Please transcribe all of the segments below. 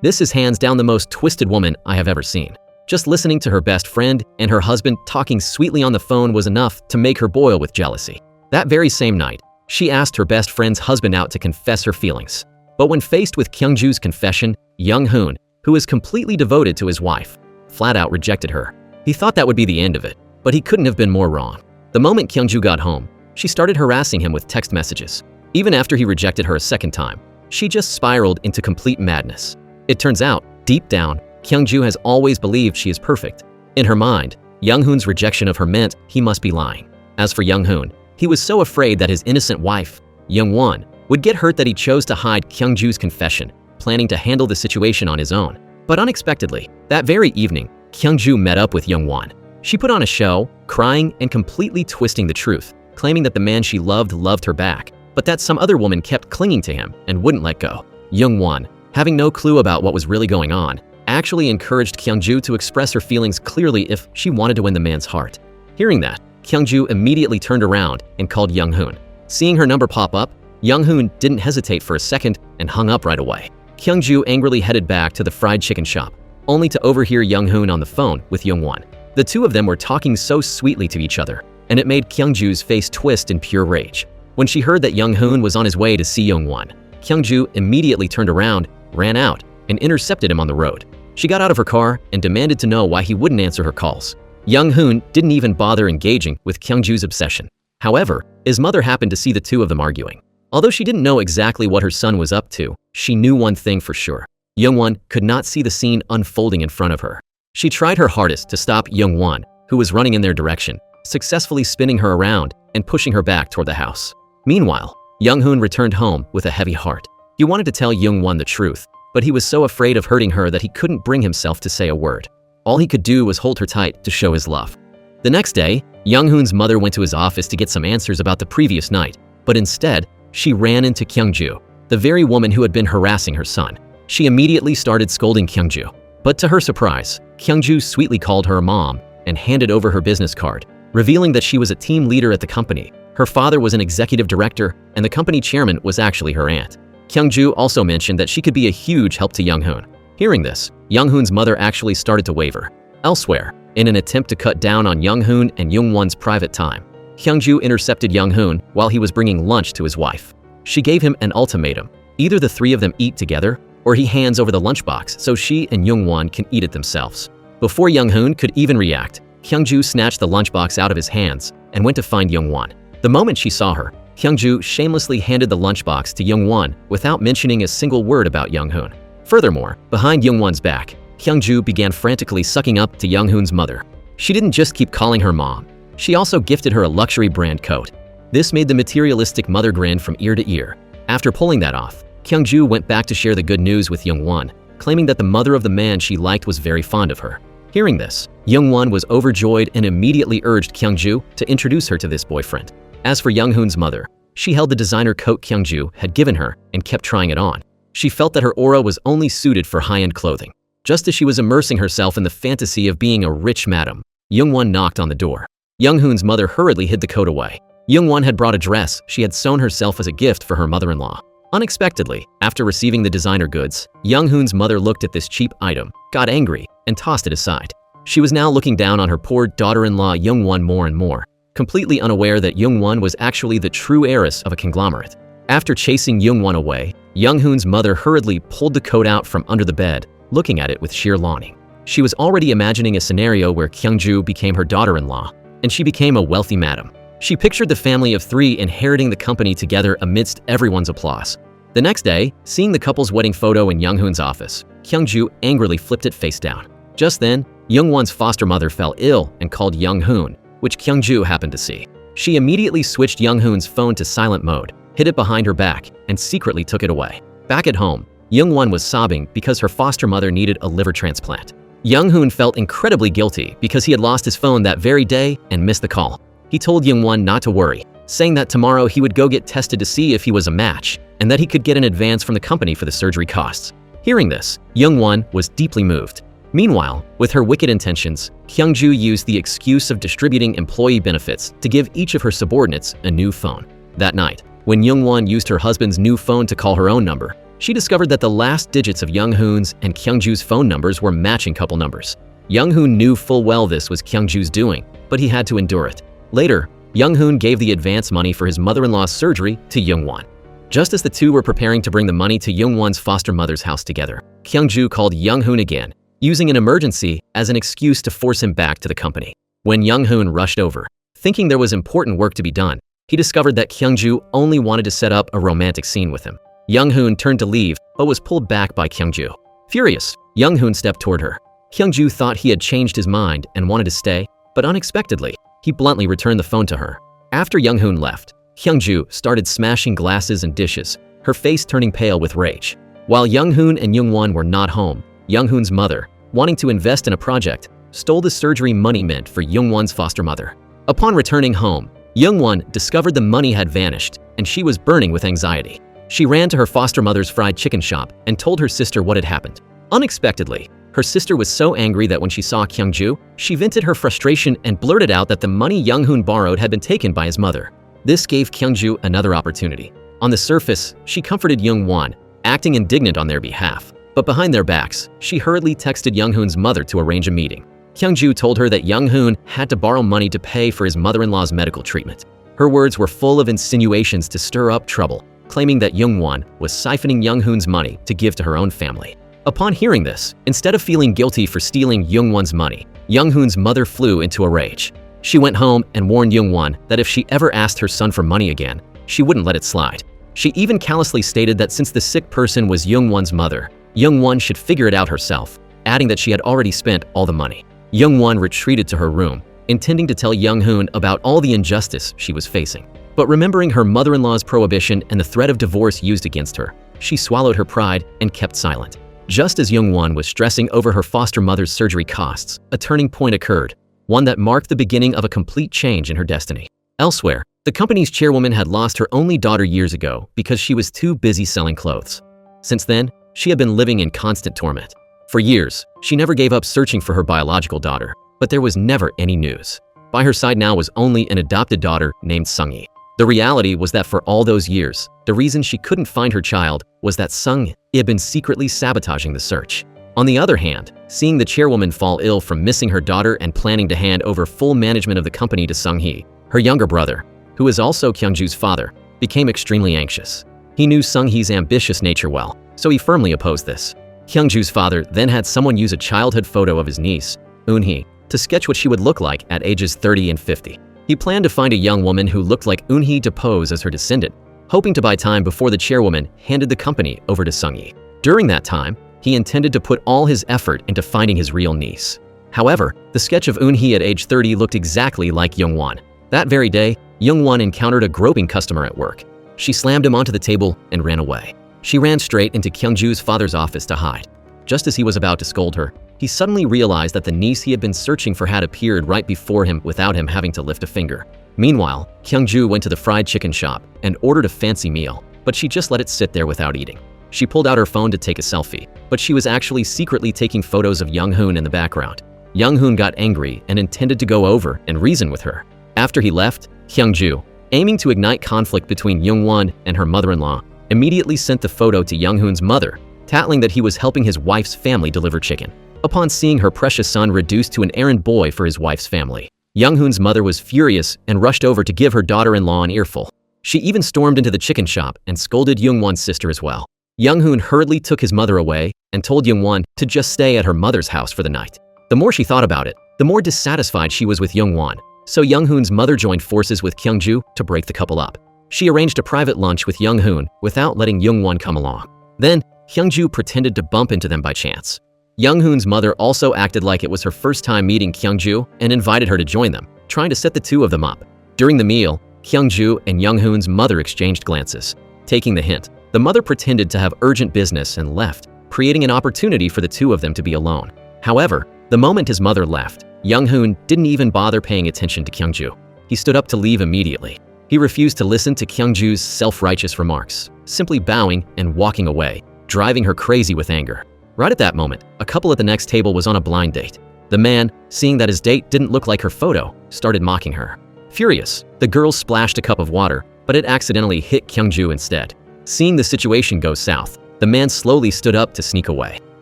This is hands down the most twisted woman I have ever seen. Just listening to her best friend and her husband talking sweetly on the phone was enough to make her boil with jealousy. That very same night, she asked her best friend's husband out to confess her feelings. But when faced with Kyungju's confession, Young-hoon, who is completely devoted to his wife, flat out rejected her. He thought that would be the end of it, but he couldn't have been more wrong. The moment Kyungju got home, she started harassing him with text messages. Even after he rejected her a second time, she just spiraled into complete madness. It turns out, deep down, Kyungju has always believed she is perfect. In her mind, Young-hoon's rejection of her meant he must be lying. As for Young-hoon, he was so afraid that his innocent wife, Young-won, would get hurt that he chose to hide Kyungju's confession, planning to handle the situation on his own. But unexpectedly, that very evening, Kyungju met up with Young-won. She put on a show, crying and completely twisting the truth, claiming that the man she loved her back, but that some other woman kept clinging to him and wouldn't let go. Young-won, having no clue about what was really going on, actually encouraged Kyungju to express her feelings clearly if she wanted to win the man's heart. Hearing that, Kyungju immediately turned around and called Young-hoon. Seeing her number pop up, Young-hoon didn't hesitate for a second and hung up right away. Kyungju angrily headed back to the fried chicken shop, only to overhear Young-hoon on the phone with Young-won. The two of them were talking so sweetly to each other, and it made Kyungju's face twist in pure rage. When she heard that Young-hoon was on his way to see Young-won, Kyungju immediately turned around, ran out, and intercepted him on the road. She got out of her car and demanded to know why he wouldn't answer her calls. Young-hoon didn't even bother engaging with Kyungju's obsession. However, his mother happened to see the two of them arguing. Although she didn't know exactly what her son was up to, she knew one thing for sure. Young-won could not see the scene unfolding in front of her. She tried her hardest to stop Young-won, who was running in their direction, successfully spinning her around and pushing her back toward the house. Meanwhile, Young-hoon returned home with a heavy heart. He wanted to tell Young-won the truth, but he was so afraid of hurting her that he couldn't bring himself to say a word. All he could do was hold her tight to show his love. The next day, Young-hoon's mother went to his office to get some answers about the previous night, but instead, she ran into Kyungju, the very woman who had been harassing her son. She immediately started scolding Kyungju. But to her surprise, Kyungju sweetly called her mom and handed over her business card, revealing that she was a team leader at the company. Her father was an executive director, and the company chairman was actually her aunt. Kyungju also mentioned that she could be a huge help to Young-hoon. Hearing this, Young-hoon's mother actually started to waver. Elsewhere, in an attempt to cut down on Young-hoon and Young-won's private time, Kyungju intercepted Young-hoon while he was bringing lunch to his wife. She gave him an ultimatum. Either the three of them eat together, or he hands over the lunchbox so she and Young-won can eat it themselves. Before Young-hoon could even react, Kyungju snatched the lunchbox out of his hands and went to find Young-won. The moment she saw her, Kyungju shamelessly handed the lunchbox to Young-won without mentioning a single word about Young-hoon. Furthermore, behind Young-won's back, Kyungju began frantically sucking up to Young-hoon's mother. She didn't just keep calling her mom. She also gifted her a luxury brand coat. This made the materialistic mother grin from ear to ear. After pulling that off, Kyungju went back to share the good news with Young-won, claiming that the mother of the man she liked was very fond of her. Hearing this, Young-won was overjoyed and immediately urged Kyungju to introduce her to this boyfriend. As for Young-hoon's mother, she held the designer coat Kyungju had given her and kept trying it on. She felt that her aura was only suited for high-end clothing. Just as she was immersing herself in the fantasy of being a rich madam, Young-won knocked on the door. Young-hoon's mother hurriedly hid the coat away. Young-won had brought a dress she had sewn herself as a gift for her mother-in-law. Unexpectedly, after receiving the designer goods, Young-hoon's mother looked at this cheap item, got angry, and tossed it aside. She was now looking down on her poor daughter-in-law Young-won more and more, completely unaware that Young-won was actually the true heiress of a conglomerate. After chasing Young-won away, Young-hoon's mother hurriedly pulled the coat out from under the bed, looking at it with sheer longing. She was already imagining a scenario where Kyungju became her daughter-in-law, and she became a wealthy madam. She pictured the family of three inheriting the company together amidst everyone's applause. The next day, seeing the couple's wedding photo in Young-hoon's office, Kyungju angrily flipped it face down. Just then, Young-won's foster mother fell ill and called Young-hoon, which Kyungju happened to see. She immediately switched Young-hoon's phone to silent mode, hid it behind her back, and secretly took it away. Back at home, Young-won was sobbing because her foster mother needed a liver transplant. Young-hoon felt incredibly guilty because he had lost his phone that very day and missed the call. He told Young-won not to worry, saying that tomorrow he would go get tested to see if he was a match and that he could get an advance from the company for the surgery costs. Hearing this, Young-won was deeply moved. Meanwhile, with her wicked intentions, Kyungju used the excuse of distributing employee benefits to give each of her subordinates a new phone. That night, when Young-won used her husband's new phone to call her own number, she discovered that the last digits of Young-hoon's and Kyung-ju's phone numbers were matching couple numbers. Young-hoon knew full well this was Kyung-ju's doing, but he had to endure it. Later, Young-hoon gave the advance money for his mother-in-law's surgery to Young-won. Just as the two were preparing to bring the money to Young-won's foster mother's house together, Kyung-ju called Young-hoon again, using an emergency as an excuse to force him back to the company. When Young-hoon rushed over, thinking there was important work to be done, he discovered that Kyung-ju only wanted to set up a romantic scene with him. Young-hoon turned to leave, but was pulled back by Kyung-ju. Furious, Young-hoon stepped toward her. Kyung-ju thought he had changed his mind and wanted to stay, but unexpectedly, he bluntly returned the phone to her. After Young-hoon left, Kyung-ju started smashing glasses and dishes, her face turning pale with rage. While Young-hoon and Young-won were not home, Young-hoon's mother, wanting to invest in a project, stole the surgery money meant for Young-won's foster mother. Upon returning home, Young-won discovered the money had vanished, and she was burning with anxiety. She ran to her foster mother's fried chicken shop and told her sister what had happened. Unexpectedly, her sister was so angry that when she saw Kyung-ju, she vented her frustration and blurted out that the money Young-hoon borrowed had been taken by his mother. This gave Kyung-ju another opportunity. On the surface, she comforted Young-won, acting indignant on their behalf. But behind their backs, she hurriedly texted Young-hoon's mother to arrange a meeting. Kyung-ju told her that Young-hoon had to borrow money to pay for his mother-in-law's medical treatment. Her words were full of insinuations to stir up trouble, claiming that Young-won was siphoning Young-hoon's money to give to her own family. Upon hearing this, instead of feeling guilty for stealing Young-won's money, Young-hoon's mother flew into a rage. She went home and warned Young-won that if she ever asked her son for money again, she wouldn't let it slide. She even callously stated that since the sick person was Young-won's mother, Young-won should figure it out herself, adding that she had already spent all the money. Young-won retreated to her room, intending to tell Young-hoon about all the injustice she was facing. But remembering her mother-in-law's prohibition and the threat of divorce used against her, she swallowed her pride and kept silent. Just as Young-won was stressing over her foster mother's surgery costs, a turning point occurred, one that marked the beginning of a complete change in her destiny. Elsewhere, the company's chairwoman had lost her only daughter years ago because she was too busy selling clothes. Since then, she had been living in constant torment. For years, she never gave up searching for her biological daughter, but there was never any news. By her side now was only an adopted daughter named Sung-hee. The reality was that for all those years, the reason she couldn't find her child was that Sung-hee had been secretly sabotaging the search. On the other hand, seeing the chairwoman fall ill from missing her daughter and planning to hand over full management of the company to Sung-hee, her younger brother, who is also Kyung-ju's father, became extremely anxious. He knew Sung-hee's ambitious nature well, so he firmly opposed this. Kyung-ju's father then had someone use a childhood photo of his niece, Eun-hee, to sketch what she would look like at ages 30 and 50. He planned to find a young woman who looked like Eun-hee to pose as her descendant, hoping to buy time before the chairwoman handed the company over to Sung-hee. During that time, he intended to put all his effort into finding his real niece. However, the sketch of Eun-hee at age 30 looked exactly like Young-won. That very day, Young-won encountered a groping customer at work. She slammed him onto the table and ran away. She ran straight into Kyung-ju's father's office to hide. Just as he was about to scold her, he suddenly realized that the niece he had been searching for had appeared right before him without him having to lift a finger. Meanwhile, Kyung-ju went to the fried chicken shop and ordered a fancy meal, but she just let it sit there without eating. She pulled out her phone to take a selfie, but she was actually secretly taking photos of Young-hoon in the background. Young-hoon got angry and intended to go over and reason with her. After he left, Kyung-ju, aiming to ignite conflict between Young-won and her mother-in-law, immediately sent the photo to Young-hoon's mother, tattling that he was helping his wife's family deliver chicken. Upon seeing her precious son reduced to an errand boy for his wife's family, Young-hoon's mother was furious and rushed over to give her daughter-in-law an earful. She even stormed into the chicken shop and scolded Young-won's sister as well. Young-hoon hurriedly took his mother away and told Young-won to just stay at her mother's house for the night. The more she thought about it, the more dissatisfied she was with Young-won, so Young-hoon's mother joined forces with Kyung-ju to break the couple up. She arranged a private lunch with Young-hoon without letting Young-won come along. Then, Kyung-ju pretended to bump into them by chance. Young-hoon's mother also acted like it was her first time meeting Kyung-ju and invited her to join them, trying to set the two of them up. During the meal, Kyung-ju and Young-hoon's mother exchanged glances. Taking the hint, the mother pretended to have urgent business and left, creating an opportunity for the two of them to be alone. However, the moment his mother left, Young-hoon didn't even bother paying attention to Kyung-ju. He stood up to leave immediately. He refused to listen to Kyung-ju's self-righteous remarks, simply bowing and walking away, driving her crazy with anger. Right at that moment, a couple at the next table was on a blind date. The man, seeing that his date didn't look like her photo, started mocking her. Furious, the girl splashed a cup of water, but it accidentally hit Kyung-ju instead. Seeing the situation go south, The man slowly stood up to sneak away.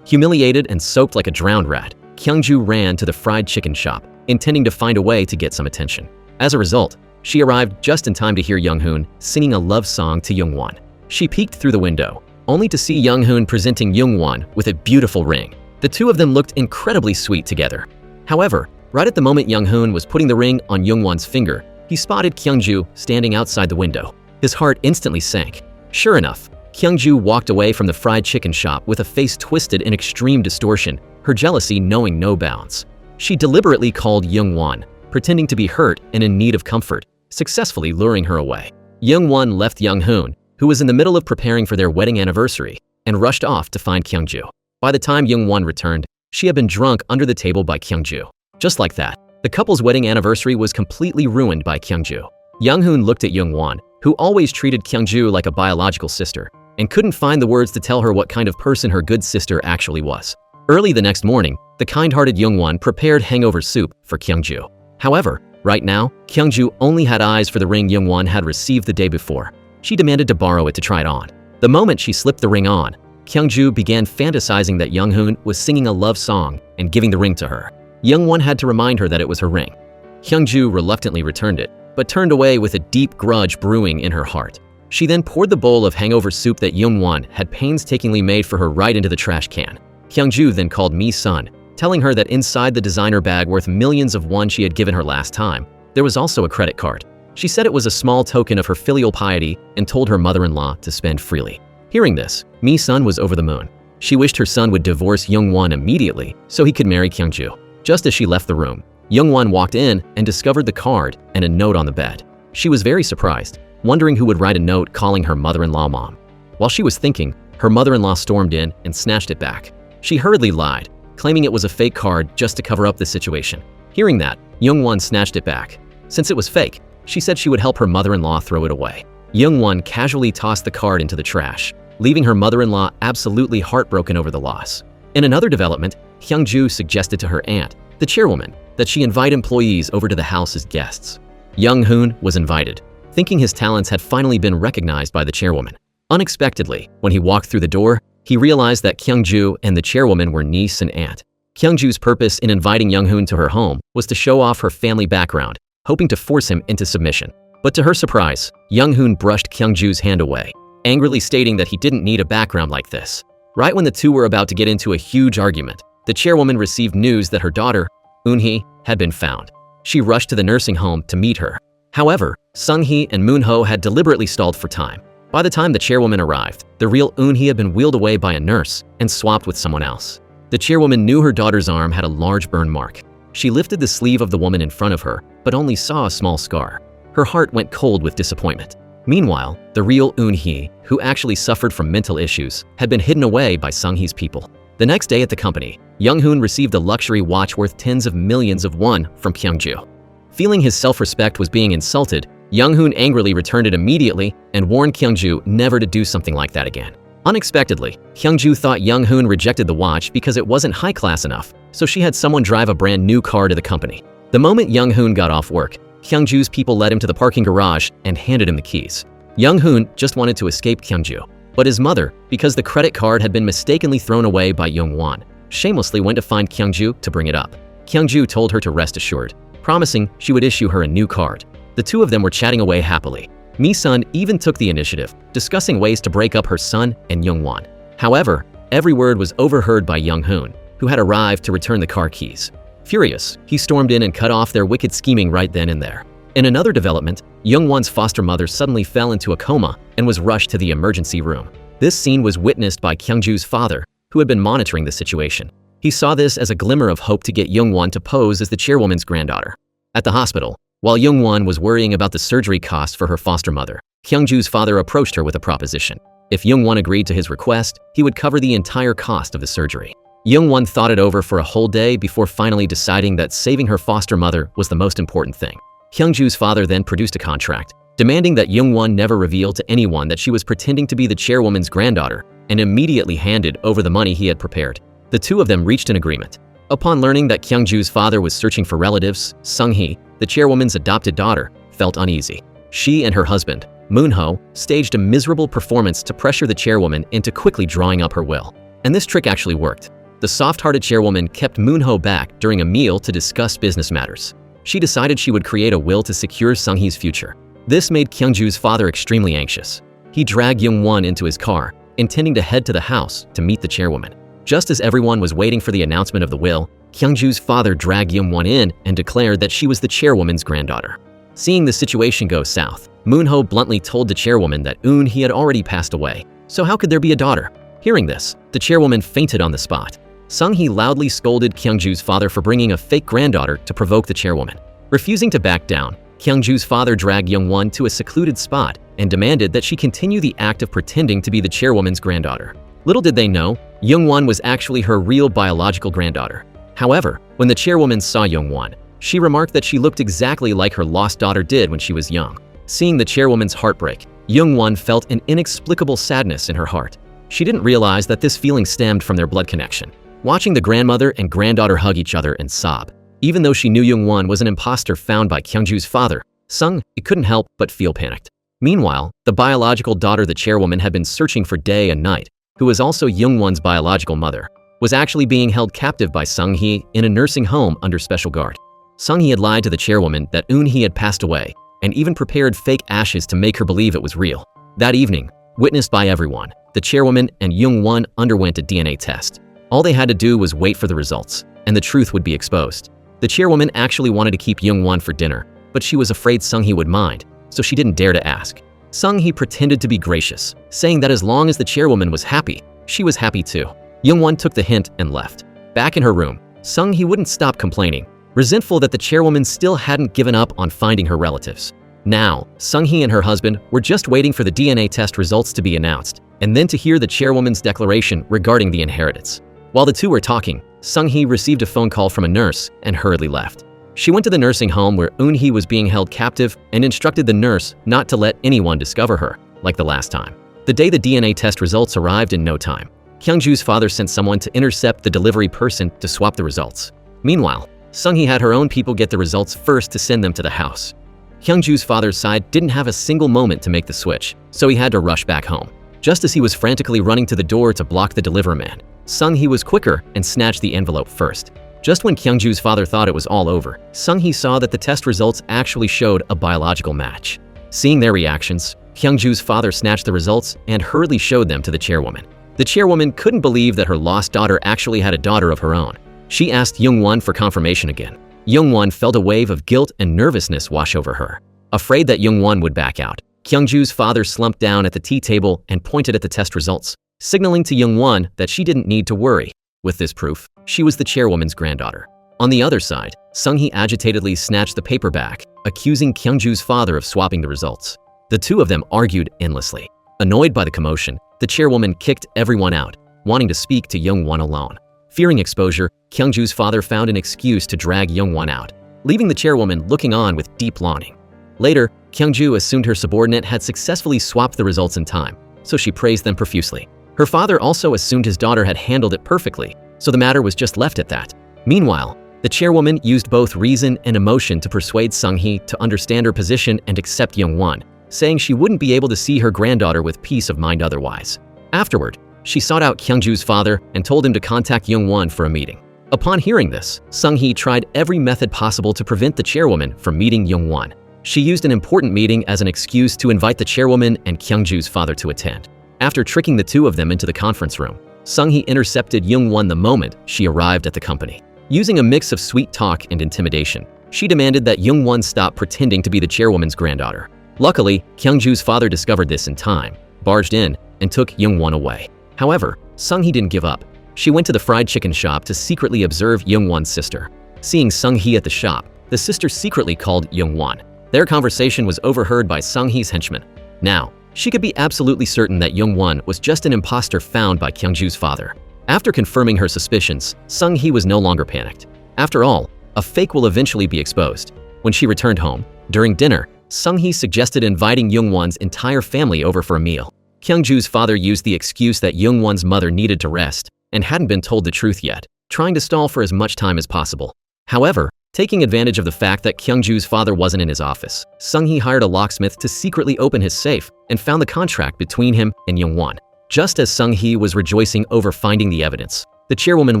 Humiliated and soaked like a drowned rat, Kyungju ran to the fried chicken shop, intending to find a way to get some attention. As a result, she arrived just in time to hear Young-hoon singing a love song to Young-won. She peeked through the window, only to see Young-hoon presenting Young-won with a beautiful ring. The two of them looked incredibly sweet together. However, right at the moment Young-hoon was putting the ring on Young-won's finger, he spotted Kyungju standing outside the window. His heart instantly sank. Sure enough, Kyungju walked away from the fried chicken shop with a face twisted in extreme distortion, her jealousy knowing no bounds. She deliberately called Young-won, pretending to be hurt and in need of comfort, successfully luring her away. Young-won left Young-hoon, who was in the middle of preparing for their wedding anniversary, and rushed off to find Kyungju. By the time Young-won returned, she had been drunk under the table by Kyungju. Just like that, the couple's wedding anniversary was completely ruined by Kyungju. Young-hoon looked at Young-won, who always treated Kyungju like a biological sister, and couldn't find the words to tell her what kind of person her good sister actually was. Early the next morning, the kind-hearted Young-won prepared hangover soup for Kyungju. However, right now, Kyungju only had eyes for the ring Young-won had received the day before. She demanded to borrow it to try it on. The moment she slipped the ring on, Kyungju began fantasizing that Young-hoon was singing a love song and giving the ring to her. Young-won had to remind her that it was her ring. Kyungju reluctantly returned it, but turned away with a deep grudge brewing in her heart. She then poured the bowl of hangover soup that Young-won had painstakingly made for her right into the trash can. Kyungju then called Mi-sun, telling her that inside the designer bag worth millions of won she had given her last time, there was also a credit card. She said it was a small token of her filial piety and told her mother-in-law to spend freely. Hearing this, Mi-sun was over the moon. She wished her son would divorce Young-won immediately so he could marry Kyungju. Just as she left the room, Young-won walked in and discovered the card and a note on the bed. She was very surprised, wondering who would write a note calling her mother-in-law mom. While she was thinking, her mother-in-law stormed in and snatched it back. She hurriedly lied, claiming it was a fake card just to cover up the situation. Hearing that, Young-won snatched it back. Since it was fake, she said she would help her mother-in-law throw it away. Young-won casually tossed the card into the trash, leaving her mother-in-law absolutely heartbroken over the loss. In another development, Kyungju suggested to her aunt, the chairwoman, that she invite employees over to the house as guests. Young-hoon was invited, thinking his talents had finally been recognized by the chairwoman. Unexpectedly, when he walked through the door, he realized that Kyungju and the chairwoman were niece and aunt. Kyungju's purpose in inviting Young-hoon to her home was to show off her family background, hoping to force him into submission. But to her surprise, Young-hoon brushed Kyungju's hand away, angrily stating that he didn't need a background like this. Right when the two were about to get into a huge argument, the chairwoman received news that her daughter, Eun-hee, had been found. She rushed to the nursing home to meet her. However, Sung-hee and Moon-ho had deliberately stalled for time. By the time the chairwoman arrived, the real Eun-hee had been wheeled away by a nurse and swapped with someone else. The chairwoman knew her daughter's arm had a large burn mark. She lifted the sleeve of the woman in front of her, but only saw a small scar. Her heart went cold with disappointment. Meanwhile, the real Eun-hee, who actually suffered from mental issues, had been hidden away by Sung-hee's people. The next day at the company, Young-hoon received a luxury watch worth tens of millions of won from Kyungju. Feeling his self-respect was being insulted, Young-hoon angrily returned it immediately and warned Kyungju never to do something like that again. Unexpectedly, Kyungju thought Young-hoon rejected the watch because it wasn't high-class enough, so she had someone drive a brand new car to the company. The moment Young-hoon got off work, Kyungju's people led him to the parking garage and handed him the keys. Young-hoon just wanted to escape Kyungju, but his mother, because the credit card had been mistakenly thrown away by Young-won, shamelessly went to find Kyungju to bring it up. Kyungju told her to rest assured, promising she would issue her a new card. The two of them were chatting away happily. Mi-sun even took the initiative, discussing ways to break up her son and Young-won. However, every word was overheard by Young-hoon, who had arrived to return the car keys. Furious, he stormed in and cut off their wicked scheming right then and there. In another development, Young-won's foster mother suddenly fell into a coma and was rushed to the emergency room. This scene was witnessed by Kyungju's father, who had been monitoring the situation. He saw this as a glimmer of hope to get Young-won to pose as the chairwoman's granddaughter. At the hospital, while Young-won was worrying about the surgery cost for her foster mother, Kyungju's father approached her with a proposition. If Young-won agreed to his request, he would cover the entire cost of the surgery. Young-won thought it over for a whole day before finally deciding that saving her foster mother was the most important thing. Kyungju's father then produced a contract, demanding that Young-won never reveal to anyone that she was pretending to be the chairwoman's granddaughter, and immediately handed over the money he had prepared. The two of them reached an agreement. Upon learning that Kyungju's father was searching for relatives, Sung-hee, the chairwoman's adopted daughter, felt uneasy. She and her husband, Moon-ho staged a miserable performance to pressure the chairwoman into quickly drawing up her will. And this trick actually worked. The soft-hearted chairwoman kept Moon-ho back during a meal to discuss business matters. She decided she would create a will to secure Sung-hee's future. This made Kyung-ju's father extremely anxious. He dragged Young-won into his car, intending to head to the house to meet the chairwoman. Just as everyone was waiting for the announcement of the will, Kyung-ju's father dragged Young-won in and declared that she was the chairwoman's granddaughter. Seeing the situation go south, Moon-ho bluntly told the chairwoman that Eun-hee had already passed away, so how could there be a daughter? Hearing this, the chairwoman fainted on the spot. Sung-hee loudly scolded Kyung-ju's father for bringing a fake granddaughter to provoke the chairwoman. Refusing to back down, Kyung-ju's father dragged Young-won to a secluded spot and demanded that she continue the act of pretending to be the chairwoman's granddaughter. Little did they know, Young-won was actually her real biological granddaughter. However, when the chairwoman saw Young-won, she remarked that she looked exactly like her lost daughter did when she was young. Seeing the chairwoman's heartbreak, Young-won felt an inexplicable sadness in her heart. She didn't realize that this feeling stemmed from their blood connection. Watching the grandmother and granddaughter hug each other and sob, even though she knew Young-won was an imposter found by Kyung-ju's father, Sung-hee couldn't help but feel panicked. Meanwhile, the biological daughter the chairwoman had been searching for day and night, who was also Young-won's biological mother, was actually being held captive by Sung-hee in a nursing home under special guard. Sung-hee had lied to the chairwoman that Eun-hee had passed away, and even prepared fake ashes to make her believe it was real. That evening, witnessed by everyone, the chairwoman and Young-won underwent a DNA test. All they had to do was wait for the results, and the truth would be exposed. The chairwoman actually wanted to keep Young-won for dinner, but she was afraid Sung-hee would mind, so she didn't dare to ask. Sung-hee pretended to be gracious, saying that as long as the chairwoman was happy, she was happy too. Young-won took the hint and left. Back in her room, Sung-hee wouldn't stop complaining, resentful that the chairwoman still hadn't given up on finding her relatives. Now, Sung-hee and her husband were just waiting for the DNA test results to be announced, and then to hear the chairwoman's declaration regarding the inheritance. While the two were talking, Sung-hee received a phone call from a nurse and hurriedly left. She went to the nursing home where Eun-hee was being held captive and instructed the nurse not to let anyone discover her, like the last time. The day the DNA test results arrived in no time, Kyung-ju's father sent someone to intercept the delivery person to swap the results. Meanwhile, Sung-hee had her own people get the results first to send them to the house. Kyung-ju's father's side didn't have a single moment to make the switch, so he had to rush back home. Just as he was frantically running to the door to block the deliverman, Sung-hee was quicker and snatched the envelope first. Just when Kyung-ju's father thought it was all over, Sung-hee saw that the test results actually showed a biological match. Seeing their reactions, Kyung-ju's father snatched the results and hurriedly showed them to the chairwoman. The chairwoman couldn't believe that her lost daughter actually had a daughter of her own. She asked Young-won for confirmation again. Young-won felt a wave of guilt and nervousness wash over her. Afraid that Young-won would back out, Kyung-ju's father slumped down at the tea table and pointed at the test results, signaling to Young-won that she didn't need to worry. With this proof, she was the chairwoman's granddaughter. On the other side, Sung-hee agitatedly snatched the paper back, accusing Kyung-ju's father of swapping the results. The two of them argued endlessly. Annoyed by the commotion, the chairwoman kicked everyone out, wanting to speak to Young-won alone. Fearing exposure, Kyung-ju's father found an excuse to drag Young-won out, leaving the chairwoman looking on with deep longing. Later, Kyung-ju assumed her subordinate had successfully swapped the results in time, so she praised them profusely. Her father also assumed his daughter had handled it perfectly, so the matter was just left at that. Meanwhile, the chairwoman used both reason and emotion to persuade Sung-hee to understand her position and accept Young-won, saying she wouldn't be able to see her granddaughter with peace of mind otherwise. Afterward, she sought out Kyung-ju's father and told him to contact Young-won for a meeting. Upon hearing this, Sung-hee tried every method possible to prevent the chairwoman from meeting Young-won. She used an important meeting as an excuse to invite the chairwoman and Kyung-ju's father to attend. After tricking the two of them into the conference room, Sung-hee intercepted Young-won the moment she arrived at the company. Using a mix of sweet talk and intimidation, she demanded that Young-won stop pretending to be the chairwoman's granddaughter. Luckily, Kyung-ju's father discovered this in time, barged in, and took Young-won away. However, Sung-hee didn't give up. She went to the fried chicken shop to secretly observe Young-won's sister. Seeing Sung-hee at the shop, the sister secretly called Young-won. Their conversation was overheard by Sung-hee's henchmen. Now, she could be absolutely certain that Young-won was just an imposter found by Kyung-ju's father. After confirming her suspicions, Sung-hee was no longer panicked. After all, a fake will eventually be exposed. When she returned home, during dinner, Sung-hee suggested inviting Young-won's entire family over for a meal. Kyung-ju's father used the excuse that Young-won's mother needed to rest and hadn't been told the truth yet, trying to stall for as much time as possible. However, Taking advantage of the fact that Kyungju's father wasn't in his office, Sung-hee hired a locksmith to secretly open his safe and found the contract between him and Young-won. Just as Sung-hee was rejoicing over finding the evidence, the chairwoman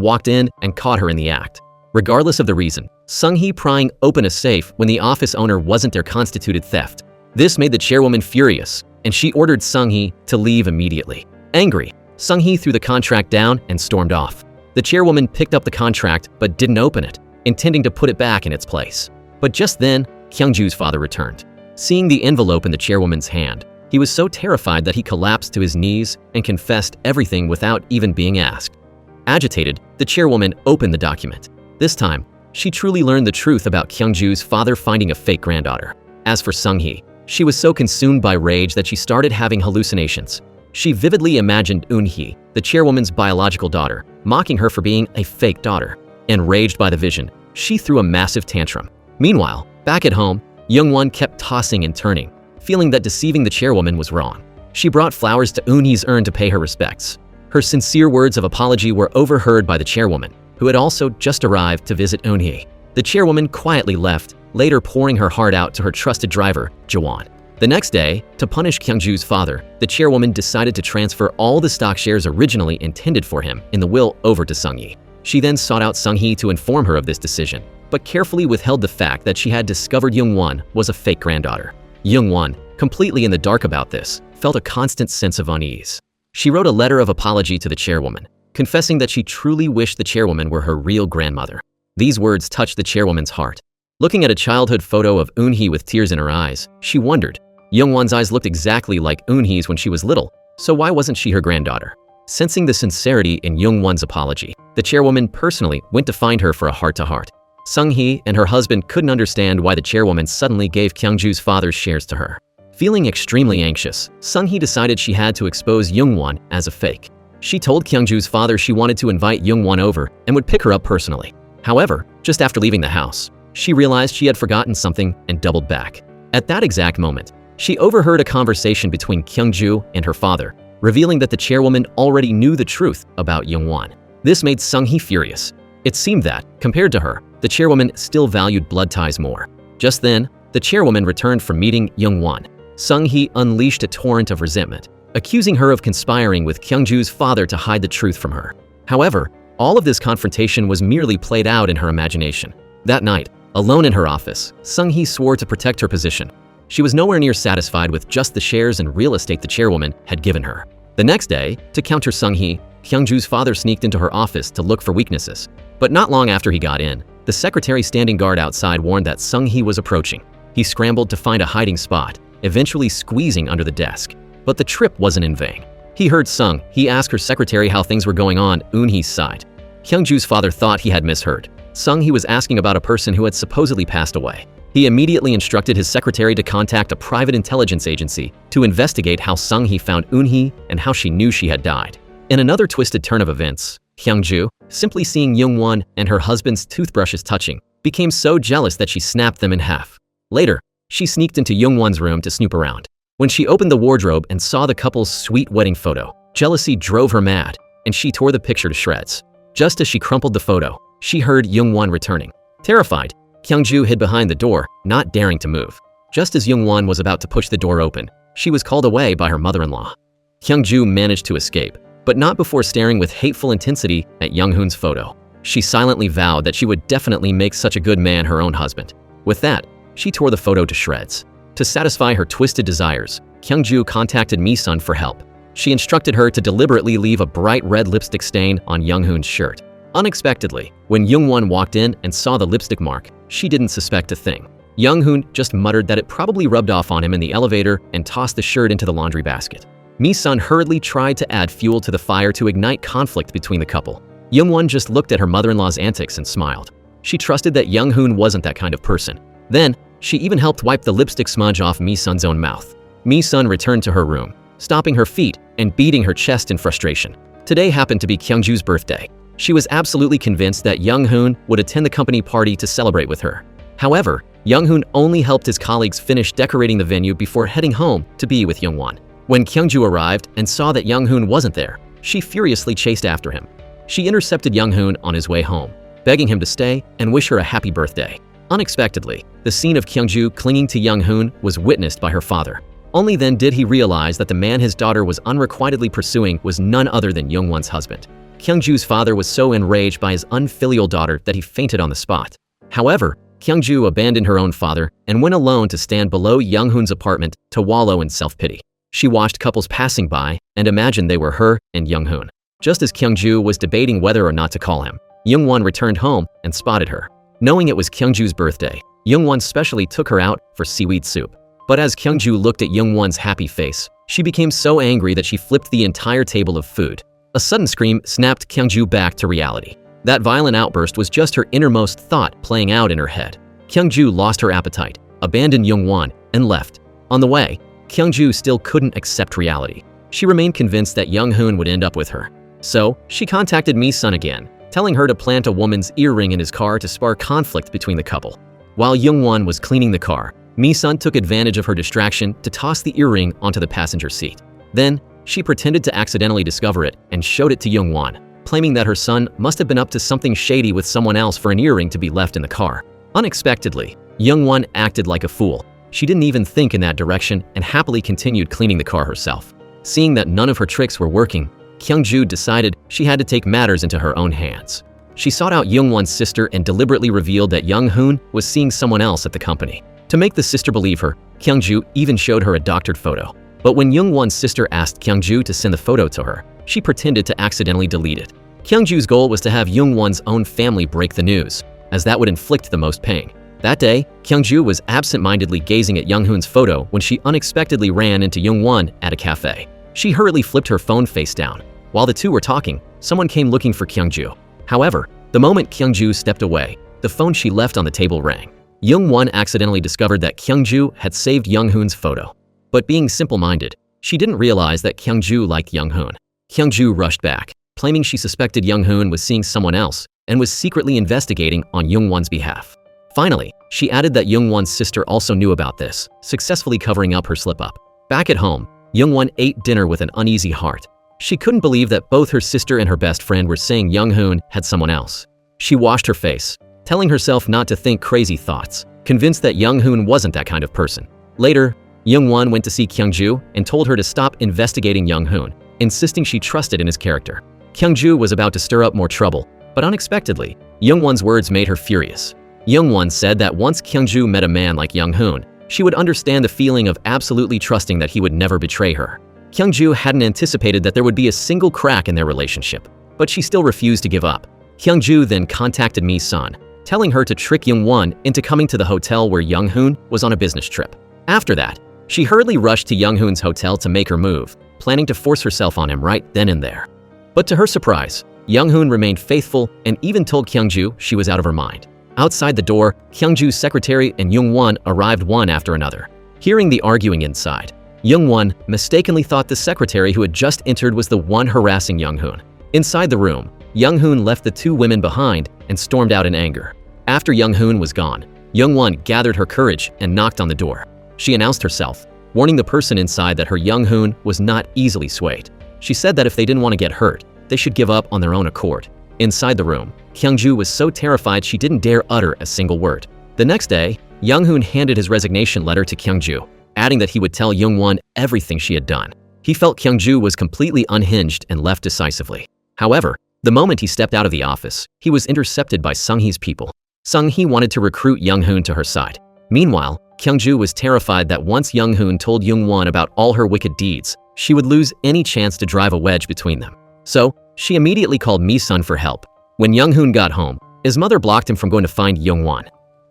walked in and caught her in the act. Regardless of the reason, Sung-hee prying open a safe when the office owner wasn't there constituted theft. This made the chairwoman furious, and she ordered Sung-hee to leave immediately. Angry, Sung-hee threw the contract down and stormed off. The chairwoman picked up the contract but didn't open it, intending to put it back in its place. But just then, Kyungju's father returned. Seeing the envelope in the chairwoman's hand, he was so terrified that he collapsed to his knees and confessed everything without even being asked. Agitated, the chairwoman opened the document. This time, she truly learned the truth about Kyungju's father finding a fake granddaughter. As for Sung-hee, she was so consumed by rage that she started having hallucinations. She vividly imagined Eun-hee, the chairwoman's biological daughter, mocking her for being a fake daughter. Enraged by the vision, she threw a massive tantrum. Meanwhile, back at home, Young-won kept tossing and turning, feeling that deceiving the chairwoman was wrong. She brought flowers to Eun-hee's urn to pay her respects. Her sincere words of apology were overheard by the chairwoman, who had also just arrived to visit Eun-hee. The chairwoman quietly left, later pouring her heart out to her trusted driver, Jaewon. The next day, to punish Kyungju's father, the chairwoman decided to transfer all the stock shares originally intended for him in the will over to Sung-hee. She then sought out Sung-hee to inform her of this decision, but carefully withheld the fact that she had discovered Young-won was a fake granddaughter. Young-won, completely in the dark about this, felt a constant sense of unease. She wrote a letter of apology to the chairwoman, confessing that she truly wished the chairwoman were her real grandmother. These words touched the chairwoman's heart. Looking at a childhood photo of Eun-hee with tears in her eyes, she wondered. Young-won's eyes looked exactly like Eun-hee's when she was little, so why wasn't she her granddaughter? Sensing the sincerity in Young-won's apology, the chairwoman personally went to find her for a heart-to-heart. Sung-hee and her husband couldn't understand why the chairwoman suddenly gave Kyungju's father's shares to her. Feeling extremely anxious, Sung-hee decided she had to expose Young-won as a fake. She told Kyungju's father she wanted to invite Young-won over and would pick her up personally. However, just after leaving the house, she realized she had forgotten something and doubled back. At that exact moment, she overheard a conversation between Kyungju and her father, revealing that the chairwoman already knew the truth about Young-won. This made Sung-hee furious. It seemed that, compared to her, the chairwoman still valued blood ties more. Just then, the chairwoman returned from meeting Young-won. Sung-hee unleashed a torrent of resentment, accusing her of conspiring with Kyungju's father to hide the truth from her. However, all of this confrontation was merely played out in her imagination. That night, alone in her office, Sung-hee swore to protect her position. She was nowhere near satisfied with just the shares and real estate the chairwoman had given her. The next day, to counter Sung-hee, Kyungju's father sneaked into her office to look for weaknesses. But not long after he got in, the secretary standing guard outside warned that Sung-hee was approaching. He scrambled to find a hiding spot, eventually squeezing under the desk. But the trip wasn't in vain. He heard Sung-hee ask her secretary how things were going on Eun-hee's side. Kyungju's father thought he had misheard. Sung-hee was asking about a person who had supposedly passed away. He immediately instructed his secretary to contact a private intelligence agency to investigate how Sung-hee found Eun-hee and how she knew she had died. In another twisted turn of events, Kyungju, simply seeing Young-won and her husband's toothbrushes touching, became so jealous that she snapped them in half. Later, she sneaked into Young-won's room to snoop around. When she opened the wardrobe and saw the couple's sweet wedding photo, jealousy drove her mad, and she tore the picture to shreds. Just as she crumpled the photo, she heard Young-won returning. Terrified, Kyungju hid behind the door, not daring to move. Just as Young-won was about to push the door open, she was called away by her mother-in-law. Kyungju managed to escape, but not before staring with hateful intensity at Young-hoon's photo. She silently vowed that she would definitely make such a good man her own husband. With that, she tore the photo to shreds. To satisfy her twisted desires, Kyungju contacted Mi-sun for help. She instructed her to deliberately leave a bright red lipstick stain on Young-hoon's shirt. Unexpectedly, when Young-won walked in and saw the lipstick mark, she didn't suspect a thing. Young-hoon just muttered that it probably rubbed off on him in the elevator and tossed the shirt into the laundry basket. Mi-sun hurriedly tried to add fuel to the fire to ignite conflict between the couple. Young-won just looked at her mother-in-law's antics and smiled. She trusted that Young-hoon wasn't that kind of person. Then, she even helped wipe the lipstick smudge off Mi-sun's own mouth. Mi-sun returned to her room, stomping her feet and beating her chest in frustration. Today happened to be Kyungju's birthday. She was absolutely convinced that Young-hoon would attend the company party to celebrate with her. However, Young-hoon only helped his colleagues finish decorating the venue before heading home to be with Young-won. When Kyungju arrived and saw that Young-hoon wasn't there, she furiously chased after him. She intercepted Young-hoon on his way home. begging him to stay and wish her a happy birthday. Unexpectedly, the scene of Kyung-ju clinging to Young-hoon was witnessed by her father. Only then did he realize that the man his daughter was unrequitedly pursuing was none other than Young-won's husband. Kyung-ju's father was so enraged by his unfilial daughter that he fainted on the spot. However, Kyung-ju abandoned her own father and went alone to stand below Young-hoon's apartment to wallow in self-pity. She watched couples passing by and imagined they were her and Young-hoon. Just as Kyung-ju was debating whether or not to call him, Young-won returned home and spotted her. Knowing it was Kyung-ju's birthday, Young-won specially took her out for seaweed soup. But as Kyung-ju looked at Young-won's happy face, she became so angry that she flipped the entire table of food. A sudden scream snapped Kyung-ju back to reality. That violent outburst was just her innermost thought playing out in her head. Kyung-ju lost her appetite, abandoned Young-won, and left. On the way, Kyung-ju still couldn't accept reality. She remained convinced that Young-hoon would end up with her. So, she contacted Mi-sun again, telling her to plant a woman's earring in his car to spark conflict between the couple. While Young-won was cleaning the car, Mi-sun took advantage of her distraction to toss the earring onto the passenger seat. Then, she pretended to accidentally discover it and showed it to Young-won, claiming that her son must have been up to something shady with someone else for an earring to be left in the car. Unexpectedly, Young-won acted like a fool. She didn't even think in that direction and happily continued cleaning the car herself. Seeing that none of her tricks were working, Kyung-ju decided she had to take matters into her own hands. She sought out Young-won's sister and deliberately revealed that Young-hoon was seeing someone else at the company. To make the sister believe her, Kyung-ju even showed her a doctored photo. But when Young-won's sister asked Kyung-ju to send the photo to her, she pretended to accidentally delete it. Kyung-ju's goal was to have Young-won's own family break the news, as that would inflict the most pain. That day, Kyung-ju was absent-mindedly gazing at Young-hoon's photo when she unexpectedly ran into Young-won at a cafe. She hurriedly flipped her phone face down. While the two were talking, someone came looking for Kyung-ju. However, the moment Kyung-ju stepped away, the phone she left on the table rang. Young-won accidentally discovered that Kyung-ju had saved Young-hoon's photo. But being simple-minded, she didn't realize that Kyung-ju liked Young-hoon. Kyung-ju rushed back, claiming she suspected Young-hoon was seeing someone else and was secretly investigating on Young-won's behalf. Finally, she added that Young-won's sister also knew about this, successfully covering up her slip-up. Back at home, Young-won ate dinner with an uneasy heart. She couldn't believe that both her sister and her best friend were saying Young-hoon had someone else. She washed her face, telling herself not to think crazy thoughts, convinced that Young-hoon wasn't that kind of person. Later, Young-won went to see Kyung-ju and told her to stop investigating Young-hoon, insisting she trusted in his character. Kyung-ju was about to stir up more trouble, but unexpectedly, Young-won's words made her furious. Young-won said that once Kyung-ju met a man like Young-hoon, she would understand the feeling of absolutely trusting that he would never betray her. Kyung-ju hadn't anticipated that there would be a single crack in their relationship, but she still refused to give up. Kyung-ju then contacted Mi-sun, telling her to trick Young-won into coming to the hotel where Young-hoon was on a business trip. After that, she hurriedly rushed to Young-hoon's hotel to make her move, planning to force herself on him right then and there. But to her surprise, Young-hoon remained faithful and even told Kyung-ju she was out of her mind. Outside the door, Kyung-ju's secretary and Young-won arrived one after another. Hearing the arguing inside, Young-won mistakenly thought the secretary who had just entered was the one harassing Young-hoon. Inside the room, Young-hoon left the two women behind and stormed out in anger. After Young-hoon was gone, Young-won gathered her courage and knocked on the door. She announced herself, warning the person inside that her Young-hoon was not easily swayed. She said that if they didn't want to get hurt, they should give up on their own accord. Inside the room, Kyung-ju was so terrified she didn't dare utter a single word. The next day, Young-hoon handed his resignation letter to Kyung-ju, adding that he would tell Young-won everything she had done. He felt Kyung-ju was completely unhinged and left decisively. However, the moment he stepped out of the office, he was intercepted by Sung-hee's people. Sung-hee wanted to recruit Young-hoon to her side. Meanwhile, Kyung-ju was terrified that once Young-hoon told Young-won about all her wicked deeds, she would lose any chance to drive a wedge between them. So, she immediately called Mi-sun for help. When Young-hoon got home, his mother blocked him from going to find Young-won.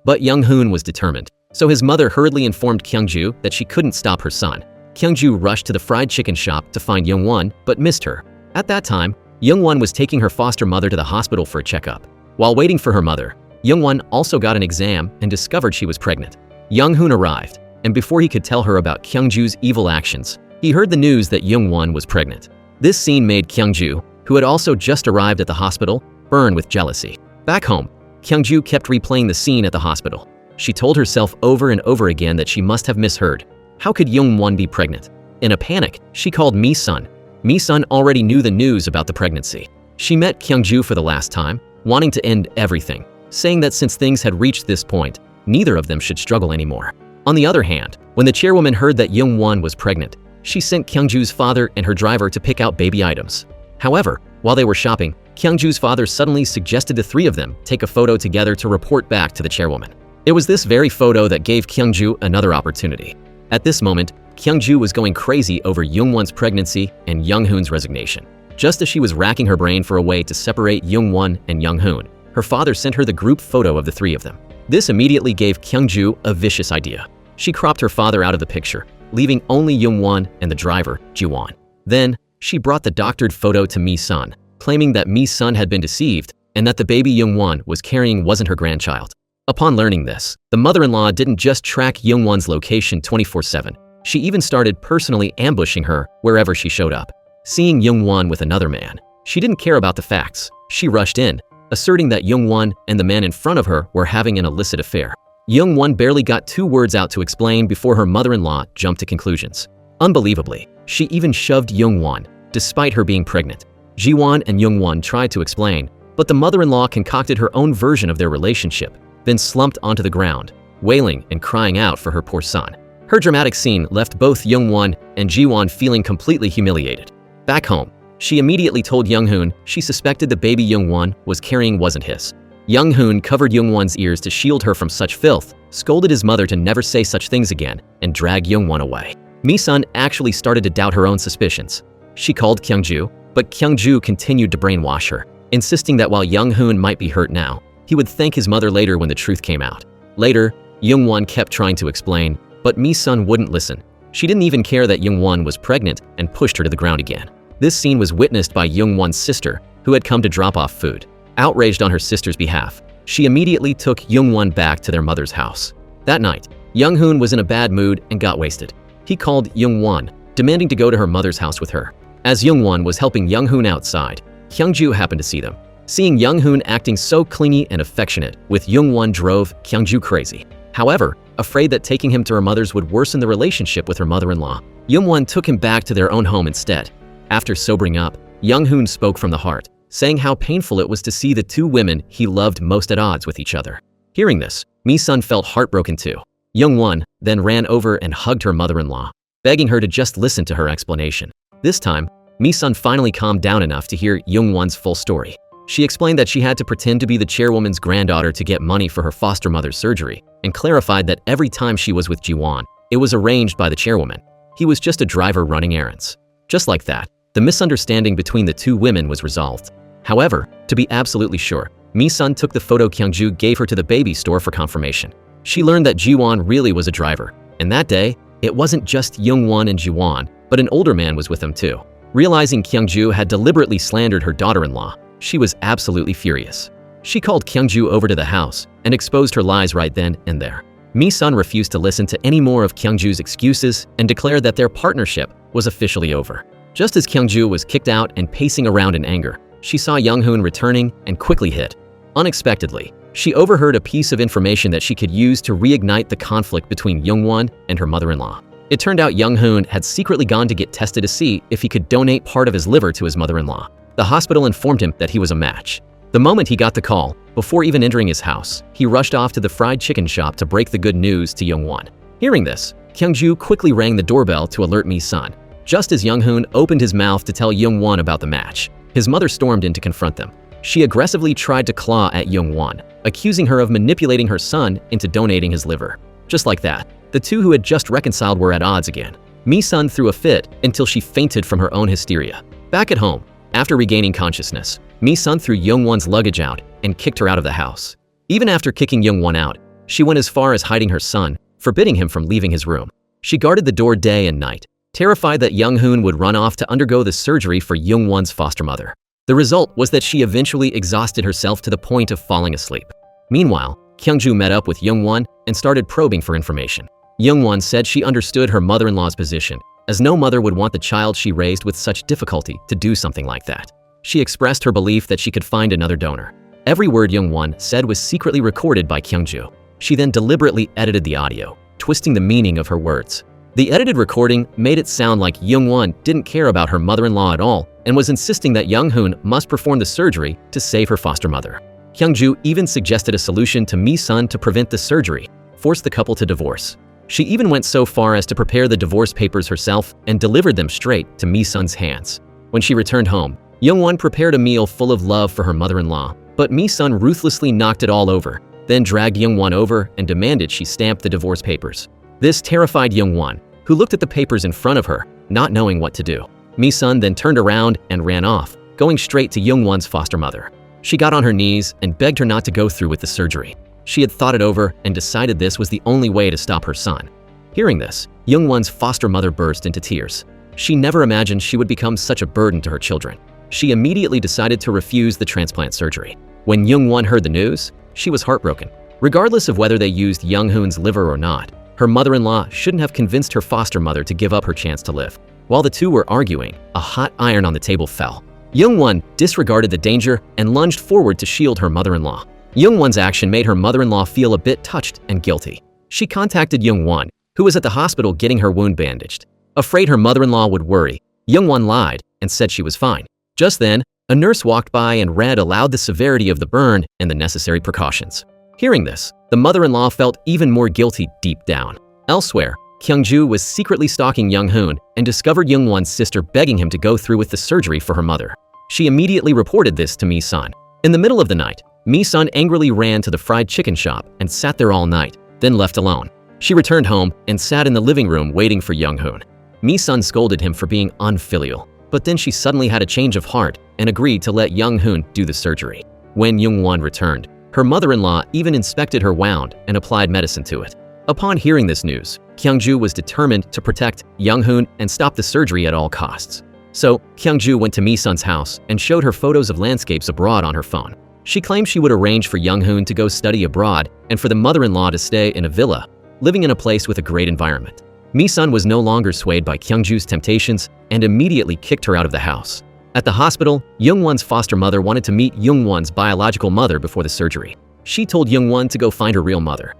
But Young-hoon was determined, so his mother hurriedly informed Kyung-ju that she couldn't stop her son. Kyung-ju rushed to the fried chicken shop to find Young-won, but missed her. At that time, Young-won was taking her foster mother to the hospital for a checkup. While waiting for her mother, Young-won also got an exam and discovered she was pregnant. Young-hoon arrived, and before he could tell her about Kyung-ju's evil actions, he heard the news that Young-won was pregnant. This scene made Kyung-ju, who had also just arrived at the hospital, burn with jealousy. Back home, Kyung-ju kept replaying the scene at the hospital. She told herself over and over again that she must have misheard. How could Young-won be pregnant? In a panic, she called Mi-sun. Mi-sun already knew the news about the pregnancy. She met Kyung-ju for the last time, wanting to end everything, saying that since things had reached this point, neither of them should struggle anymore. On the other hand, when the chairwoman heard that Young-won was pregnant, she sent Kyung-ju's father and her driver to pick out baby items. However, while they were shopping, Kyung-ju's father suddenly suggested the three of them take a photo together to report back to the chairwoman. It was this very photo that gave Kyung-ju another opportunity. At this moment, Kyung-ju was going crazy over Young-won's pregnancy and Young-hoon's resignation. Just as she was racking her brain for a way to separate Young-won and Young-hoon, her father sent her the group photo of the three of them. This immediately gave Kyung-ju a vicious idea. She cropped her father out of the picture, leaving only Young-won and the driver, Ji-won. Then, she brought the doctored photo to Mi-sun, claiming that Mi-sun had been deceived and that the baby Young-won was carrying wasn't her grandchild. Upon learning this, the mother-in-law didn't just track Young-won's location 24/7. She even started personally ambushing her wherever she showed up. Seeing Young-won with another man, she didn't care about the facts. She rushed in, asserting that Young-won and the man in front of her were having an illicit affair. Young-won barely got 2 words out to explain before her mother-in-law jumped to conclusions. Unbelievably, she even shoved Young-won, despite her being pregnant. Ji-won and Young-won tried to explain, but the mother-in-law concocted her own version of their relationship, then slumped onto the ground, wailing and crying out for her poor son. Her dramatic scene left both Young-won and Ji-won feeling completely humiliated. Back home, she immediately told Young-hoon she suspected the baby Young-won was carrying wasn't his. Young-hoon covered Young-won's ears to shield her from such filth, scolded his mother to never say such things again, and dragged Young-won away. Mi-sun actually started to doubt her own suspicions. She called Kyung-ju, but Kyung-ju continued to brainwash her, insisting that while Young-hoon might be hurt now, he would thank his mother later when the truth came out. Later, Young-won kept trying to explain, but Mi-sun wouldn't listen. She didn't even care that Young-won was pregnant and pushed her to the ground again. This scene was witnessed by Young-won's sister, who had come to drop off food. Outraged on her sister's behalf, she immediately took Young-won back to their mother's house. That night, Young-hoon was in a bad mood and got wasted. He called Young-won, demanding to go to her mother's house with her. As Young-won was helping Young-hoon outside, Kyung-ju happened to see them. Seeing Young-hoon acting so clingy and affectionate with Young-won drove Kyung-ju crazy. However, afraid that taking him to her mother's would worsen the relationship with her mother-in-law, Young-won took him back to their own home instead. After sobering up, Young-hoon spoke from the heart, saying how painful it was to see the 2 women he loved most at odds with each other. Hearing this, Mi-sun felt heartbroken too. Young-won then ran over and hugged her mother-in-law, begging her to just listen to her explanation. This time, Mi-sun finally calmed down enough to hear Young-won's full story. She explained that she had to pretend to be the chairwoman's granddaughter to get money for her foster mother's surgery, and clarified that every time she was with Ji-won, it was arranged by the chairwoman. He was just a driver running errands. Just like that, the misunderstanding between the 2 women was resolved. However, to be absolutely sure, Mi-sun took the photo Kyung-ju gave her to the baby store for confirmation. She learned that Ji-won really was a driver, and that day, it wasn't just Young-won and Ji-won, but an older man was with them too. Realizing Kyung-ju had deliberately slandered her daughter-in-law, she was absolutely furious. She called Kyung-ju over to the house and exposed her lies right then and there. Mi-sun refused to listen to any more of Kyung-ju's excuses and declared that their partnership was officially over. Just as Kyung-ju was kicked out and pacing around in anger, she saw Young-hoon returning and quickly hid. Unexpectedly, she overheard a piece of information that she could use to reignite the conflict between Young-won and her mother-in-law. It turned out Young-hoon had secretly gone to get tested to see if he could donate part of his liver to his mother-in-law. The hospital informed him that he was a match. The moment he got the call, before even entering his house, he rushed off to the fried chicken shop to break the good news to Young-won. Hearing this, Kyung-ju quickly rang the doorbell to alert Mi-sun. Just as Young-hoon opened his mouth to tell Young-won about the match, his mother stormed in to confront them. She aggressively tried to claw at Young-won, accusing her of manipulating her son into donating his liver. Just like that, the 2 who had just reconciled were at odds again. Mi-sun threw a fit until she fainted from her own hysteria. Back at home, after regaining consciousness, Mi-sun threw Young-won's luggage out and kicked her out of the house. Even after kicking Young-won out, she went as far as hiding her son, forbidding him from leaving his room. She guarded the door day and night, terrified that Young-hoon would run off to undergo the surgery for Young-won's foster mother. The result was that she eventually exhausted herself to the point of falling asleep. Meanwhile, Kyung-ju met up with Young-won and started probing for information. Young-won said she understood her mother-in-law's position, as no mother would want the child she raised with such difficulty to do something like that. She expressed her belief that she could find another donor. Every word Young-won said was secretly recorded by Kyung-ju. She then deliberately edited the audio, twisting the meaning of her words. The edited recording made it sound like Young-won didn't care about her mother-in-law at all and was insisting that Young-hoon must perform the surgery to save her foster mother. Kyungju even suggested a solution to Mi-sun to prevent the surgery, force the couple to divorce. She even went so far as to prepare the divorce papers herself and delivered them straight to Mi-sun's hands. When she returned home, Young-won prepared a meal full of love for her mother-in-law, but Mi-sun ruthlessly knocked it all over, then dragged Young-won over and demanded she stamp the divorce papers. This terrified Young-won, who looked at the papers in front of her, not knowing what to do. Mi-sun then turned around and ran off, going straight to Young-won's foster mother. She got on her knees and begged her not to go through with the surgery. She had thought it over and decided this was the only way to stop her son. Hearing this, Young-won's foster mother burst into tears. She never imagined she would become such a burden to her children. She immediately decided to refuse the transplant surgery. When Young-won heard the news, she was heartbroken. Regardless of whether they used Young-hoon's liver or not, her mother-in-law shouldn't have convinced her foster mother to give up her chance to live. While the two were arguing, a hot iron on the table fell. Young-won disregarded the danger and lunged forward to shield her mother-in-law. Young-won's action made her mother-in-law feel a bit touched and guilty. She contacted Young-won, who was at the hospital getting her wound bandaged. Afraid her mother-in-law would worry, Young-won lied and said she was fine. Just then, a nurse walked by and read aloud the severity of the burn and the necessary precautions. Hearing this, the mother-in-law felt even more guilty deep down. Elsewhere, Kyungju was secretly stalking Young-hoon and discovered Young-won's sister begging him to go through with the surgery for her mother. She immediately reported this to Mi-sun. In the middle of the night, Mi-sun angrily ran to the fried chicken shop and sat there all night, then left alone. She returned home and sat in the living room waiting for Young-hoon. Mi-sun scolded him for being unfilial, but then she suddenly had a change of heart and agreed to let Young-hoon do the surgery. When Young-won returned, her mother-in-law even inspected her wound and applied medicine to it. Upon hearing this news, Kyungju was determined to protect Young-hoon and stop the surgery at all costs. So, Kyungju went to Mi-sun's house and showed her photos of landscapes abroad on her phone. She claimed she would arrange for Young-hoon to go study abroad and for the mother-in-law to stay in a villa, living in a place with a great environment. Mi-sun was no longer swayed by Kyungju's temptations and immediately kicked her out of the house. At the hospital, Young-won's foster mother wanted to meet Young-won's biological mother before the surgery. She told Young-won to go find her real mother.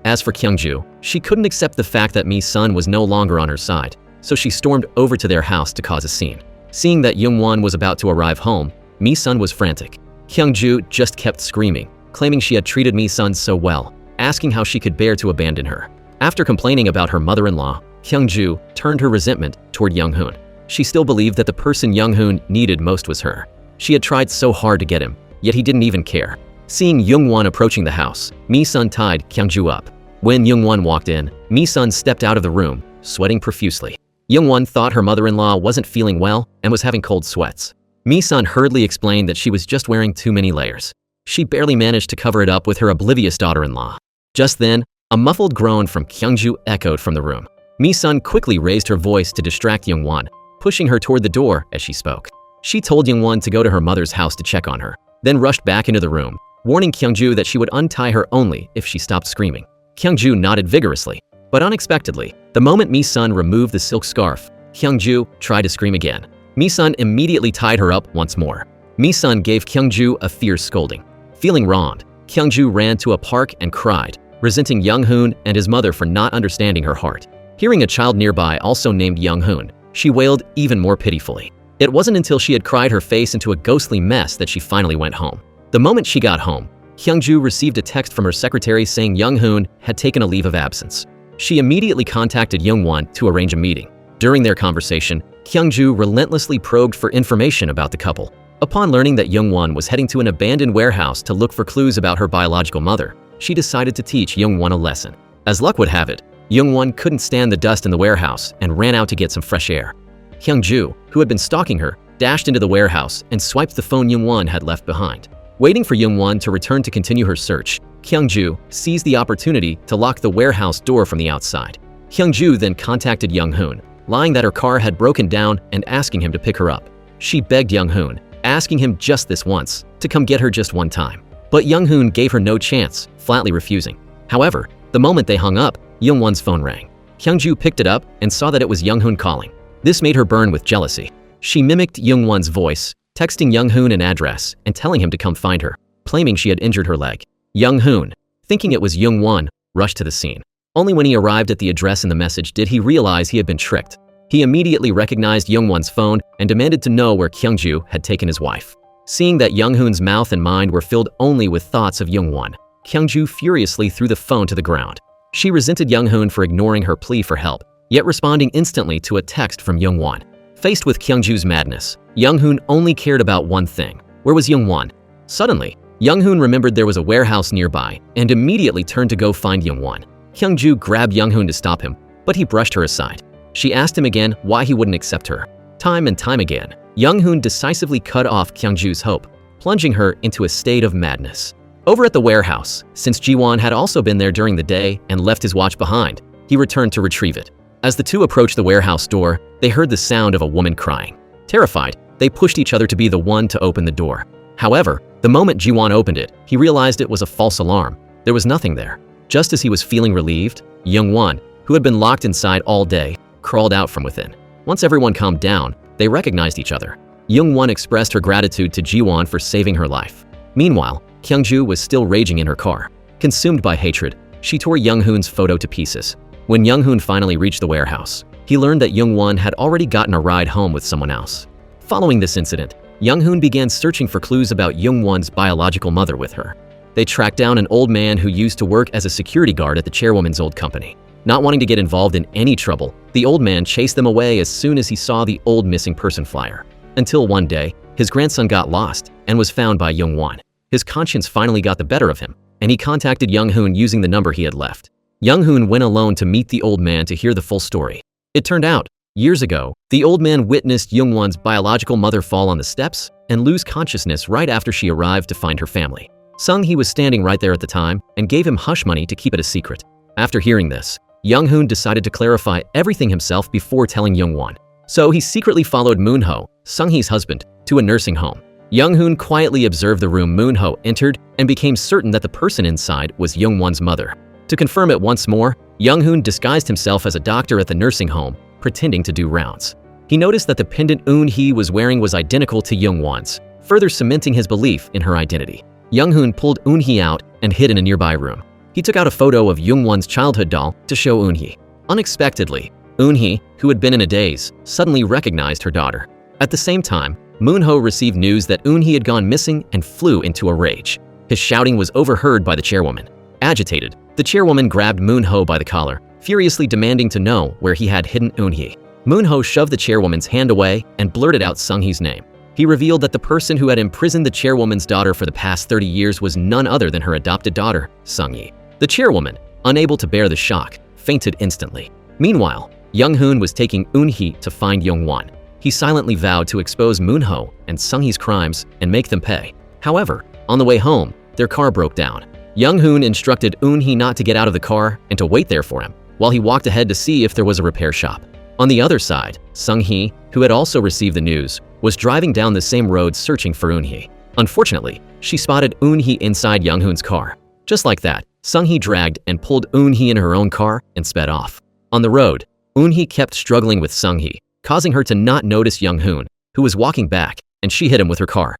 As for Kyungju, she couldn't accept the fact that Mi-sun was no longer on her side, so she stormed over to their house to cause a scene. Seeing that Young-won was about to arrive home, Mi-sun was frantic. Kyungju just kept screaming, claiming she had treated Mi-sun so well, asking how she could bear to abandon her. After complaining about her mother-in-law, Kyungju turned her resentment toward Young-hoon. She still believed that the person Young-hoon needed most was her. She had tried so hard to get him, yet he didn't even care. Seeing Young-won approaching the house, Mi-sun tied Kyungju up. When Young-won walked in, Mi-sun stepped out of the room, sweating profusely. Young-won thought her mother-in-law wasn't feeling well and was having cold sweats. Mi-sun hurriedly explained that she was just wearing too many layers. She barely managed to cover it up with her oblivious daughter-in-law. Just then, a muffled groan from Kyungju echoed from the room. Mi-sun quickly raised her voice to distract Young-won, pushing her toward the door as she spoke. She told Young-won to go to her mother's house to check on her, then rushed back into the room, warning Kyungju that she would untie her only if she stopped screaming. Kyungju nodded vigorously, but unexpectedly, the moment Mi-sun removed the silk scarf, Kyungju tried to scream again. Mi-sun immediately tied her up once more. Mi-sun gave Kyungju a fierce scolding. Feeling wronged, Kyungju ran to a park and cried, resenting Young-hoon and his mother for not understanding her heart. Hearing a child nearby also named Young-hoon, she wailed even more pitifully. It wasn't until she had cried her face into a ghostly mess that she finally went home. The moment she got home, Kyungju received a text from her secretary saying Young-hoon had taken a leave of absence. She immediately contacted Young-won to arrange a meeting. During their conversation, Kyungju relentlessly probed for information about the couple. Upon learning that Young-won was heading to an abandoned warehouse to look for clues about her biological mother, she decided to teach Young-won a lesson. As luck would have it, Young-won couldn't stand the dust in the warehouse and ran out to get some fresh air. Kyungju, who had been stalking her, dashed into the warehouse and swiped the phone Young-won had left behind. Waiting for Young-won to return to continue her search, Kyungju seized the opportunity to lock the warehouse door from the outside. Kyungju then contacted Young-hoon, lying that her car had broken down and asking him to pick her up. She begged Young-hoon, asking him just this once, to come get her just one time. But Young-hoon gave her no chance, flatly refusing. However, the moment they hung up, Young-won's phone rang. Kyungju picked it up and saw that it was Young-hoon calling. This made her burn with jealousy. She mimicked Young-won's voice, texting Young-hoon an address and telling him to come find her, claiming she had injured her leg. Young-hoon, thinking it was Young-won, rushed to the scene. Only when he arrived at the address in the message did he realize he had been tricked. He immediately recognized Young-won's phone and demanded to know where Kyungju had taken his wife. Seeing that Young-hoon's mouth and mind were filled only with thoughts of Young-won, Kyung-ju furiously threw the phone to the ground. She resented Young-hoon for ignoring her plea for help, yet responding instantly to a text from Young-won. Faced with Kyung-ju's madness, Young-hoon only cared about one thing. Where was Young-won? Suddenly, Young-hoon remembered there was a warehouse nearby and immediately turned to go find Young-won. Kyung-ju grabbed Young-hoon to stop him, but he brushed her aside. She asked him again why he wouldn't accept her. Time and time again, Young-hoon decisively cut off Kyung-ju's hope, plunging her into a state of madness. Over at the warehouse, since Ji-won had also been there during the day and left his watch behind, he returned to retrieve it. As the two approached the warehouse door, they heard the sound of a woman crying. Terrified, they pushed each other to be the one to open the door. However, the moment Ji-won opened it, he realized it was a false alarm. There was nothing there. Just as he was feeling relieved, Young-won, who had been locked inside all day, crawled out from within. Once everyone calmed down, they recognized each other. Young-won expressed her gratitude to Ji-won for saving her life. Meanwhile, Kyung-ju was still raging in her car. Consumed by hatred, she tore Young-hoon's photo to pieces. When Young-hoon finally reached the warehouse, he learned that Young-won had already gotten a ride home with someone else. Following this incident, Young-hoon began searching for clues about Young-won's biological mother with her. They tracked down an old man who used to work as a security guard at the chairwoman's old company. Not wanting to get involved in any trouble, the old man chased them away as soon as he saw the old missing person flyer. Until one day, his grandson got lost and was found by Young-won. His conscience finally got the better of him, and he contacted Young-hoon using the number he had left. Young-hoon went alone to meet the old man to hear the full story. It turned out, years ago, the old man witnessed Young-won's biological mother fall on the steps and lose consciousness right after she arrived to find her family. Sung-hee was standing right there at the time and gave him hush money to keep it a secret. After hearing this, Young-hoon decided to clarify everything himself before telling Young-won. So he secretly followed Moon-ho, Sung-hee's husband, to a nursing home. Young-hoon quietly observed the room Moon-ho entered and became certain that the person inside was Young-won's mother. To confirm it once more, Young-hoon disguised himself as a doctor at the nursing home, pretending to do rounds. He noticed that the pendant Eun-hee was wearing was identical to Young-won's, further cementing his belief in her identity. Young-hoon pulled Eun-hee out and hid in a nearby room. He took out a photo of Young-won's childhood doll to show Eun-hee. Unexpectedly, Eun-hee, who had been in a daze, suddenly recognized her daughter. At the same time, Moon-ho received news that Eun-hee had gone missing and flew into a rage. His shouting was overheard by the chairwoman. Agitated, the chairwoman grabbed Moon-ho by the collar, furiously demanding to know where he had hidden Eun-hee. Moon-ho shoved the chairwoman's hand away and blurted out Sung-hee's name. He revealed that the person who had imprisoned the chairwoman's daughter for the past 30 years was none other than her adopted daughter, Sung-hee. The chairwoman, unable to bear the shock, fainted instantly. Meanwhile, Young-hoon was taking Eun-hee to find Young-won. He silently vowed to expose Moon-ho and Sung-hee's crimes and make them pay. However, on the way home, their car broke down. Young-hoon instructed Eun-hee not to get out of the car and to wait there for him, while he walked ahead to see if there was a repair shop. On the other side, Sung-hee, who had also received the news, was driving down the same road searching for Eun-hee. Unfortunately, she spotted Eun-hee inside Young-hoon's car. Just like that, Sung-hee dragged and pulled Eun-hee in her own car and sped off. On the road, Eun-hee kept struggling with Sung-hee, causing her to not notice Young-hoon, who was walking back, and she hit him with her car.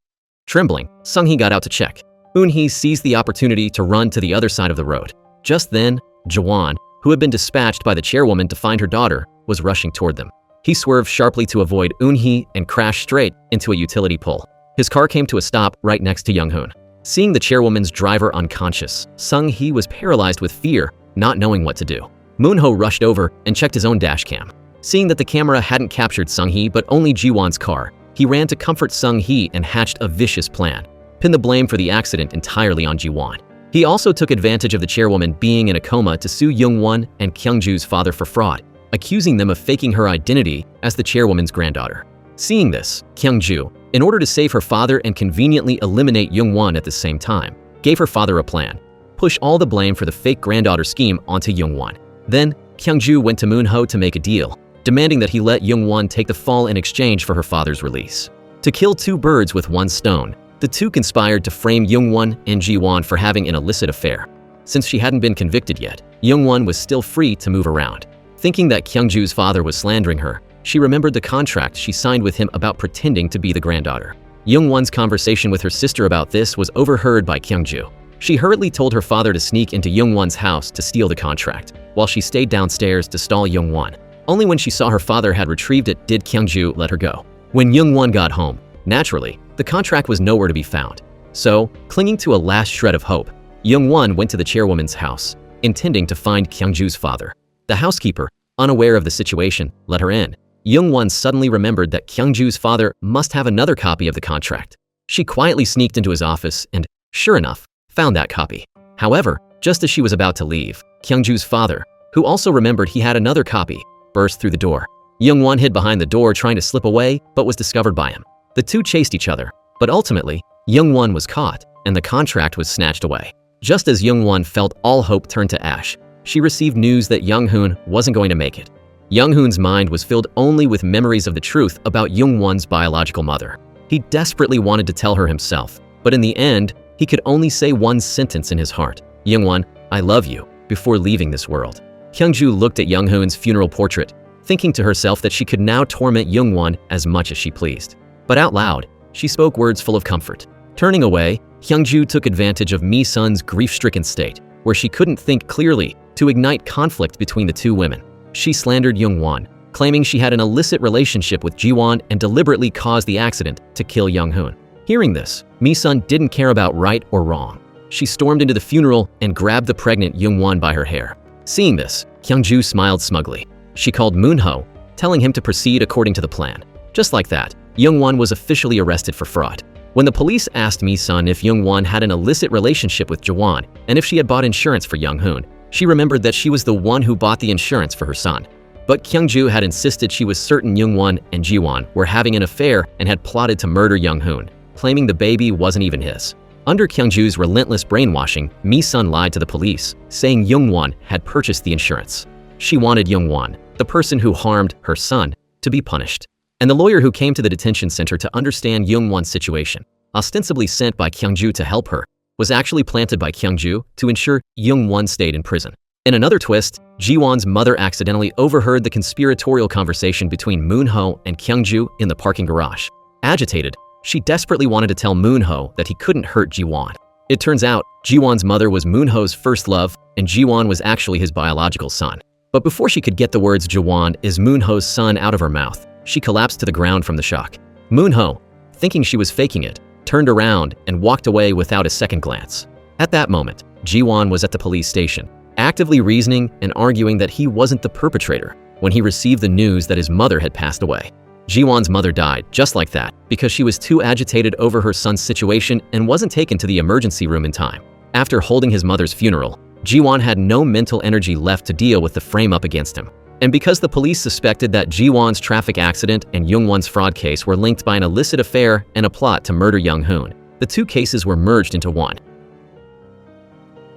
Trembling, Sung-hee got out to check. Eun-hee seized the opportunity to run to the other side of the road. Just then, Ji-won, who had been dispatched by the chairwoman to find her daughter, was rushing toward them. He swerved sharply to avoid Eun-hee and crashed straight into a utility pole. His car came to a stop right next to Young-hoon. Seeing the chairwoman's driver unconscious, Sung-hee was paralyzed with fear, not knowing what to do. Moon-ho rushed over and checked his own dashcam. Seeing that the camera hadn't captured Sung-hee but only Ji-won's car, he ran to comfort Sung-hee and hatched a vicious plan. Pin the blame for the accident entirely on Ji-won. He also took advantage of the chairwoman being in a coma to sue Young-won and Kyung-ju's father for fraud, accusing them of faking her identity as the chairwoman's granddaughter. Seeing this, Kyung-ju, in order to save her father and conveniently eliminate Young-won at the same time, gave her father a plan: push all the blame for the fake granddaughter scheme onto Young-won. Then, Kyung-ju went to Moon-ho to make a deal, demanding that he let Young-won take the fall in exchange for her father's release. To kill two birds with one stone, the two conspired to frame Young-won and Ji-won for having an illicit affair. Since she hadn't been convicted yet, Young-won was still free to move around. Thinking that Kyung-ju's father was slandering her, she remembered the contract she signed with him about pretending to be the granddaughter. Young-won's conversation with her sister about this was overheard by Kyung-ju. She hurriedly told her father to sneak into Young-won's house to steal the contract, while she stayed downstairs to stall Young-won. Only when she saw her father had retrieved it did Kyung-ju let her go. When Young-won got home, naturally, The contract was nowhere to be found. So, clinging to a last shred of hope, Young-won went to the chairwoman's house, intending to find Kyung-ju's father. The housekeeper, unaware of the situation, let her in. Young-won suddenly remembered that Kyung-ju's father must have another copy of the contract. She quietly sneaked into his office and, sure enough, found that copy. However, just as she was about to leave, Kyung-ju's father, who also remembered he had another copy, burst through the door. Young-won hid behind the door trying to slip away, but was discovered by him. The two chased each other, but ultimately, Young-won was caught, and the contract was snatched away. Just as Young-won felt all hope turn to ash, she received news that Young-hoon wasn't going to make it. Young-hoon's mind was filled only with memories of the truth about Young-won's biological mother. He desperately wanted to tell her himself, but in the end, he could only say one sentence in his heart, "Young-won, I love you," before leaving this world. Kyung-ju looked at Young-hoon's funeral portrait, thinking to herself that she could now torment Young-won as much as she pleased. But out loud, she spoke words full of comfort. Turning away, Kyung-ju took advantage of Mi-sun's grief-stricken state, where she couldn't think clearly, to ignite conflict between the two women. She slandered Young-won, claiming she had an illicit relationship with Ji-won and deliberately caused the accident to kill Young-hoon. Hearing this, Mi-sun didn't care about right or wrong. She stormed into the funeral and grabbed the pregnant Young-won by her hair. Seeing this, Kyung-ju smiled smugly. She called Moon-ho, telling him to proceed according to the plan. Just like that, Young-won was officially arrested for fraud. When the police asked Mi-sun if Young-won had an illicit relationship with Ji-won and if she had bought insurance for Young-hoon, she remembered that she was the one who bought the insurance for her son. But Kyung-ju had insisted she was certain Young-won and Ji-won were having an affair and had plotted to murder Young-hoon, claiming the baby wasn't even his. Under Kyung-ju's relentless brainwashing, Mi-sun lied to the police, saying Young-won had purchased the insurance. She wanted Young-won, the person who harmed her son, to be punished. And the lawyer who came to the detention center to understand Young-won's situation, ostensibly sent by Kyung-ju to help her, was actually planted by Kyung-ju to ensure Young-won stayed in prison. In another twist, Ji-won's mother accidentally overheard the conspiratorial conversation between Moon-ho and Kyung-ju in the parking garage. Agitated, she desperately wanted to tell Moon-ho that he couldn't hurt Ji-won. It turns out, Ji-won's mother was Moon-ho's first love, and Ji-won was actually his biological son. But before she could get the words Ji-won is Moon-ho's son out of her mouth, she collapsed to the ground from the shock. Moon-ho, thinking she was faking it, turned around and walked away without a second glance. At that moment, Ji-won was at the police station, actively reasoning and arguing that he wasn't the perpetrator when he received the news that his mother had passed away. Ji-won's mother died just like that because she was too agitated over her son's situation and wasn't taken to the emergency room in time. After holding his mother's funeral, Ji-won had no mental energy left to deal with the frame-up against him. And because the police suspected that Ji-won's traffic accident and Young-won's fraud case were linked by an illicit affair and a plot to murder Young-hoon, the two cases were merged into one.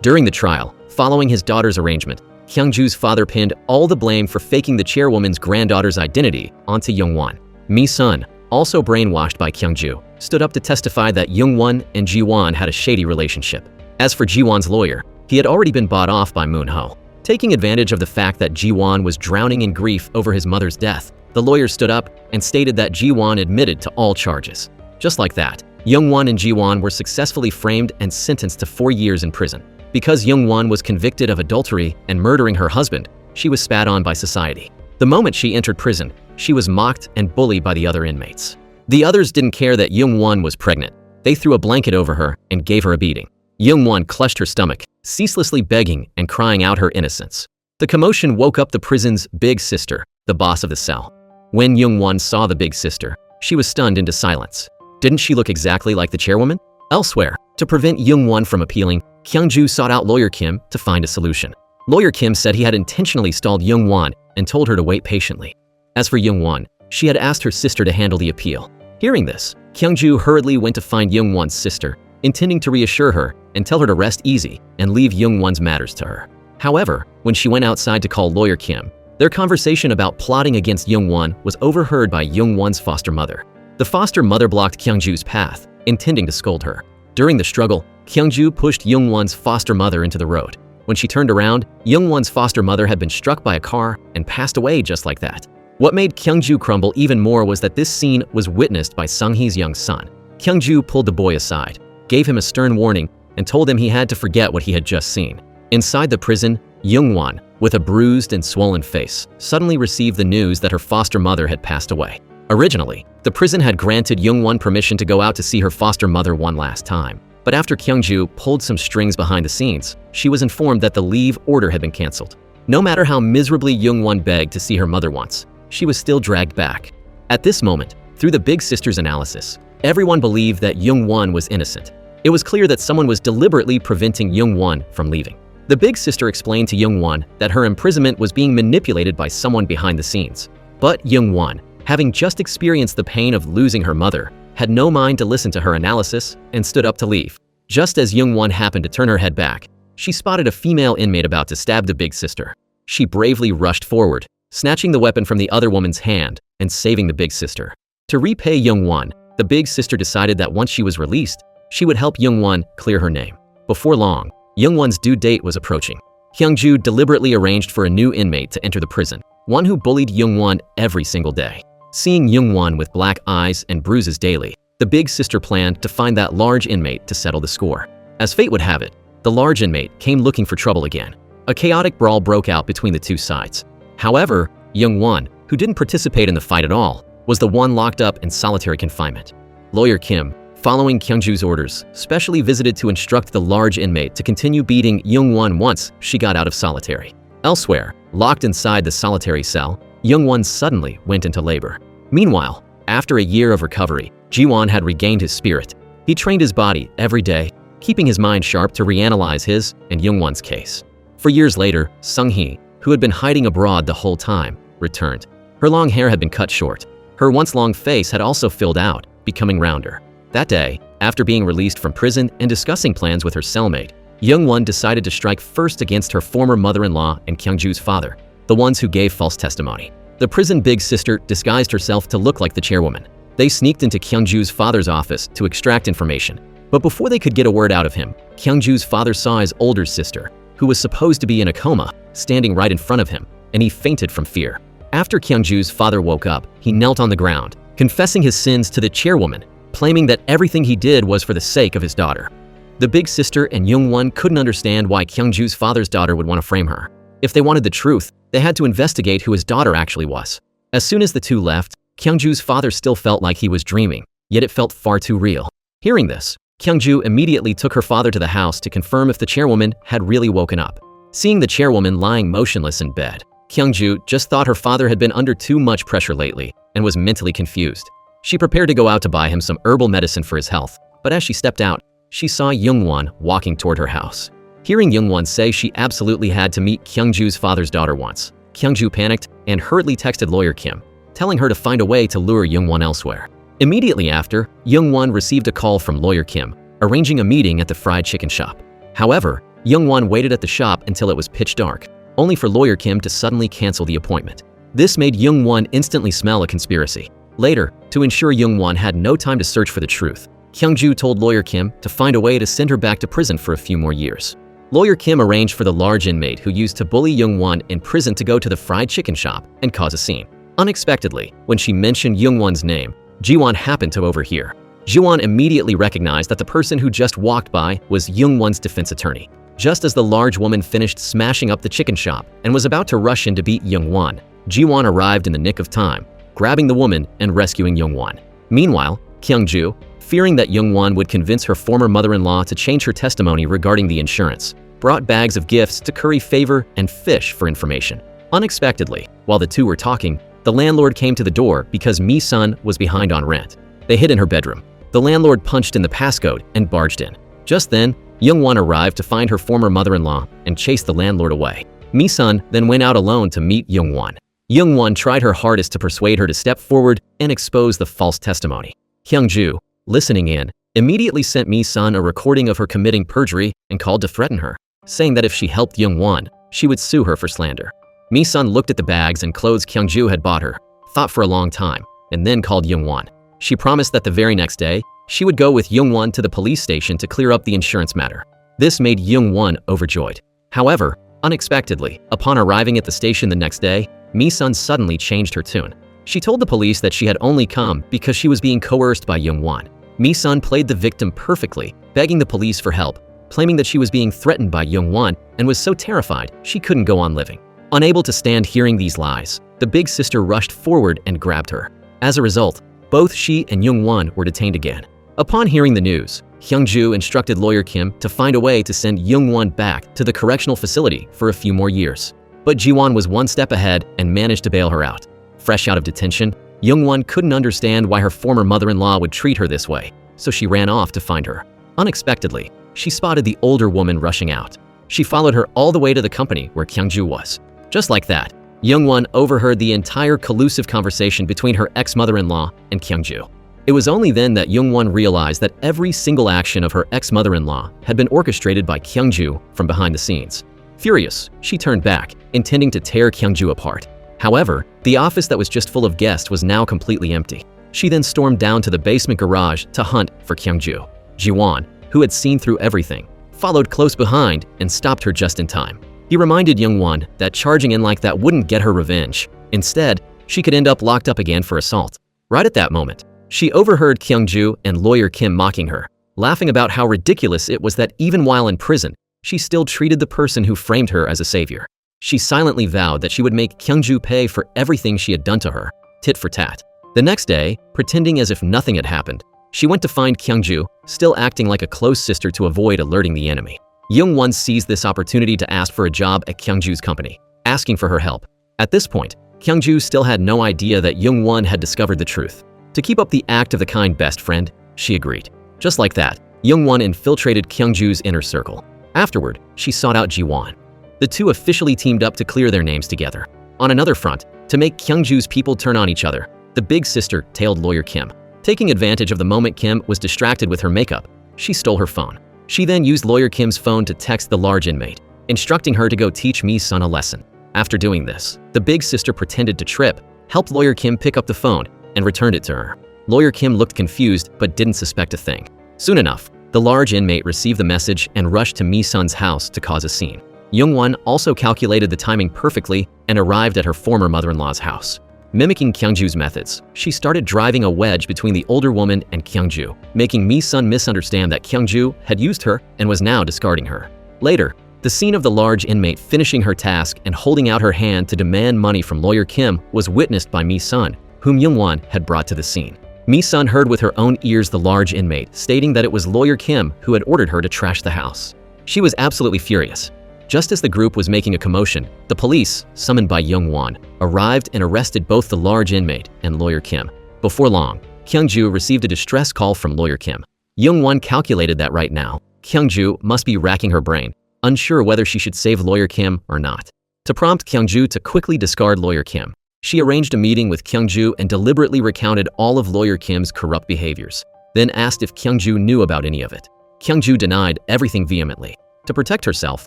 During the trial, following his daughter's arrangement, Kyung-ju's father pinned all the blame for faking the chairwoman's granddaughter's identity onto Young-won. Mi-sun, also brainwashed by Kyung-ju, stood up to testify that Young-won and Ji-won had a shady relationship. As for Ji-won's lawyer, he had already been bought off by Moon-ho. Taking advantage of the fact that Ji-won was drowning in grief over his mother's death, the lawyer stood up and stated that Ji-won admitted to all charges. Just like that, Young-won and Ji-won were successfully framed and sentenced to 4 years in prison. Because Young-won was convicted of adultery and murdering her husband, she was spat on by society. The moment she entered prison, she was mocked and bullied by the other inmates. The others didn't care that Young-won was pregnant. They threw a blanket over her and gave her a beating. Young-won clutched her stomach, ceaselessly begging and crying out her innocence. The commotion woke up the prison's big sister, the boss of the cell. When Young-won saw the big sister, she was stunned into silence. Didn't she look exactly like the chairwoman? Elsewhere, to prevent Young-won from appealing, Kyung-ju sought out lawyer Kim to find a solution. Lawyer Kim said he had intentionally stalled Young-won and told her to wait patiently. As for Young-won, she had asked her sister to handle the appeal. Hearing this, Kyung-ju hurriedly went to find Young-won's sister, intending to reassure her and tell her to rest easy and leave Young-won's matters to her. However, when she went outside to call lawyer Kim, their conversation about plotting against Young-won was overheard by Young-won's foster mother. The foster mother blocked Kyung-ju's path, intending to scold her. During the struggle, Kyung-ju pushed Young-won's foster mother into the road. When she turned around, Young-won's foster mother had been struck by a car and passed away just like that. What made Kyung-ju crumble even more was that this scene was witnessed by Sung-hee's young son. Kyung-ju pulled the boy aside, gave him a stern warning, and told him he had to forget what he had just seen. Inside the prison, Young-won, with a bruised and swollen face, suddenly received the news that her foster mother had passed away. Originally, the prison had granted Young-won permission to go out to see her foster mother one last time. But after Kyung-ju pulled some strings behind the scenes, she was informed that the leave order had been canceled. No matter how miserably Young-won begged to see her mother once, she was still dragged back. At this moment, through the big sister's analysis, everyone believed that Young-won was innocent. It was clear that someone was deliberately preventing Young-won from leaving. The big sister explained to Young-won that her imprisonment was being manipulated by someone behind the scenes. But Young-won, having just experienced the pain of losing her mother, had no mind to listen to her analysis and stood up to leave. Just as Young-won happened to turn her head back, she spotted a female inmate about to stab the big sister. She bravely rushed forward, snatching the weapon from the other woman's hand and saving the big sister. To repay Young-won, the big sister decided that once she was released, she would help Young-won clear her name. Before long, Young-won's due date was approaching. Kyung-ju deliberately arranged for a new inmate to enter the prison, one who bullied Young-won every single day. Seeing Young-won with black eyes and bruises daily, the big sister planned to find that large inmate to settle the score. As fate would have it, the large inmate came looking for trouble again. A chaotic brawl broke out between the two sides. However, Young-won, who didn't participate in the fight at all, was the one locked up in solitary confinement. Lawyer Kim, following Kyung-ju's orders, specially visited to instruct the large inmate to continue beating Young-won once she got out of solitary. Elsewhere, locked inside the solitary cell, Young-won suddenly went into labor. Meanwhile, after a year of recovery, Ji-won had regained his spirit. He trained his body every day, keeping his mind sharp to reanalyze his and Young-won's case. For years later, Sung-hee, who had been hiding abroad the whole time, returned. Her long hair had been cut short. Her once-long face had also filled out, becoming rounder. That day, after being released from prison and discussing plans with her cellmate, Young-won decided to strike first against her former mother-in-law and Kyung-ju's father, the ones who gave false testimony. The prison big sister disguised herself to look like the chairwoman. They sneaked into Kyung-ju's father's office to extract information. But before they could get a word out of him, Kyung-ju's father saw his older sister, who was supposed to be in a coma, standing right in front of him, and he fainted from fear. After Kyung-ju's father woke up, he knelt on the ground, confessing his sins to the chairwoman, claiming that everything he did was for the sake of his daughter. The big sister and Young-won couldn't understand why Kyung-ju's father's daughter would want to frame her. If they wanted the truth, they had to investigate who his daughter actually was. As soon as the two left, Kyung-ju's father still felt like he was dreaming, yet it felt far too real. Hearing this, Kyung-ju immediately took her father to the house to confirm if the chairwoman had really woken up. Seeing the chairwoman lying motionless in bed, Kyung-ju just thought her father had been under too much pressure lately and was mentally confused. She prepared to go out to buy him some herbal medicine for his health, but as she stepped out, she saw Young-won walking toward her house. Hearing Young-won say she absolutely had to meet Kyung-ju's father's daughter once, Kyung-ju panicked and hurriedly texted Lawyer Kim, telling her to find a way to lure Young-won elsewhere. Immediately after, Young-won received a call from Lawyer Kim, arranging a meeting at the fried chicken shop. However, Young-won waited at the shop until it was pitch dark, only for Lawyer Kim to suddenly cancel the appointment. This made Young-won instantly smell a conspiracy. Later, to ensure Young-won had no time to search for the truth, Kyung-ju told Lawyer Kim to find a way to send her back to prison for a few more years. Lawyer Kim arranged for the large inmate who used to bully Young-won in prison to go to the fried chicken shop and cause a scene. Unexpectedly, when she mentioned Young-won's name, Ji-won happened to overhear. Ji-won immediately recognized that the person who just walked by was Young-won's defense attorney. Just as the large woman finished smashing up the chicken shop and was about to rush in to beat Young-won, Ji-won arrived in the nick of time, grabbing the woman and rescuing Young-won. Meanwhile, Kyung-ju, fearing that Young-won would convince her former mother-in-law to change her testimony regarding the insurance, brought bags of gifts to curry favor and fish for information. Unexpectedly, while the two were talking, the landlord came to the door because Mi-sun was behind on rent. They hid in her bedroom. The landlord punched in the passcode and barged in. Just then, Young-won arrived to find her former mother-in-law and chased the landlord away. Mi-sun then went out alone to meet Young-won. Young-won tried her hardest to persuade her to step forward and expose the false testimony. Kyung-ju, listening in, immediately sent Mi-sun a recording of her committing perjury and called to threaten her, saying that if she helped Young-won, she would sue her for slander. Mi-sun looked at the bags and clothes Kyung-ju had bought her, thought for a long time, and then called Young-won. She promised that the very next day, she would go with Young-won to the police station to clear up the insurance matter. This made Young-won overjoyed. However, unexpectedly, upon arriving at the station the next day, Mi-sun suddenly changed her tune. She told the police that she had only come because she was being coerced by Young-won. Mi-sun played the victim perfectly, begging the police for help, claiming that she was being threatened by Young-won and was so terrified she couldn't go on living. Unable to stand hearing these lies, the big sister rushed forward and grabbed her. As a result, both she and Young-won were detained again. Upon hearing the news, Hyung-ju instructed lawyer Kim to find a way to send Young-won back to the correctional facility for a few more years. But Ji-won was one step ahead and managed to bail her out. Fresh out of detention, Young-won couldn't understand why her former mother-in-law would treat her this way, so she ran off to find her. Unexpectedly, she spotted the older woman rushing out. She followed her all the way to the company where Kyung-ju was. Just like that, Young-won overheard the entire collusive conversation between her ex-mother-in-law and Kyung-ju. It was only then that Young-won realized that every single action of her ex-mother-in-law had been orchestrated by Kyung-ju from behind the scenes. Furious, she turned back, intending to tear Kyung-ju apart. However, the office that was just full of guests was now completely empty. She then stormed down to the basement garage to hunt for Kyung-ju. Ji-won, who had seen through everything, followed close behind and stopped her just in time. He reminded Young-won that charging in like that wouldn't get her revenge. Instead, she could end up locked up again for assault. Right at that moment, she overheard Kyung-ju and lawyer Kim mocking her, laughing about how ridiculous it was that even while in prison, she still treated the person who framed her as a savior. She silently vowed that she would make Kyung-ju pay for everything she had done to her, tit for tat. The next day, pretending as if nothing had happened, she went to find Kyung-ju, still acting like a close sister to avoid alerting the enemy. Young-won seized this opportunity to ask for a job at Kyung-ju's company, asking for her help. At this point, Kyung-ju still had no idea that Young-won had discovered the truth. To keep up the act of the kind best friend, she agreed. Just like that, Young-won infiltrated Kyung-ju's inner circle. Afterward, she sought out Ji-won. The two officially teamed up to clear their names together. On another front, to make Kyung-ju's people turn on each other, the big sister tailed lawyer Kim. Taking advantage of the moment Kim was distracted with her makeup, she stole her phone. She then used lawyer Kim's phone to text the large inmate, instructing her to go teach Mi-sun a lesson. After doing this, the big sister pretended to trip, helped lawyer Kim pick up the phone, and returned it to her. Lawyer Kim looked confused but didn't suspect a thing. Soon enough, the large inmate received the message and rushed to Mi-sun's house to cause a scene. Young-won also calculated the timing perfectly and arrived at her former mother-in-law's house. Mimicking Kyung-ju's methods, she started driving a wedge between the older woman and Kyung-ju, making Mi-sun misunderstand that Kyung-ju had used her and was now discarding her. Later, the scene of the large inmate finishing her task and holding out her hand to demand money from lawyer Kim was witnessed by Mi-sun, whom Young-won had brought to the scene. Mi-sun heard with her own ears the large inmate stating that it was lawyer Kim who had ordered her to trash the house. She was absolutely furious. Just as the group was making a commotion, the police, summoned by Young-won, arrived and arrested both the large inmate and lawyer Kim. Before long, Kyung-ju received a distress call from lawyer Kim. Young-won calculated that right now, Kyung-ju must be racking her brain, unsure whether she should save lawyer Kim or not. To prompt Kyung-ju to quickly discard lawyer Kim, she arranged a meeting with Kyung-ju and deliberately recounted all of lawyer Kim's corrupt behaviors, then asked if Kyung-ju knew about any of it. Kyung-ju denied everything vehemently. To protect herself,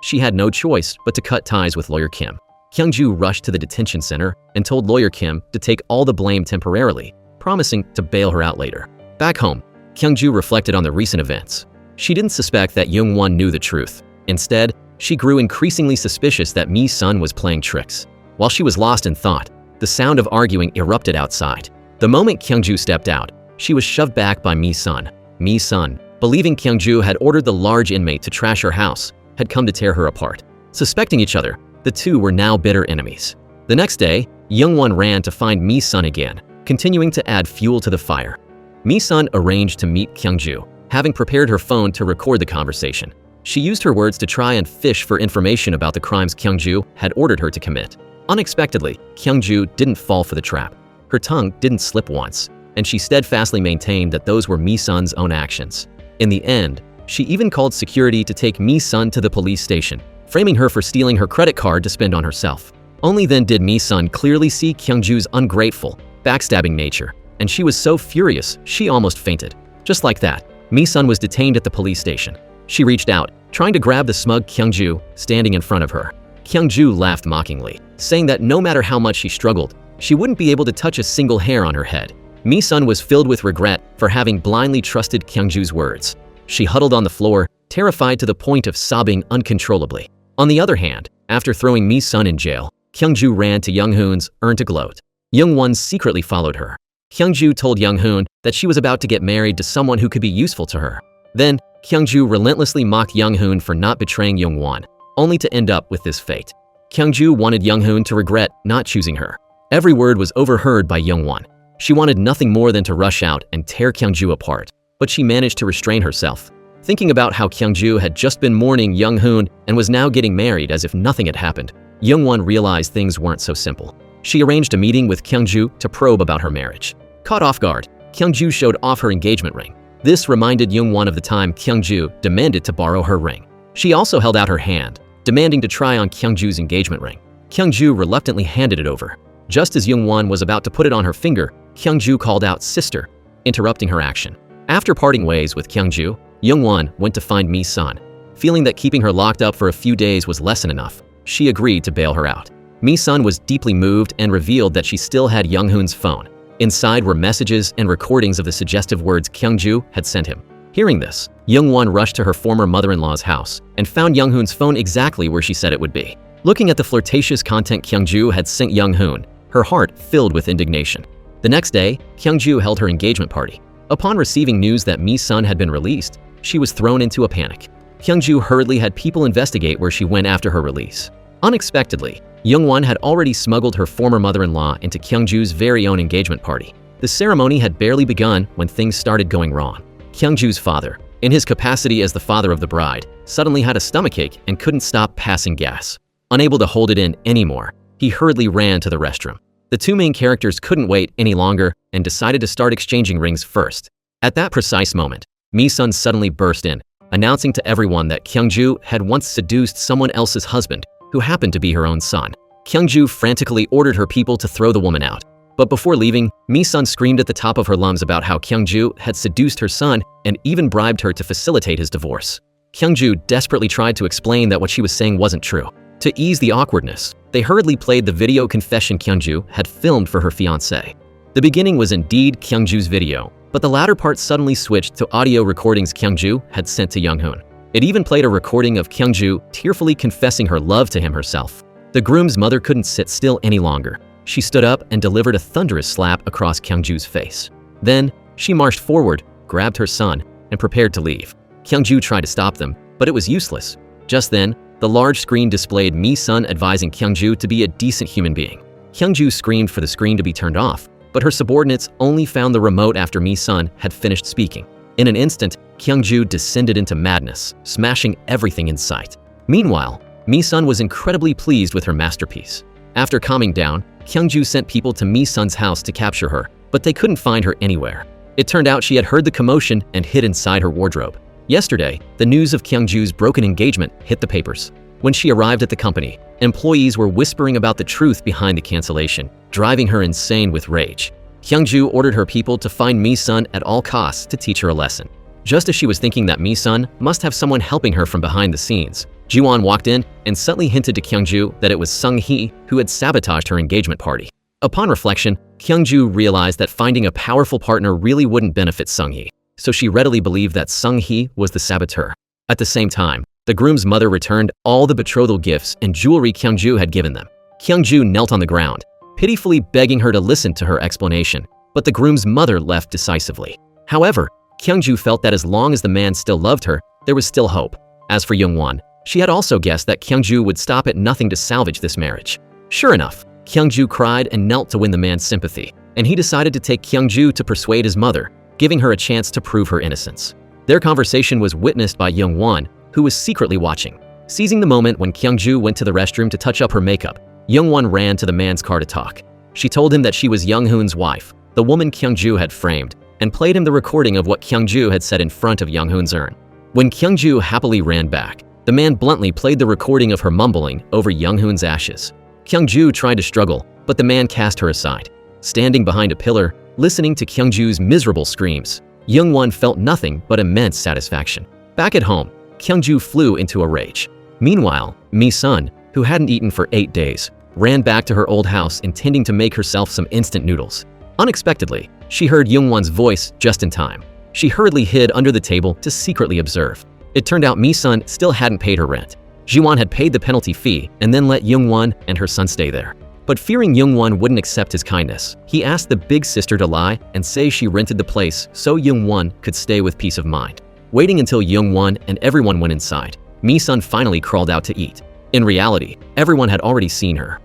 she had no choice but to cut ties with lawyer Kim. Kyung-ju rushed to the detention center and told lawyer Kim to take all the blame temporarily, promising to bail her out later. Back home, Kyung-ju reflected on the recent events. She didn't suspect that Young-won knew the truth. Instead, she grew increasingly suspicious that Mi-sun was playing tricks. While she was lost in thought, the sound of arguing erupted outside. The moment Kyung-ju stepped out, she was shoved back by Mi-sun. Mi-sun, believing Kyung-ju had ordered the large inmate to trash her house, had come to tear her apart. Suspecting each other, the two were now bitter enemies. The next day, Young-won ran to find Mi-sun again, continuing to add fuel to the fire. Mi-sun arranged to meet Kyung-ju, having prepared her phone to record the conversation. She used her words to try and fish for information about the crimes Kyung-ju had ordered her to commit. Unexpectedly, Kyung-ju didn't fall for the trap. Her tongue didn't slip once, and she steadfastly maintained that those were Mi-sun's own actions. In the end, she even called security to take Mi-sun to the police station, framing her for stealing her credit card to spend on herself. Only then did Mi-sun clearly see Kyung-ju's ungrateful, backstabbing nature, and she was so furious she almost fainted. Just like that, Mi-sun was detained at the police station. She reached out, trying to grab the smug Kyung-ju standing in front of her. Kyung-ju laughed mockingly, saying that no matter how much she struggled, she wouldn't be able to touch a single hair on her head. Mi-sun was filled with regret for having blindly trusted Kyung-ju's words. She huddled on the floor, terrified to the point of sobbing uncontrollably. On the other hand, after throwing Mi-sun in jail, Kyung-ju ran to Young-hoon's to gloat. Young-won secretly followed her. Kyung-ju told Young-hoon that she was about to get married to someone who could be useful to her. Then, Kyung-ju relentlessly mocked Young-hoon for not betraying Young-won, only to end up with this fate. Kyung-ju wanted Young-hoon to regret not choosing her. Every word was overheard by Young-won. She wanted nothing more than to rush out and tear Kyungju apart, but she managed to restrain herself. Thinking about how Kyungju had just been mourning Young-hoon and was now getting married as if nothing had happened, Young-won realized things weren't so simple. She arranged a meeting with Kyungju to probe about her marriage. Caught off guard, Kyungju showed off her engagement ring. This reminded Young-won of the time Kyungju demanded to borrow her ring. She also held out her hand, demanding to try on Kyungju's engagement ring. Kyungju reluctantly handed it over. Just as Young-won was about to put it on her finger, Kyungju called out "sister," interrupting her action. After parting ways with Kyungju, Young-won went to find Mi-sun. Feeling that keeping her locked up for a few days was lesson enough, she agreed to bail her out. Mi-sun was deeply moved and revealed that she still had Young-hoon's phone. Inside were messages and recordings of the suggestive words Kyungju had sent him. Hearing this, Young-won rushed to her former mother-in-law's house and found Young-hoon's phone exactly where she said it would be. Looking at the flirtatious content Kyungju had sent Young-hoon, her heart filled with indignation. The next day, Kyungju held her engagement party. Upon receiving news that Mi-sun had been released, she was thrown into a panic. Kyungju hurriedly had people investigate where she went after her release. Unexpectedly, Young-won had already smuggled her former mother-in-law into Kyungju's very own engagement party. The ceremony had barely begun when things started going wrong. Kyungju's father, in his capacity as the father of the bride, suddenly had a stomachache and couldn't stop passing gas. Unable to hold it in anymore, he hurriedly ran to the restroom. The two main characters couldn't wait any longer and decided to start exchanging rings first. At that precise moment, Mi-sun suddenly burst in, announcing to everyone that Kyungju had once seduced someone else's husband, who happened to be her own son. Kyungju frantically ordered her people to throw the woman out. But before leaving, Mi-sun screamed at the top of her lungs about how Kyungju had seduced her son and even bribed her to facilitate his divorce. Kyungju desperately tried to explain that what she was saying wasn't true. To ease the awkwardness, they hurriedly played the video confession Kyungju had filmed for her fiancé. The beginning was indeed Kyungju's video, but the latter part suddenly switched to audio recordings Kyungju had sent to Young-hoon. It even played a recording of Kyungju tearfully confessing her love to him herself. The groom's mother couldn't sit still any longer. She stood up and delivered a thunderous slap across Kyungju's face. Then, she marched forward, grabbed her son, and prepared to leave. Kyungju tried to stop them, but it was useless. Just then, the large screen displayed Mi-sun advising Kyungju to be a decent human being. Kyungju screamed for the screen to be turned off, but her subordinates only found the remote after Mi-sun had finished speaking. In an instant, Kyungju descended into madness, smashing everything in sight. Meanwhile, Mi-sun was incredibly pleased with her masterpiece. After calming down, Kyungju sent people to Mi-sun's house to capture her, but they couldn't find her anywhere. It turned out she had heard the commotion and hid inside her wardrobe. Yesterday, the news of Kyungju's broken engagement hit the papers. When she arrived at the company, employees were whispering about the truth behind the cancellation, driving her insane with rage. Kyungju ordered her people to find Mi-sun at all costs to teach her a lesson. Just as she was thinking that Mi-sun must have someone helping her from behind the scenes, Ji-won walked in and subtly hinted to Kyungju that it was Sung-hee who had sabotaged her engagement party. Upon reflection, Kyungju realized that finding a powerful partner really wouldn't benefit Sung-hee, so she readily believed that Sung-hee was the saboteur. At the same time, the groom's mother returned all the betrothal gifts and jewelry Kyungju had given them. Kyungju knelt on the ground, pitifully begging her to listen to her explanation, but the groom's mother left decisively. However, Kyungju felt that as long as the man still loved her, there was still hope. As for Young-won, she had also guessed that Kyungju would stop at nothing to salvage this marriage. Sure enough, Kyungju cried and knelt to win the man's sympathy, and he decided to take Kyungju to persuade his mother, giving her a chance to prove her innocence. Their conversation was witnessed by Young-won, who was secretly watching. Seizing the moment when Kyungju went to the restroom to touch up her makeup, Young-won ran to the man's car to talk. She told him that she was Young-hoon's wife, the woman Kyungju had framed, and played him the recording of what Kyungju had said in front of Young-hoon's urn. When Kyungju happily ran back, the man bluntly played the recording of her mumbling over Young-hoon's ashes. Kyungju tried to struggle, but the man cast her aside. Standing behind a pillar, listening to Kyungju's miserable screams, Young-won felt nothing but immense satisfaction. Back at home, Kyungju flew into a rage. Meanwhile, Mi-sun, who hadn't eaten for 8 days, ran back to her old house intending to make herself some instant noodles. Unexpectedly, she heard Young-won's voice just in time. She hurriedly hid under the table to secretly observe. It turned out Mi-sun still hadn't paid her rent. Ji-won had paid the penalty fee and then let Young-won and her son stay there. But fearing Young-won wouldn't accept his kindness, he asked the big sister to lie and say she rented the place so Young-won could stay with peace of mind. Waiting until Young-won and everyone went inside, Mi-sun finally crawled out to eat. In reality, everyone had already seen her.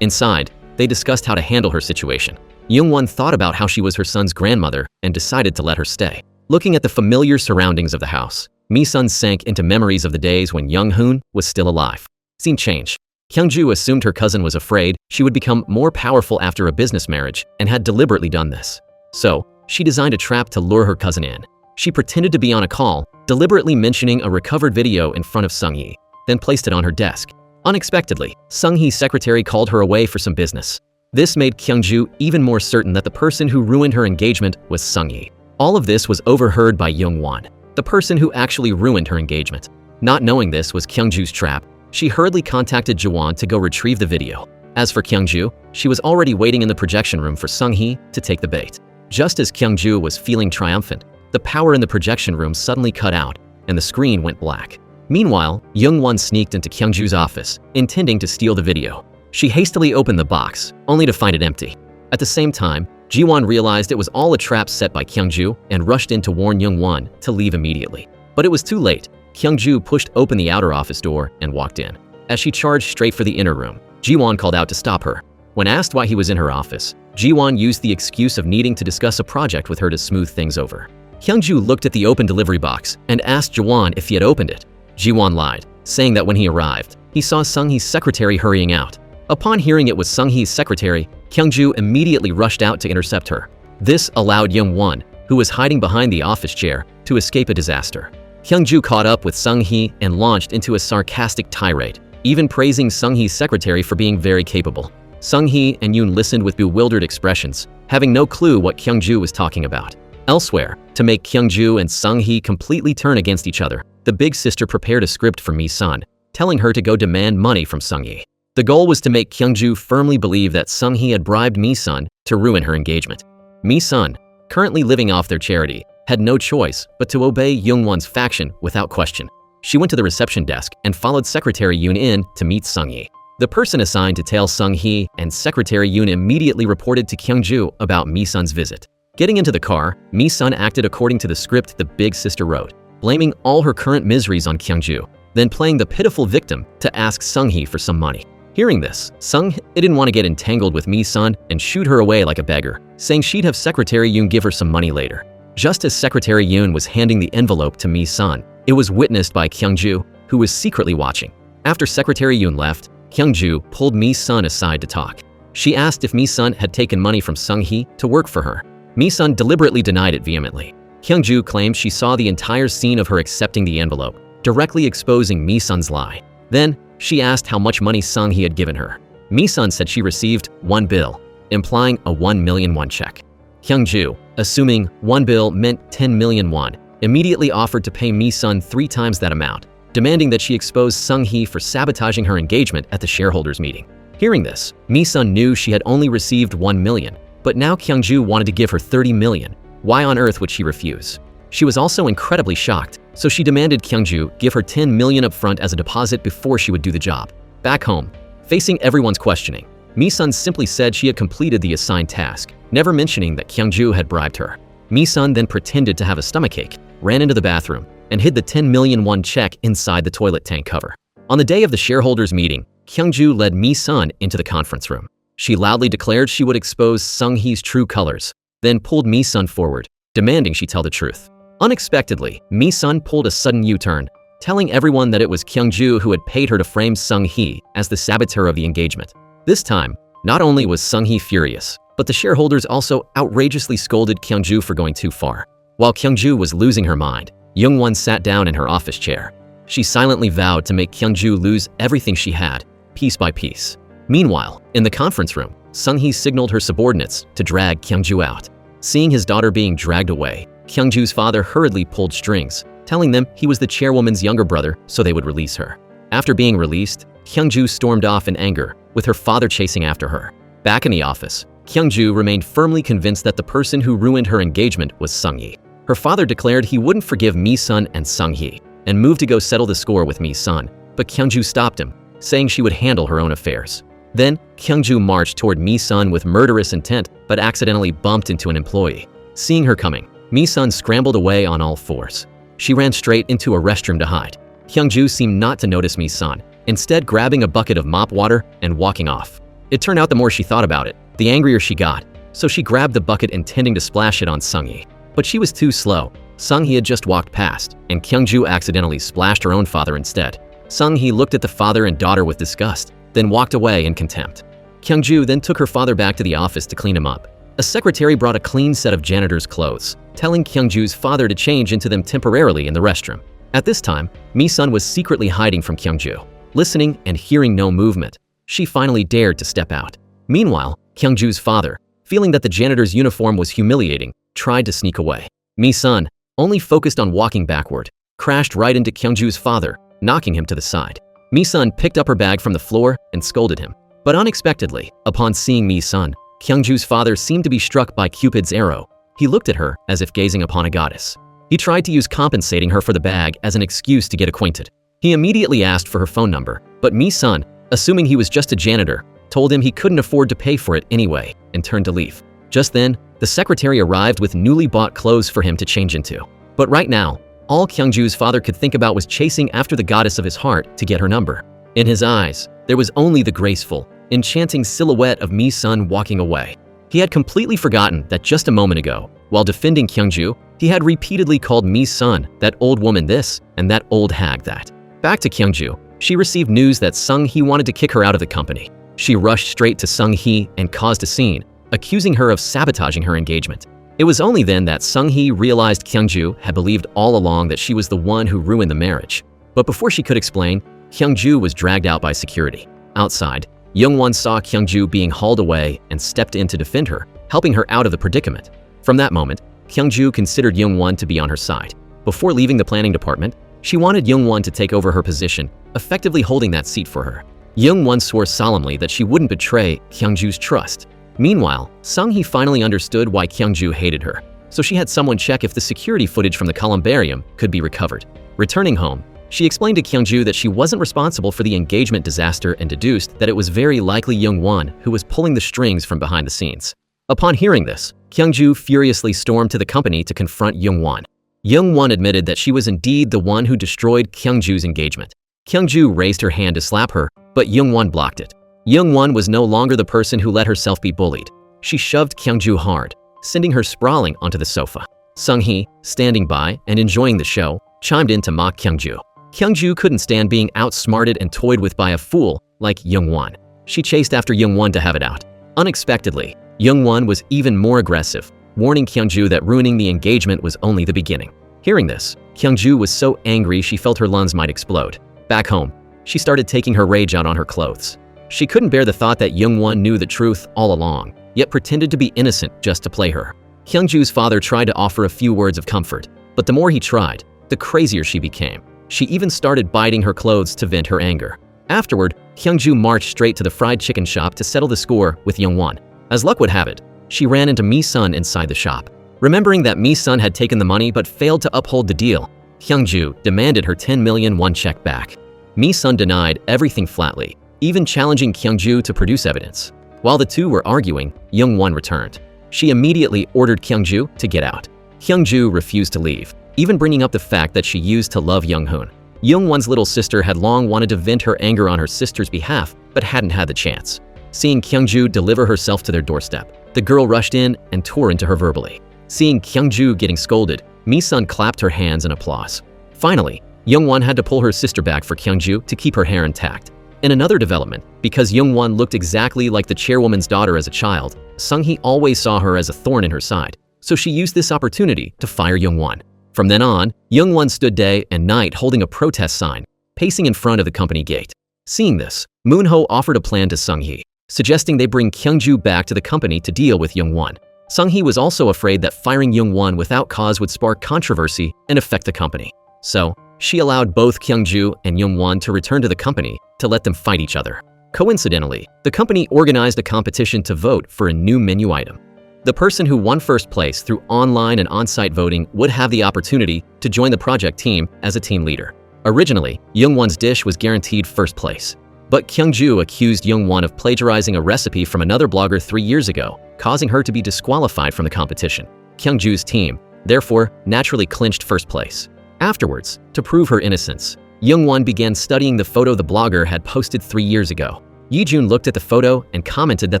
Inside, they discussed how to handle her situation. Young-won thought about how she was her son's grandmother and decided to let her stay. Looking at the familiar surroundings of the house, Mi-sun sank into memories of the days when Young-hoon was still alive. Scene change. Kyung-ju assumed her cousin was afraid she would become more powerful after a business marriage and had deliberately done this. So, she designed a trap to lure her cousin in. She pretended to be on a call, deliberately mentioning a recovered video in front of Sung-hee, then placed it on her desk. Unexpectedly, Sung-hee's secretary called her away for some business. This made Kyung-ju even more certain that the person who ruined her engagement was Sung-hee. All of this was overheard by Young-won, the person who actually ruined her engagement. Not knowing this was Kyung-ju's trap, she hurriedly contacted Jaewon to go retrieve the video. As for Kyung-ju, she was already waiting in the projection room for Sung-hee to take the bait. Just as Kyung-ju was feeling triumphant, the power in the projection room suddenly cut out, and the screen went black. Meanwhile, Young-won sneaked into Kyung-ju's office, intending to steal the video. She hastily opened the box, only to find it empty. At the same time, Jaewon realized it was all a trap set by Kyung-ju and rushed in to warn Young-won to leave immediately. But it was too late. Kyung-ju pushed open the outer office door and walked in. As she charged straight for the inner room, Jaewon called out to stop her. When asked why he was in her office, Jaewon used the excuse of needing to discuss a project with her to smooth things over. Kyung-ju looked at the open delivery box and asked Jaewon if he had opened it. Jaewon lied, saying that when he arrived, he saw Sung-hee's secretary hurrying out. Upon hearing it was Sung-hee's secretary, Kyung-ju immediately rushed out to intercept her. This allowed Young-won, who was hiding behind the office chair, to escape a disaster. Kyung-ju caught up with Sung-hee and launched into a sarcastic tirade, even praising Sung-hee's secretary for being very capable. Sung-hee and Yoon listened with bewildered expressions, having no clue what Kyung-ju was talking about. Elsewhere, to make Kyung-ju and Sung-hee completely turn against each other, the big sister prepared a script for Mi-sun, telling her to go demand money from Sung-hee. The goal was to make Kyung-ju firmly believe that Sung-hee had bribed Mi-sun to ruin her engagement. Mi-sun, currently living off their charity, had no choice but to obey Young-won's faction without question. She went to the reception desk and followed Secretary Yoon in to meet Sung-hee. The person assigned to tail Sung-hee and Secretary Yoon immediately reported to Kyung-ju about Mi-sun's visit. Getting into the car, Mi-sun acted according to the script the big sister wrote, blaming all her current miseries on Kyung-ju, then playing the pitiful victim to ask Sung-hee for some money. Hearing this, Sung-hee didn't want to get entangled with Mi-sun and shoot her away like a beggar, saying she'd have Secretary Yoon give her some money later. Just as Secretary Yoon was handing the envelope to Mi-sun, it was witnessed by Kyung-ju, who was secretly watching. After Secretary Yoon left, Kyung-ju pulled Mi-sun aside to talk. She asked if Mi-sun had taken money from Sung-hee to work for her. Mi-sun deliberately denied it vehemently. Kyung-ju claimed she saw the entire scene of her accepting the envelope, directly exposing Mi-sun's lie. Then, she asked how much money Sung-hee had given her. Mi-sun said she received 1 bill, implying a 1 million won check. Kyung-ju, assuming 1 bill meant 10 million won, immediately offered to pay Mi-sun 3 times that amount, demanding that she expose Sung-hee for sabotaging her engagement at the shareholders' meeting. Hearing this, Mi-sun knew she had only received 1 million, but now Kyung-ju wanted to give her 30 million. Why on earth would she refuse? She was also incredibly shocked, so she demanded Kyung-ju give her 10 million upfront as a deposit before she would do the job. Back home, facing everyone's questioning, Mi-sun simply said she had completed the assigned task, never mentioning that Kyung-ju had bribed her. Mi-sun then pretended to have a stomachache, ran into the bathroom, and hid the 10 million won check inside the toilet tank cover. On the day of the shareholders' meeting, Kyung-ju led Mi-sun into the conference room. She loudly declared she would expose Sung-hee's true colors, then pulled Mi-sun forward, demanding she tell the truth. Unexpectedly, Mi-sun pulled a sudden U-turn, telling everyone that it was Kyung-ju who had paid her to frame Sung-hee as the saboteur of the engagement. This time, not only was Sung-hee furious, but the shareholders also outrageously scolded Kyung-ju for going too far. While Kyung-ju was losing her mind, Young-won sat down in her office chair. She silently vowed to make Kyung-ju lose everything she had, piece by piece. Meanwhile, in the conference room, Sung-hee signaled her subordinates to drag Kyung-ju out. Seeing his daughter being dragged away, Kyung-ju's father hurriedly pulled strings, telling them he was the chairwoman's younger brother so they would release her. After being released, Kyung-ju stormed off in anger, with her father chasing after her. Back in the office, Kyung-ju remained firmly convinced that the person who ruined her engagement was Sung-hee. Her father declared he wouldn't forgive Mi-sun and Sung-hee, and moved to go settle the score with Mi-sun, but Kyung-ju stopped him, saying she would handle her own affairs. Then, Kyung-ju marched toward Mi-sun with murderous intent, but accidentally bumped into an employee. Seeing her coming, Mi-sun scrambled away on all fours. She ran straight into a restroom to hide. Kyung-ju seemed not to notice Mi-sun, instead grabbing a bucket of mop water and walking off. It turned out the more she thought about it, the angrier she got. so she grabbed the bucket intending to splash it on Sung-hee. But she was too slow. Sung-hee had just walked past, and Kyung-ju accidentally splashed her own father instead. Sung-hee looked at the father and daughter with disgust, then walked away in contempt. Kyung-ju then took her father back to the office to clean him up. A secretary brought a clean set of janitor's clothes, telling Kyung-ju's father to change into them temporarily in the restroom. At this time, Mi-sun was secretly hiding from Kyung-ju. Listening and hearing no movement, she finally dared to step out. Meanwhile, Kyung-ju's father, feeling that the janitor's uniform was humiliating, tried to sneak away. Mi-sun, only focused on walking backward, crashed right into Kyung-ju's father, knocking him to the side. Mi-sun picked up her bag from the floor and scolded him. But unexpectedly, upon seeing Mi-sun, Kyung-ju's father seemed to be struck by Cupid's arrow. He looked at her as if gazing upon a goddess. He tried to use compensating her for the bag as an excuse to get acquainted. He immediately asked for her phone number, but Mi-sun, assuming he was just a janitor, told him he couldn't afford to pay for it anyway and turned to leave. Just then, the secretary arrived with newly bought clothes for him to change into. But right now, all Kyung-ju's father could think about was chasing after the goddess of his heart to get her number. In his eyes, there was only the graceful, enchanting silhouette of Mi-sun walking away. He had completely forgotten that just a moment ago, while defending Kyung-ju, he had repeatedly called Mi-sun, that old woman this, and that old hag that. Back to Kyung-ju, she received news that Sung-hee wanted to kick her out of the company. She rushed straight to Sung-hee and caused a scene, accusing her of sabotaging her engagement. It was only then that Sung-hee realized Kyung-ju had believed all along that she was the one who ruined the marriage. But before she could explain, Kyung-ju was dragged out by security. Outside, Young-won saw Kyung-ju being hauled away and stepped in to defend her, helping her out of the predicament. From that moment, Kyung-ju considered Young-won to be on her side. Before leaving the planning department, she wanted Young-won to take over her position, effectively holding that seat for her. Young-won swore solemnly that she wouldn't betray Kyung-ju's trust. Meanwhile, Sung-hee finally understood why Kyung-ju hated her, so she had someone check if the security footage from the columbarium could be recovered. Returning home, she explained to Kyung-ju that she wasn't responsible for the engagement disaster and deduced that it was very likely Young-won who was pulling the strings from behind the scenes. Upon hearing this, Kyung-ju furiously stormed to the company to confront Young-won. Young-won admitted that she was indeed the one who destroyed Kyung-ju's engagement. Kyung-ju raised her hand to slap her, but Young-won blocked it. Young-won was no longer the person who let herself be bullied. She shoved Kyung-ju hard, sending her sprawling onto the sofa. Sung-hee, standing by and enjoying the show, chimed in to mock Kyung-ju. Kyung-ju couldn't stand being outsmarted and toyed with by a fool like Young-won. She chased after Young-won to have it out. Unexpectedly, Young-won was even more aggressive, warning Kyung-ju that ruining the engagement was only the beginning. Hearing this, Kyung-ju was so angry she felt her lungs might explode. Back home, she started taking her rage out on her clothes. She couldn't bear the thought that Young-won knew the truth all along, yet pretended to be innocent just to play her. Kyung-ju's father tried to offer a few words of comfort, but the more he tried, the crazier she became. She even started biting her clothes to vent her anger. Afterward, Kyung-ju marched straight to the fried chicken shop to settle the score with Young-won. As luck would have it, she ran into Mi-sun inside the shop. Remembering that Mi-sun had taken the money but failed to uphold the deal, Kyung-ju demanded her 10 million won check back. Mi-sun denied everything flatly, even challenging Kyung-ju to produce evidence. While the two were arguing, Young-won returned. She immediately ordered Kyung-ju to get out. Kyung-ju refused to leave, even bringing up the fact that she used to love Young-hoon. Young-won's little sister had long wanted to vent her anger on her sister's behalf, but hadn't had the chance. Seeing Kyung-ju deliver herself to their doorstep, the girl rushed in and tore into her verbally. Seeing Kyung-ju getting scolded, Mi-sun clapped her hands in applause. Finally, Young-won had to pull her sister back for Kyung-ju to keep her hair intact. In another development, because Young-won looked exactly like the chairwoman's daughter as a child, Sung-hee always saw her as a thorn in her side, so she used this opportunity to fire Young-won. From then on, Young-won stood day and night holding a protest sign, pacing in front of the company gate. Seeing this, Moon-ho offered a plan to Sung-hee, suggesting they bring Kyung-ju back to the company to deal with Young-won. Sung-hee was also afraid that firing Young-won without cause would spark controversy and affect the company. So, she allowed both Kyung-ju and Young-won to return to the company to let them fight each other. Coincidentally, the company organized a competition to vote for a new menu item. The person who won first place through online and on-site voting would have the opportunity to join the project team as a team leader. Originally, Young-won's dish was guaranteed first place. But Kyung-ju accused Young-won of plagiarizing a recipe from another blogger 3 years ago, causing her to be disqualified from the competition. Kyung-ju's team, therefore, naturally clinched first place. Afterwards, to prove her innocence, Young-won began studying the photo the blogger had posted 3 years ago. Yi-jun looked at the photo and commented that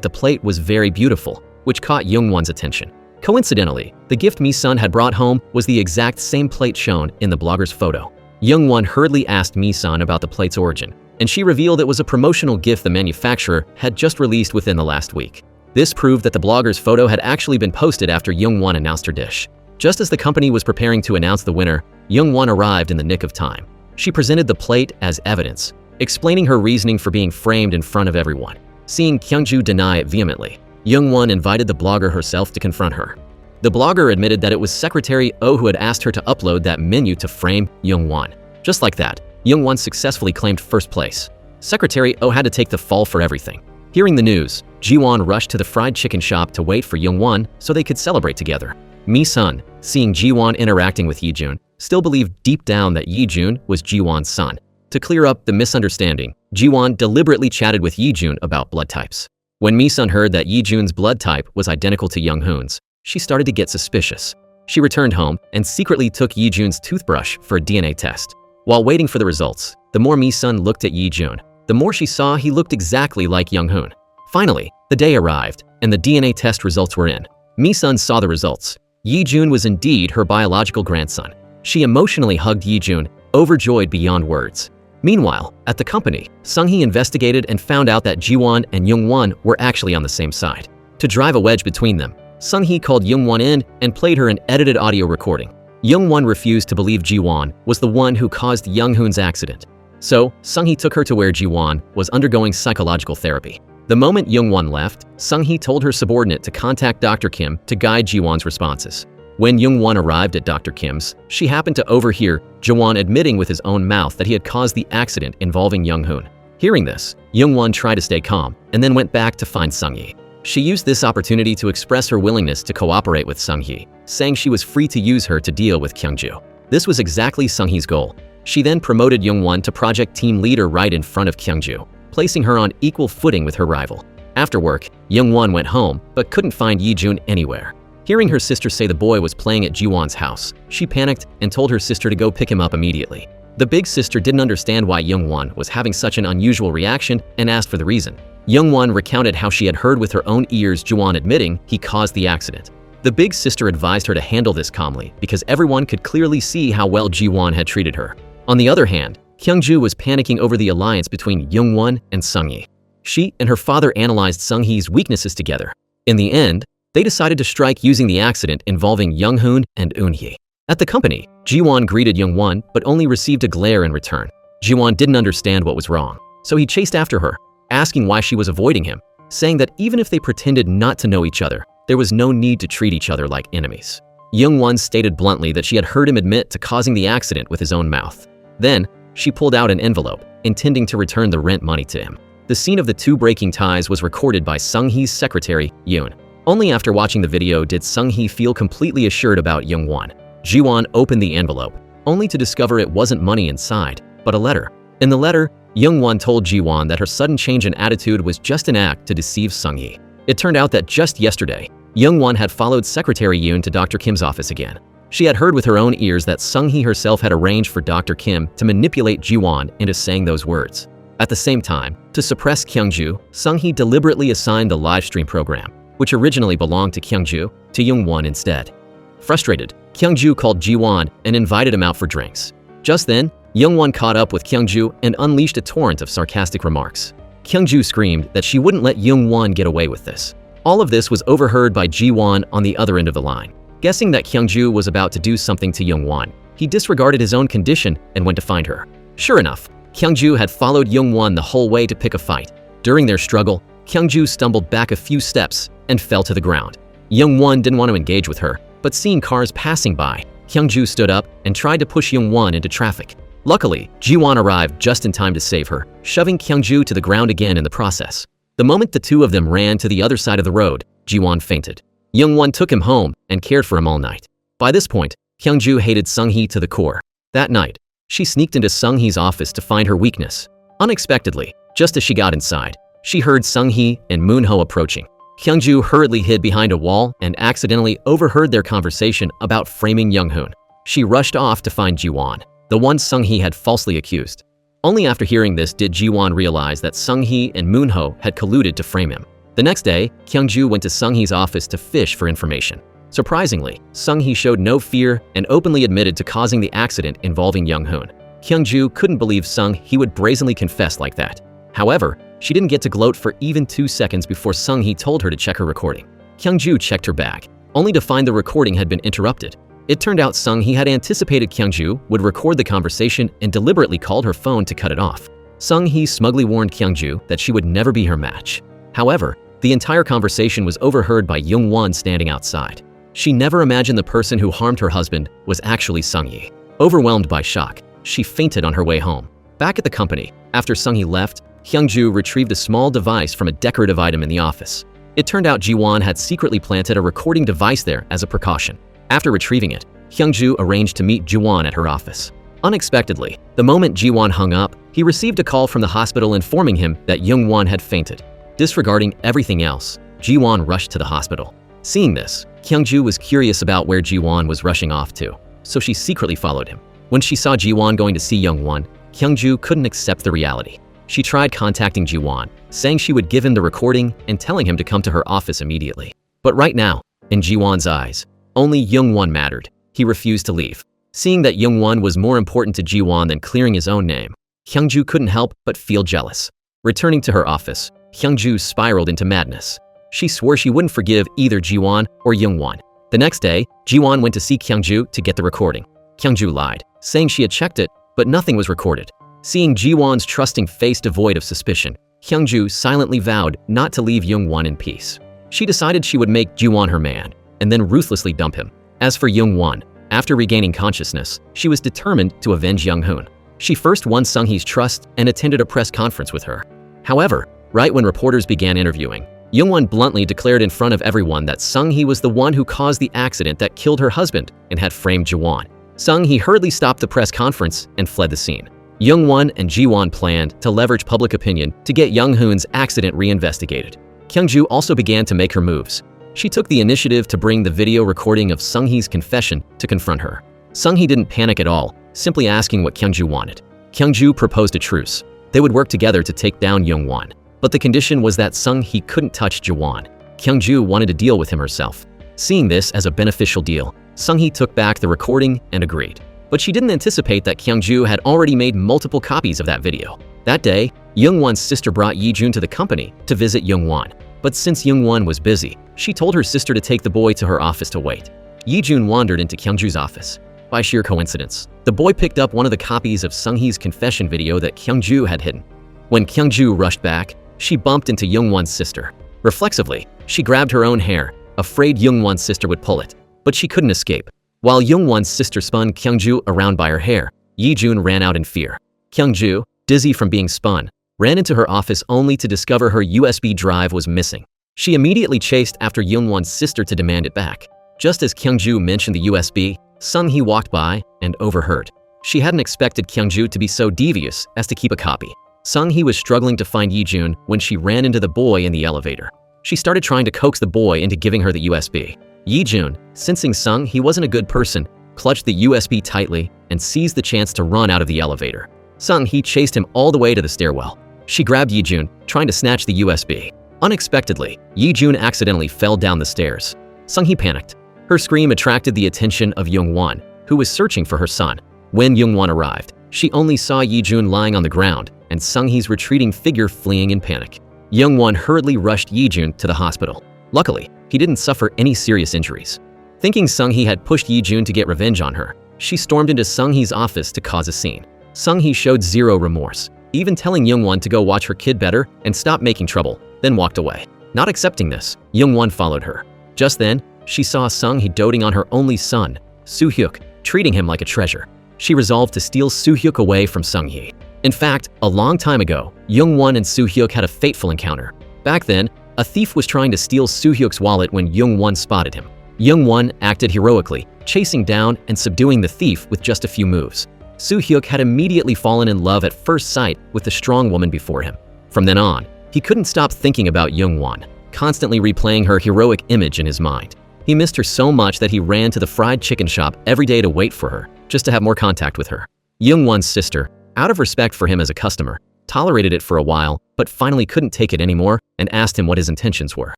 the plate was very beautiful, which caught Youngwon's attention. Coincidentally, the gift Mi-sun had brought home was the exact same plate shown in the blogger's photo. Youngwon hurriedly asked Mi-sun about the plate's origin, and she revealed it was a promotional gift the manufacturer had just released within the last week. This proved that the blogger's photo had actually been posted after Youngwon announced her dish. Just as the company was preparing to announce the winner, Youngwon arrived in the nick of time. She presented the plate as evidence, explaining her reasoning for being framed in front of everyone. Seeing Kyungju deny it vehemently, Youngwon invited the blogger herself to confront her. The blogger admitted that it was Secretary Oh who had asked her to upload that menu to frame Youngwon. Just like that, Youngwon successfully claimed first place. Secretary Oh had to take the fall for everything. Hearing the news, Jiwon rushed to the fried chicken shop to wait for Youngwon so they could celebrate together. Mi-sun, seeing Jiwon interacting with Yijun, still believed deep down that Yijun was Jiwon's son. To clear up the misunderstanding, Jiwon deliberately chatted with Yijun about blood types. When Mi-sun heard that Yijun's blood type was identical to Younghoon's, she started to get suspicious. She returned home and secretly took Yijun's toothbrush for a DNA test. While waiting for the results, the more Mi-sun looked at Yijun, the more she saw he looked exactly like Younghoon. Finally, the day arrived, and the DNA test results were in. Mi-sun saw the results. Yijun was indeed her biological grandson. She emotionally hugged Yijun, overjoyed beyond words. Meanwhile, at the company, Sung-hee investigated and found out that Jiwon and Youngwon were actually on the same side. To drive a wedge between them, Sung-hee called Youngwon in and played her an edited audio recording. Youngwon refused to believe Jiwon was the one who caused Younghoon's accident. So, Sung-hee took her to where Jiwon was undergoing psychological therapy. The moment Youngwon left, Sung-hee told her subordinate to contact Dr. Kim to guide Jiwon's responses. When Youngwon arrived at Dr. Kim's, she happened to overhear Jiwon admitting with his own mouth that he had caused the accident involving Younghoon. Hearing this, Youngwon tried to stay calm and then went back to find Sung-hee. She used this opportunity to express her willingness to cooperate with Sung-hee, saying she was free to use her to deal with Kyungju. This was exactly Sung-hee's goal. She then promoted Youngwon to project team leader right in front of Kyungju, placing her on equal footing with her rival. After work, Youngwon went home but couldn't find Yijun anywhere. Hearing her sister say the boy was playing at Jiwon's house, she panicked and told her sister to go pick him up immediately. The big sister didn't understand why Youngwon was having such an unusual reaction and asked for the reason. Youngwon recounted how she had heard with her own ears Jiwon admitting he caused the accident. The big sister advised her to handle this calmly because everyone could clearly see how well Jiwon had treated her. On the other hand, Kyungju was panicking over the alliance between Youngwon and Sung-hee. She and her father analyzed Sung-hee's weaknesses together. In the end, they decided to strike using the accident involving Younghoon and Eun-hee. At the company, Jiwon greeted Youngwon but only received a glare in return. Jiwon didn't understand what was wrong, so he chased after her, asking why she was avoiding him, saying that even if they pretended not to know each other, there was no need to treat each other like enemies. Youngwon stated bluntly that she had heard him admit to causing the accident with his own mouth. Then, she pulled out an envelope, intending to return the rent money to him. The scene of the two breaking ties was recorded by Sung-hee's secretary, Yoon. Only after watching the video did Sung-hee feel completely assured about Youngwon. Jiwon opened the envelope, only to discover it wasn't money inside, but a letter. In the letter, Youngwon told Jiwon that her sudden change in attitude was just an act to deceive Sung-hee. It turned out that just yesterday, Youngwon had followed Secretary Yoon to Dr. Kim's office again. She had heard with her own ears that Sung-hee herself had arranged for Dr. Kim to manipulate Jiwon into saying those words. At the same time, to suppress Kyungju, Sung-hee deliberately assigned the livestream program, which originally belonged to Kyungju, to Youngwon instead. Frustrated, Kyungju called Jiwon and invited him out for drinks. Just then, Youngwon caught up with Kyungju and unleashed a torrent of sarcastic remarks. Kyungju screamed that she wouldn't let Youngwon get away with this. All of this was overheard by Jiwon on the other end of the line. Guessing that Kyungju was about to do something to Youngwon, he disregarded his own condition and went to find her. Sure enough, Kyungju had followed Youngwon the whole way to pick a fight. During their struggle, Kyungju stumbled back a few steps and fell to the ground. Youngwon didn't want to engage with her, but seeing cars passing by, Kyungju stood up and tried to push Youngwon into traffic. Luckily, Jiwon arrived just in time to save her, shoving Kyungju to the ground again in the process. The moment the two of them ran to the other side of the road, Jiwon fainted. Youngwon took him home and cared for him all night. By this point, Kyungju hated Sung-hee to the core. That night, she sneaked into Sung-hee's office to find her weakness. Unexpectedly, just as she got inside, she heard Sung-hee and Moon-ho approaching. Kyungju hurriedly hid behind a wall and accidentally overheard their conversation about framing Younghoon. She rushed off to find Jiwon, the one Sung-hee had falsely accused. Only after hearing this did Jiwon realize that Sung-hee and Moon-ho had colluded to frame him. The next day, Kyung-ju went to Sung-hee's office to fish for information. Surprisingly, Sung-hee showed no fear and openly admitted to causing the accident involving Young-hoon. Kyung-ju couldn't believe Sung-hee would brazenly confess like that. However, she didn't get to gloat for even 2 seconds before Sung-hee told her to check her recording. Kyung-ju checked her bag, only to find the recording had been interrupted. It turned out Sung-hee had anticipated Kyung-ju would record the conversation and deliberately called her phone to cut it off. Sung-hee smugly warned Kyung-ju that she would never be her match. However, the entire conversation was overheard by Young-won standing outside. She never imagined the person who harmed her husband was actually Sung-hee. Overwhelmed by shock, she fainted on her way home. Back at the company, after Sung-hee left, Kyung-ju retrieved a small device from a decorative item in the office. It turned out Ji-won had secretly planted a recording device there as a precaution. After retrieving it, Kyung-ju arranged to meet Ji-won at her office. Unexpectedly, the moment Ji-won hung up, he received a call from the hospital informing him that Young-won had fainted. Disregarding everything else, Ji-won rushed to the hospital. Seeing this, Kyung-ju was curious about where Ji-won was rushing off to, so she secretly followed him. When she saw Ji-won going to see Young-won, Kyung-ju couldn't accept the reality. She tried contacting Ji-won, saying she would give him the recording and telling him to come to her office immediately. But right now, in Ji-won's eyes, only Young-won mattered. He refused to leave. Seeing that Young-won was more important to Ji-won than clearing his own name, Kyung-ju couldn't help but feel jealous. Returning to her office, Kyung-ju spiraled into madness. She swore she wouldn't forgive either Ji-won or Young-won. The next day, Ji-won went to see Kyung-ju to get the recording. Kyung-ju lied, saying she had checked it, but nothing was recorded. Seeing Ji-won's trusting face devoid of suspicion, Kyung-ju silently vowed not to leave Young-won in peace. She decided she would make Ji-won her man, and then ruthlessly dump him. As for Young-won, after regaining consciousness, she was determined to avenge Young-hoon. She first won Sung-hee's trust and attended a press conference with her. However, right when reporters began interviewing, Young-won bluntly declared in front of everyone that Sung-hee was the one who caused the accident that killed her husband and had framed Ji-won. Sung-hee hurriedly stopped the press conference and fled the scene. Young-won and Ji-won planned to leverage public opinion to get Young-hoon's accident reinvestigated. Kyung-ju also began to make her moves. She took the initiative to bring the video recording of Sung-hee's confession to confront her. Sung-hee didn't panic at all, simply asking what Kyung-ju wanted. Kyung-ju proposed a truce. They would work together to take down Young-won. But the condition was that Sung-hee couldn't touch Ji-won. Kyung-ju wanted to deal with him herself. Seeing this as a beneficial deal, Sung-hee took back the recording and agreed. But she didn't anticipate that Kyung-ju had already made multiple copies of that video. That day, Young-won's sister brought Yi-jun to the company to visit Young-won. But since Young-won was busy, she told her sister to take the boy to her office to wait. Yi-jun wandered into Kyung-ju's office. By sheer coincidence, the boy picked up one of the copies of Sung-hee's confession video that Kyung-ju had hidden. When Kyung-ju rushed back, she bumped into Young-won's sister. Reflexively, she grabbed her own hair, afraid Young-won's sister would pull it. But she couldn't escape. While Young-won's sister spun Kyung-ju around by her hair, Yi-jun ran out in fear. Kyung-ju, dizzy from being spun, ran into her office only to discover her USB drive was missing. She immediately chased after Young-won's sister to demand it back. Just as Kyung-ju mentioned the USB, Sung-hee walked by and overheard. She hadn't expected Kyung-ju to be so devious as to keep a copy. Sung-hee was struggling to find Yi-jun when she ran into the boy in the elevator. She started trying to coax the boy into giving her the USB. Yi-jun, sensing Sung-hee wasn't a good person, clutched the USB tightly and seized the chance to run out of the elevator. Sung-hee chased him all the way to the stairwell. She grabbed Yi-jun, trying to snatch the USB. Unexpectedly, Yi-jun accidentally fell down the stairs. Sung-hee panicked. Her scream attracted the attention of Young-won, who was searching for her son. When Young-won arrived, she only saw Yi-jun lying on the ground and Sung-hee's retreating figure fleeing in panic. Young-won hurriedly rushed Yi-jun to the hospital. Luckily, he didn't suffer any serious injuries. Thinking Sung-hee had pushed Yi-jun to get revenge on her, she stormed into Sung-hee's office to cause a scene. Sung-hee showed zero remorse, even telling Young-won to go watch her kid better and stop making trouble, then walked away. Not accepting this, Young-won followed her. Just then, she saw Sung-hee doting on her only son, Soo-hyuk, treating him like a treasure. She resolved to steal Soo-hyuk away from Sung-hee. In fact, a long time ago, Young-won and Soo-hyuk had a fateful encounter. Back then, a thief was trying to steal Soo-hyuk's wallet when Young-won spotted him. Young-won acted heroically, chasing down and subduing the thief with just a few moves. Soo-hyuk had immediately fallen in love at first sight with the strong woman before him. From then on, he couldn't stop thinking about Young-won, constantly replaying her heroic image in his mind. He missed her so much that he ran to the fried chicken shop every day to wait for her, just to have more contact with her. Young-won's sister, out of respect for him as a customer, tolerated it for a while, but finally couldn't take it anymore and asked him what his intentions were.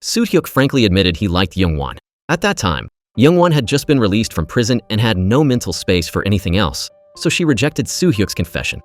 Soo-hyuk frankly admitted he liked Young-won. At that time, Young-won had just been released from prison and had no mental space for anything else, so she rejected Soo-hyuk's confession.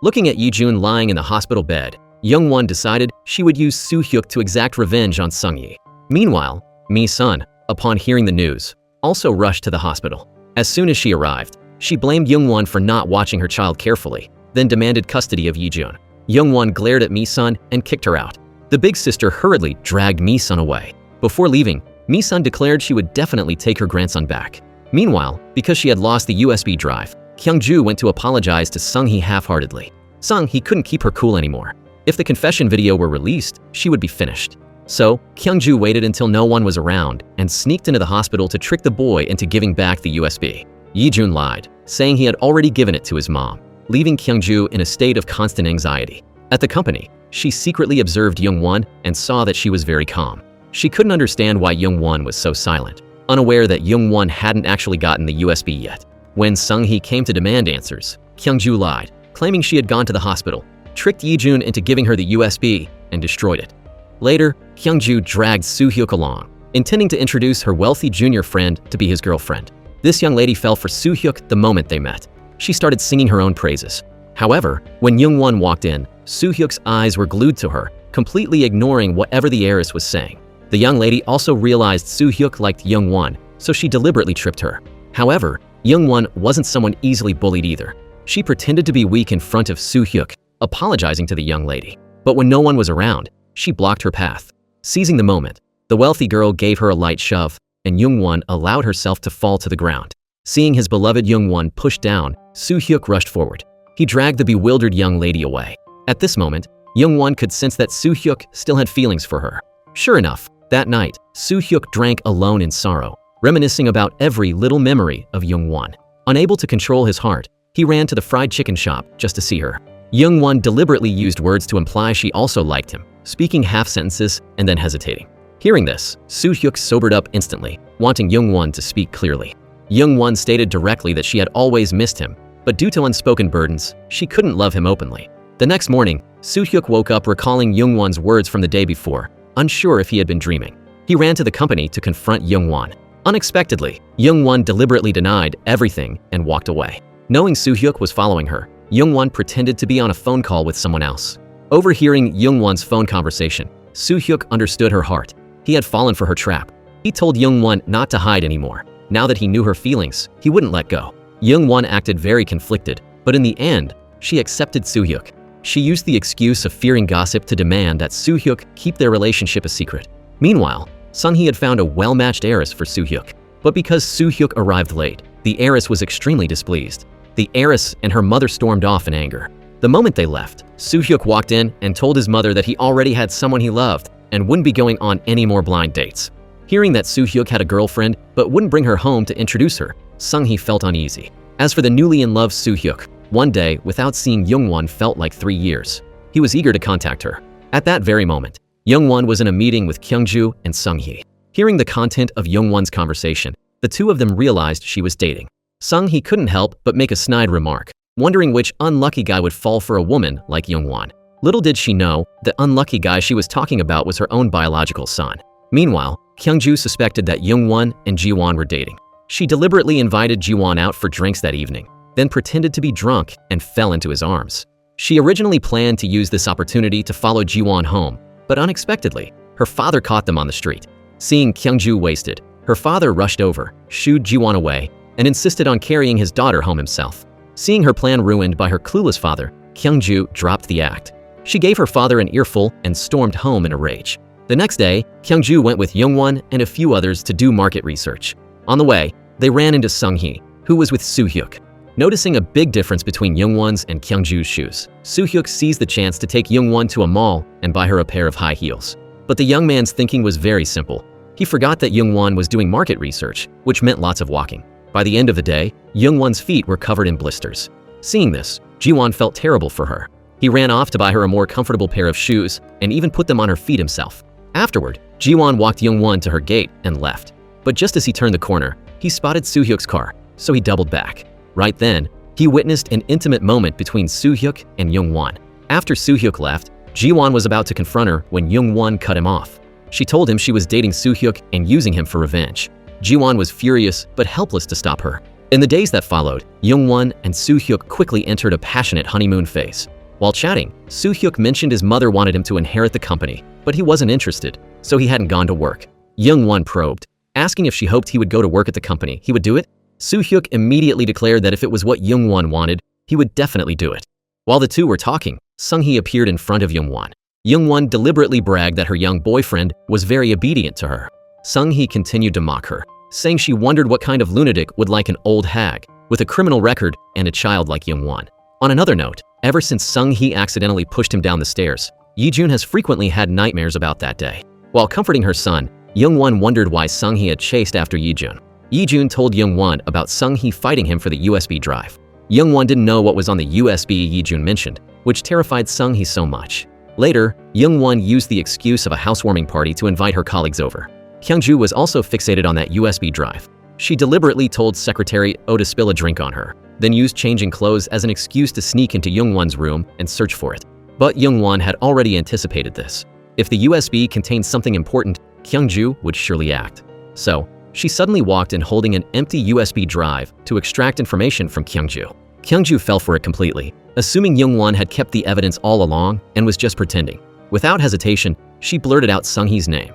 Looking at Yi-jun lying in the hospital bed, Young-won decided she would use Soo-hyuk to exact revenge on Sung-yi. Meanwhile, Mi-sun, upon hearing the news, also rushed to the hospital. As soon as she arrived, she blamed Young-won for not watching her child carefully, then demanded custody of Yi-jun. Young-won glared at Mi-sun and kicked her out. The big sister hurriedly dragged Mi-sun away. Before leaving, Mi-sun declared she would definitely take her grandson back. Meanwhile, because she had lost the USB drive, Kyung-ju went to apologize to Sung-hee half-heartedly. Sung-hee couldn't keep her cool anymore. If the confession video were released, she would be finished. So, Kyung-ju waited until no one was around and sneaked into the hospital to trick the boy into giving back the USB. Yi-jun lied, saying he had already given it to his mom, leaving Kyung-ju in a state of constant anxiety. At the company, she secretly observed Young-won and saw that she was very calm. She couldn't understand why Young-won was so silent, unaware that Young-won hadn't actually gotten the USB yet. When Sung-hee came to demand answers, Kyung-ju lied, claiming she had gone to the hospital, tricked Yi-jun into giving her the USB, and destroyed it. Later, Kyung-ju dragged Soo-hyuk along, intending to introduce her wealthy junior friend to be his girlfriend. This young lady fell for Soo-hyuk the moment they met. She started singing her own praises. However, when Young-won walked in, Soo-hyuk's eyes were glued to her, completely ignoring whatever the heiress was saying. The young lady also realized Soo-hyuk liked Young-won, so she deliberately tripped her. However, Young-won wasn't someone easily bullied either. She pretended to be weak in front of Soo-hyuk, apologizing to the young lady. But when no one was around, she blocked her path. Seizing the moment, the wealthy girl gave her a light shove, and Young-won allowed herself to fall to the ground. Seeing his beloved Young-won pushed down, Soo-hyuk rushed forward. He dragged the bewildered young lady away. At this moment, Young-won could sense that Soo-hyuk still had feelings for her. Sure enough, that night, Soo-hyuk drank alone in sorrow, reminiscing about every little memory of Young-won. Unable to control his heart, he ran to the fried chicken shop just to see her. Young-won deliberately used words to imply she also liked him, speaking half sentences and then hesitating. Hearing this, Soo-hyuk sobered up instantly, wanting Young-won to speak clearly. Young-won stated directly that she had always missed him, but due to unspoken burdens, she couldn't love him openly. The next morning, Soo-hyuk woke up recalling Young-won's words from the day before, unsure if he had been dreaming. He ran to the company to confront Young-won. Unexpectedly, Young-won deliberately denied everything and walked away. Knowing Soo-hyuk was following her, Young-won pretended to be on a phone call with someone else. Overhearing Young-won's phone conversation, Soo-hyuk understood her heart. He had fallen for her trap. He told Young-won not to hide anymore. Now that he knew her feelings, he wouldn't let go. Young-won acted very conflicted, but in the end, she accepted Soo-hyuk. She used the excuse of fearing gossip to demand that Soo-hyuk keep their relationship a secret. Meanwhile, Sung-hee had found a well-matched heiress for Soo-hyuk. But because Soo-hyuk arrived late, the heiress was extremely displeased. The heiress and her mother stormed off in anger. The moment they left, Soo-hyuk walked in and told his mother that he already had someone he loved and wouldn't be going on any more blind dates. Hearing that Soo-hyuk had a girlfriend but wouldn't bring her home to introduce her, Sung-hee felt uneasy. As for the newly in love Soo-hyuk, one day without seeing Young-won felt like 3 years. He was eager to contact her. At that very moment, Young-won was in a meeting with Kyung-ju and Sung-hee. Hearing the content of Young-won's conversation, the two of them realized she was dating. Sung-hee couldn't help but make a snide remark, wondering which unlucky guy would fall for a woman like Young-won. Little did she know, the unlucky guy she was talking about was her own biological son. Meanwhile, Kyung-ju suspected that Young-won and Ji-won were dating. She deliberately invited Ji-won out for drinks that evening, then pretended to be drunk and fell into his arms. She originally planned to use this opportunity to follow Ji-won home, but unexpectedly, her father caught them on the street. Seeing Kyung-ju wasted, her father rushed over, shooed Ji-won away, and insisted on carrying his daughter home himself. Seeing her plan ruined by her clueless father, Kyung-ju dropped the act. She gave her father an earful and stormed home in a rage. The next day, Kyung-ju went with Young-won and a few others to do market research. On the way, they ran into Sung-hee, who was with Soo-hyuk. Noticing a big difference between Young-won's and Kyung-ju's shoes, Soo-hyuk seized the chance to take Young-won to a mall and buy her a pair of high heels. But the young man's thinking was very simple. He forgot that Young-won was doing market research, which meant lots of walking. By the end of the day, Young-won's feet were covered in blisters. Seeing this, Ji-won felt terrible for her. He ran off to buy her a more comfortable pair of shoes and even put them on her feet himself. Afterward, Ji-won walked Young-won to her gate and left. But just as he turned the corner, he spotted Soo-hyuk's car, so he doubled back. Right then, he witnessed an intimate moment between Soo-hyuk and Young-won. After Soo-hyuk left, Ji-won was about to confront her when Young-won cut him off. She told him she was dating Soo-hyuk and using him for revenge. Ji-won was furious but helpless to stop her. In the days that followed, Young-won and Soo-hyuk quickly entered a passionate honeymoon phase. While chatting, Soo-hyuk mentioned his mother wanted him to inherit the company, but he wasn't interested, so he hadn't gone to work. Young-won probed, asking if she hoped he would go to work at the company. He would do it? Soo-hyuk immediately declared that if it was what Young-won wanted, he would definitely do it. While the two were talking, Sung-hee appeared in front of Young-won. Young-won deliberately bragged that her young boyfriend was very obedient to her. Sung-hee continued to mock her, saying she wondered what kind of lunatic would like an old hag with a criminal record and a child like Young-won. On another note, ever since Sung-hee accidentally pushed him down the stairs, Yi-jun has frequently had nightmares about that day. While comforting her son, Young-won wondered why Sung-hee had chased after Yi-jun. Yi-jun told Young-won about Sung-hee fighting him for the USB drive. Young-won didn't know what was on the USB Yi-jun mentioned, which terrified Sung-hee so much. Later, Young-won used the excuse of a housewarming party to invite her colleagues over. Kyung-ju was also fixated on that USB drive. She deliberately told Secretary Oh to spill a drink on her, then used changing clothes as an excuse to sneak into Young-won's room and search for it. But Young-won had already anticipated this. If the USB contained something important, Kyung-ju would surely act. So, she suddenly walked in holding an empty USB drive to extract information from Kyung-ju. Kyung-ju fell for it completely, assuming Young-won had kept the evidence all along and was just pretending. Without hesitation, she blurted out Sung-hee's name.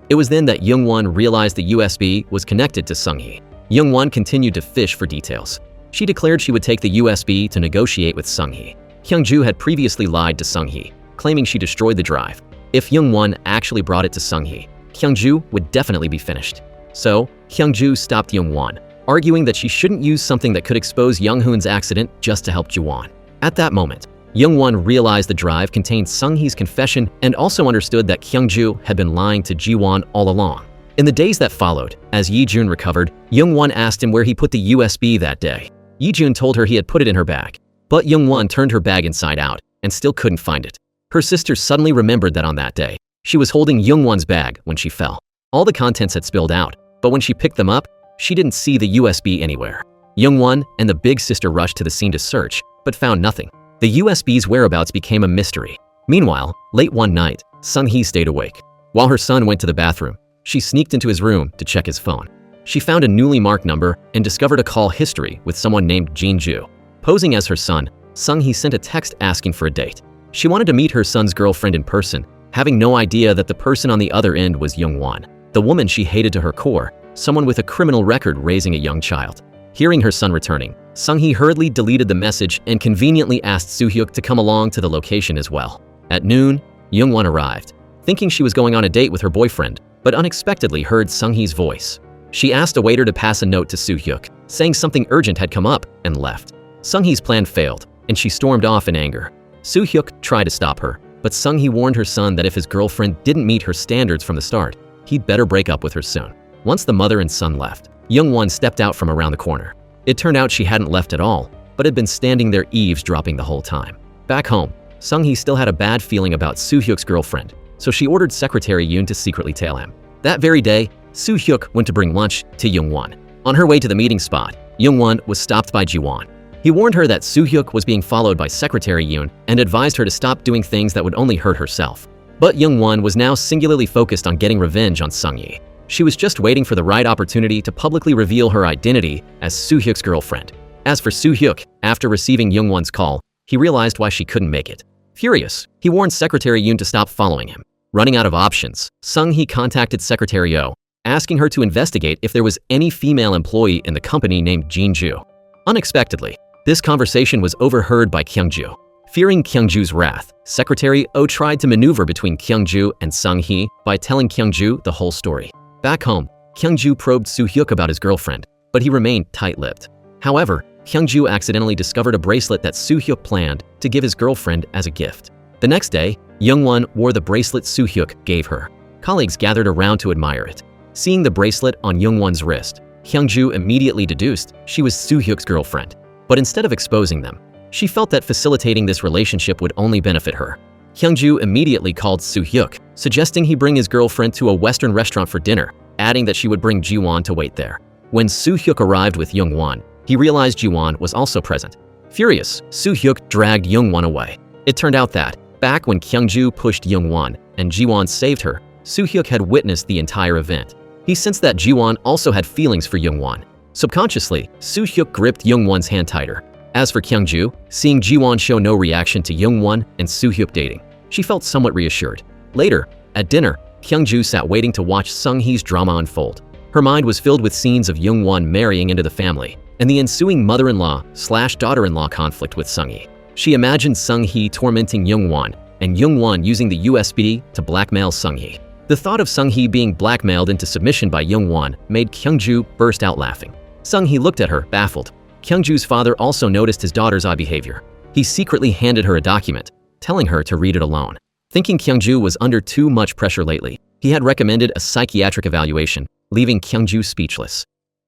It was then that Young-won realized the USB was connected to Sung-hee. Young-won continued to fish for details. She declared she would take the USB to negotiate with Sung-hee. Kyung-ju had previously lied to Sung-hee, claiming she destroyed the drive. If Young-won actually brought it to Sung-hee, Kyung-ju would definitely be finished. So, Kyung-ju stopped Young-won, arguing that she shouldn't use something that could expose Young-hoon's accident just to help Ji-won. At that moment, Young-won realized the drive contained Sung-hee's confession and also understood that Kyung-ju had been lying to Ji-won all along. In the days that followed, as Yi-jun recovered, Young-won asked him where he put the USB that day. Yi-jun told her he had put it in her bag, but Young-won turned her bag inside out and still couldn't find it. Her sister suddenly remembered that on that day, she was holding Young-won's bag when she fell. All the contents had spilled out, but when she picked them up, she didn't see the USB anywhere. Young-won and the big sister rushed to the scene to search, but found nothing. The USB's whereabouts became a mystery. Meanwhile, late one night, Sung-hee stayed awake. While her son went to the bathroom, she sneaked into his room to check his phone. She found a newly marked number and discovered a call history with someone named Jin-ju. Posing as her son, Sung-hee sent a text asking for a date. She wanted to meet her son's girlfriend in person, having no idea that the person on the other end was Young-won, the woman she hated to her core, someone with a criminal record raising a young child. Hearing her son returning, Sung-hee hurriedly deleted the message and conveniently asked Soo-hyuk to come along to the location as well. At noon, Young-won arrived, thinking she was going on a date with her boyfriend, but unexpectedly heard Sung-hee's voice. She asked a waiter to pass a note to Soo-hyuk, saying something urgent had come up, and left. Sung-hee's plan failed, and she stormed off in anger. Soo-hyuk tried to stop her, but Sung-hee warned her son that if his girlfriend didn't meet her standards from the start, he'd better break up with her soon. Once the mother and son left, Young-won stepped out from around the corner. It turned out she hadn't left at all, but had been standing there eavesdropping the whole time. Back home, Sung-hee still had a bad feeling about Soo-hyuk's girlfriend, so she ordered Secretary Yoon to secretly tail him. That very day, Soo-hyuk went to bring lunch to Young-won. On her way to the meeting spot, Young-won was stopped by Ji-won. He warned her that Soo-hyuk was being followed by Secretary Yoon and advised her to stop doing things that would only hurt herself. But Young-won was now singularly focused on getting revenge on Sung-hee. She was just waiting for the right opportunity to publicly reveal her identity as Soo-hyuk's girlfriend. As for Soo-hyuk, after receiving Young-won's call, he realized why she couldn't make it. Furious, he warned Secretary Yoon to stop following him. Running out of options, Sung-hee contacted Secretary Oh, asking her to investigate if there was any female employee in the company named Jin-ju. Unexpectedly, this conversation was overheard by Kyung-ju. Fearing Kyung-ju's wrath, Secretary Oh tried to maneuver between Kyung-ju and Sung-hee by telling Kyung-ju the whole story. Back home, Kyung-ju probed Soo-hyuk about his girlfriend, but he remained tight-lipped. However, Kyung-ju accidentally discovered a bracelet that Soo-hyuk planned to give his girlfriend as a gift. The next day, Young-won wore the bracelet Soo-hyuk gave her. Colleagues gathered around to admire it. Seeing the bracelet on Young-won's wrist, Kyung-ju immediately deduced she was Soo-hyuk's girlfriend. But instead of exposing them, she felt that facilitating this relationship would only benefit her. Kyung-ju immediately called Soo-hyuk, suggesting he bring his girlfriend to a Western restaurant for dinner, adding that she would bring Ji-won to wait there. When Soo-hyuk arrived with Young-won, he realized Ji-won was also present. Furious, Soo-hyuk dragged Young-won away. It turned out that, back when Kyungju pushed Youngwon and Jiwon saved her, Soo-hyuk had witnessed the entire event. He sensed that Jiwon also had feelings for Youngwon. Subconsciously, Soo-hyuk gripped Youngwon's hand tighter. As for Kyungju, seeing Jiwon show no reaction to Youngwon and Soo-hyuk dating, she felt somewhat reassured. Later, at dinner, Kyungju sat waiting to watch Sung-hee's drama unfold. Her mind was filled with scenes of Youngwon marrying into the family and the ensuing mother-in-law/daughter-in-law conflict with Sung-hee. She imagined Sung-hee tormenting Youngwon and Youngwon using the USB to blackmail Sung-hee. The thought of Sung-hee being blackmailed into submission by Youngwon made Kyungju burst out laughing. Sung-hee looked at her, baffled. Kyungju's father also noticed his daughter's odd behavior. He secretly handed her a document, telling her to read it alone. Thinking Kyungju was under too much pressure lately, he had recommended a psychiatric evaluation, leaving Kyungju speechless.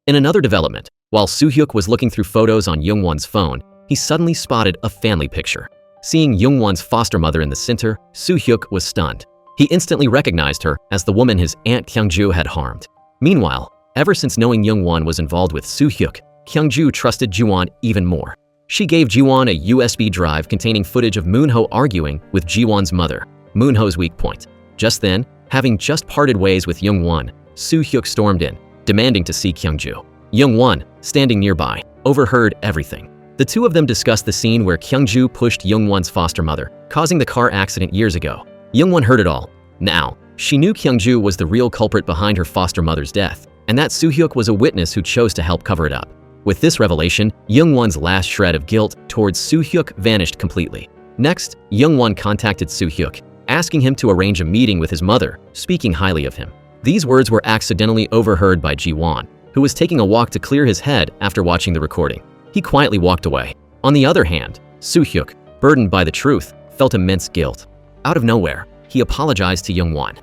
In another development, while Soo-hyuk was looking through photos on Youngwon's phone, he suddenly spotted a family picture. Seeing Youngwon's foster mother in the center, Soo-hyuk was stunned. He instantly recognized her as the woman his aunt Kyungju had harmed. Meanwhile, ever since knowing Youngwon was involved with Soo-hyuk, Kyungju trusted Jiwon even more. She gave Jiwon a USB drive containing footage of Moonho arguing with Jiwon's mother, Moonho's weak point. Just then, having just parted ways with Youngwon, Soo-hyuk stormed in, demanding to see Kyungju. Youngwon, standing nearby, overheard everything. The two of them discussed the scene where Kyungju pushed Youngwon's foster mother, causing the car accident years ago. Youngwon heard it all. Now, she knew Kyungju was the real culprit behind her foster mother's death, and that Soo-hyuk was a witness who chose to help cover it up. With this revelation, Youngwon's last shred of guilt towards Soo-hyuk vanished completely. Next, Youngwon contacted Soo-hyuk, asking him to arrange a meeting with his mother, speaking highly of him. These words were accidentally overheard by Jiwon, who was taking a walk to clear his head after watching the recording. He quietly walked away. On the other hand, Soo-hyuk, burdened by the truth, felt immense guilt. Out of nowhere, he apologized to Youngwon.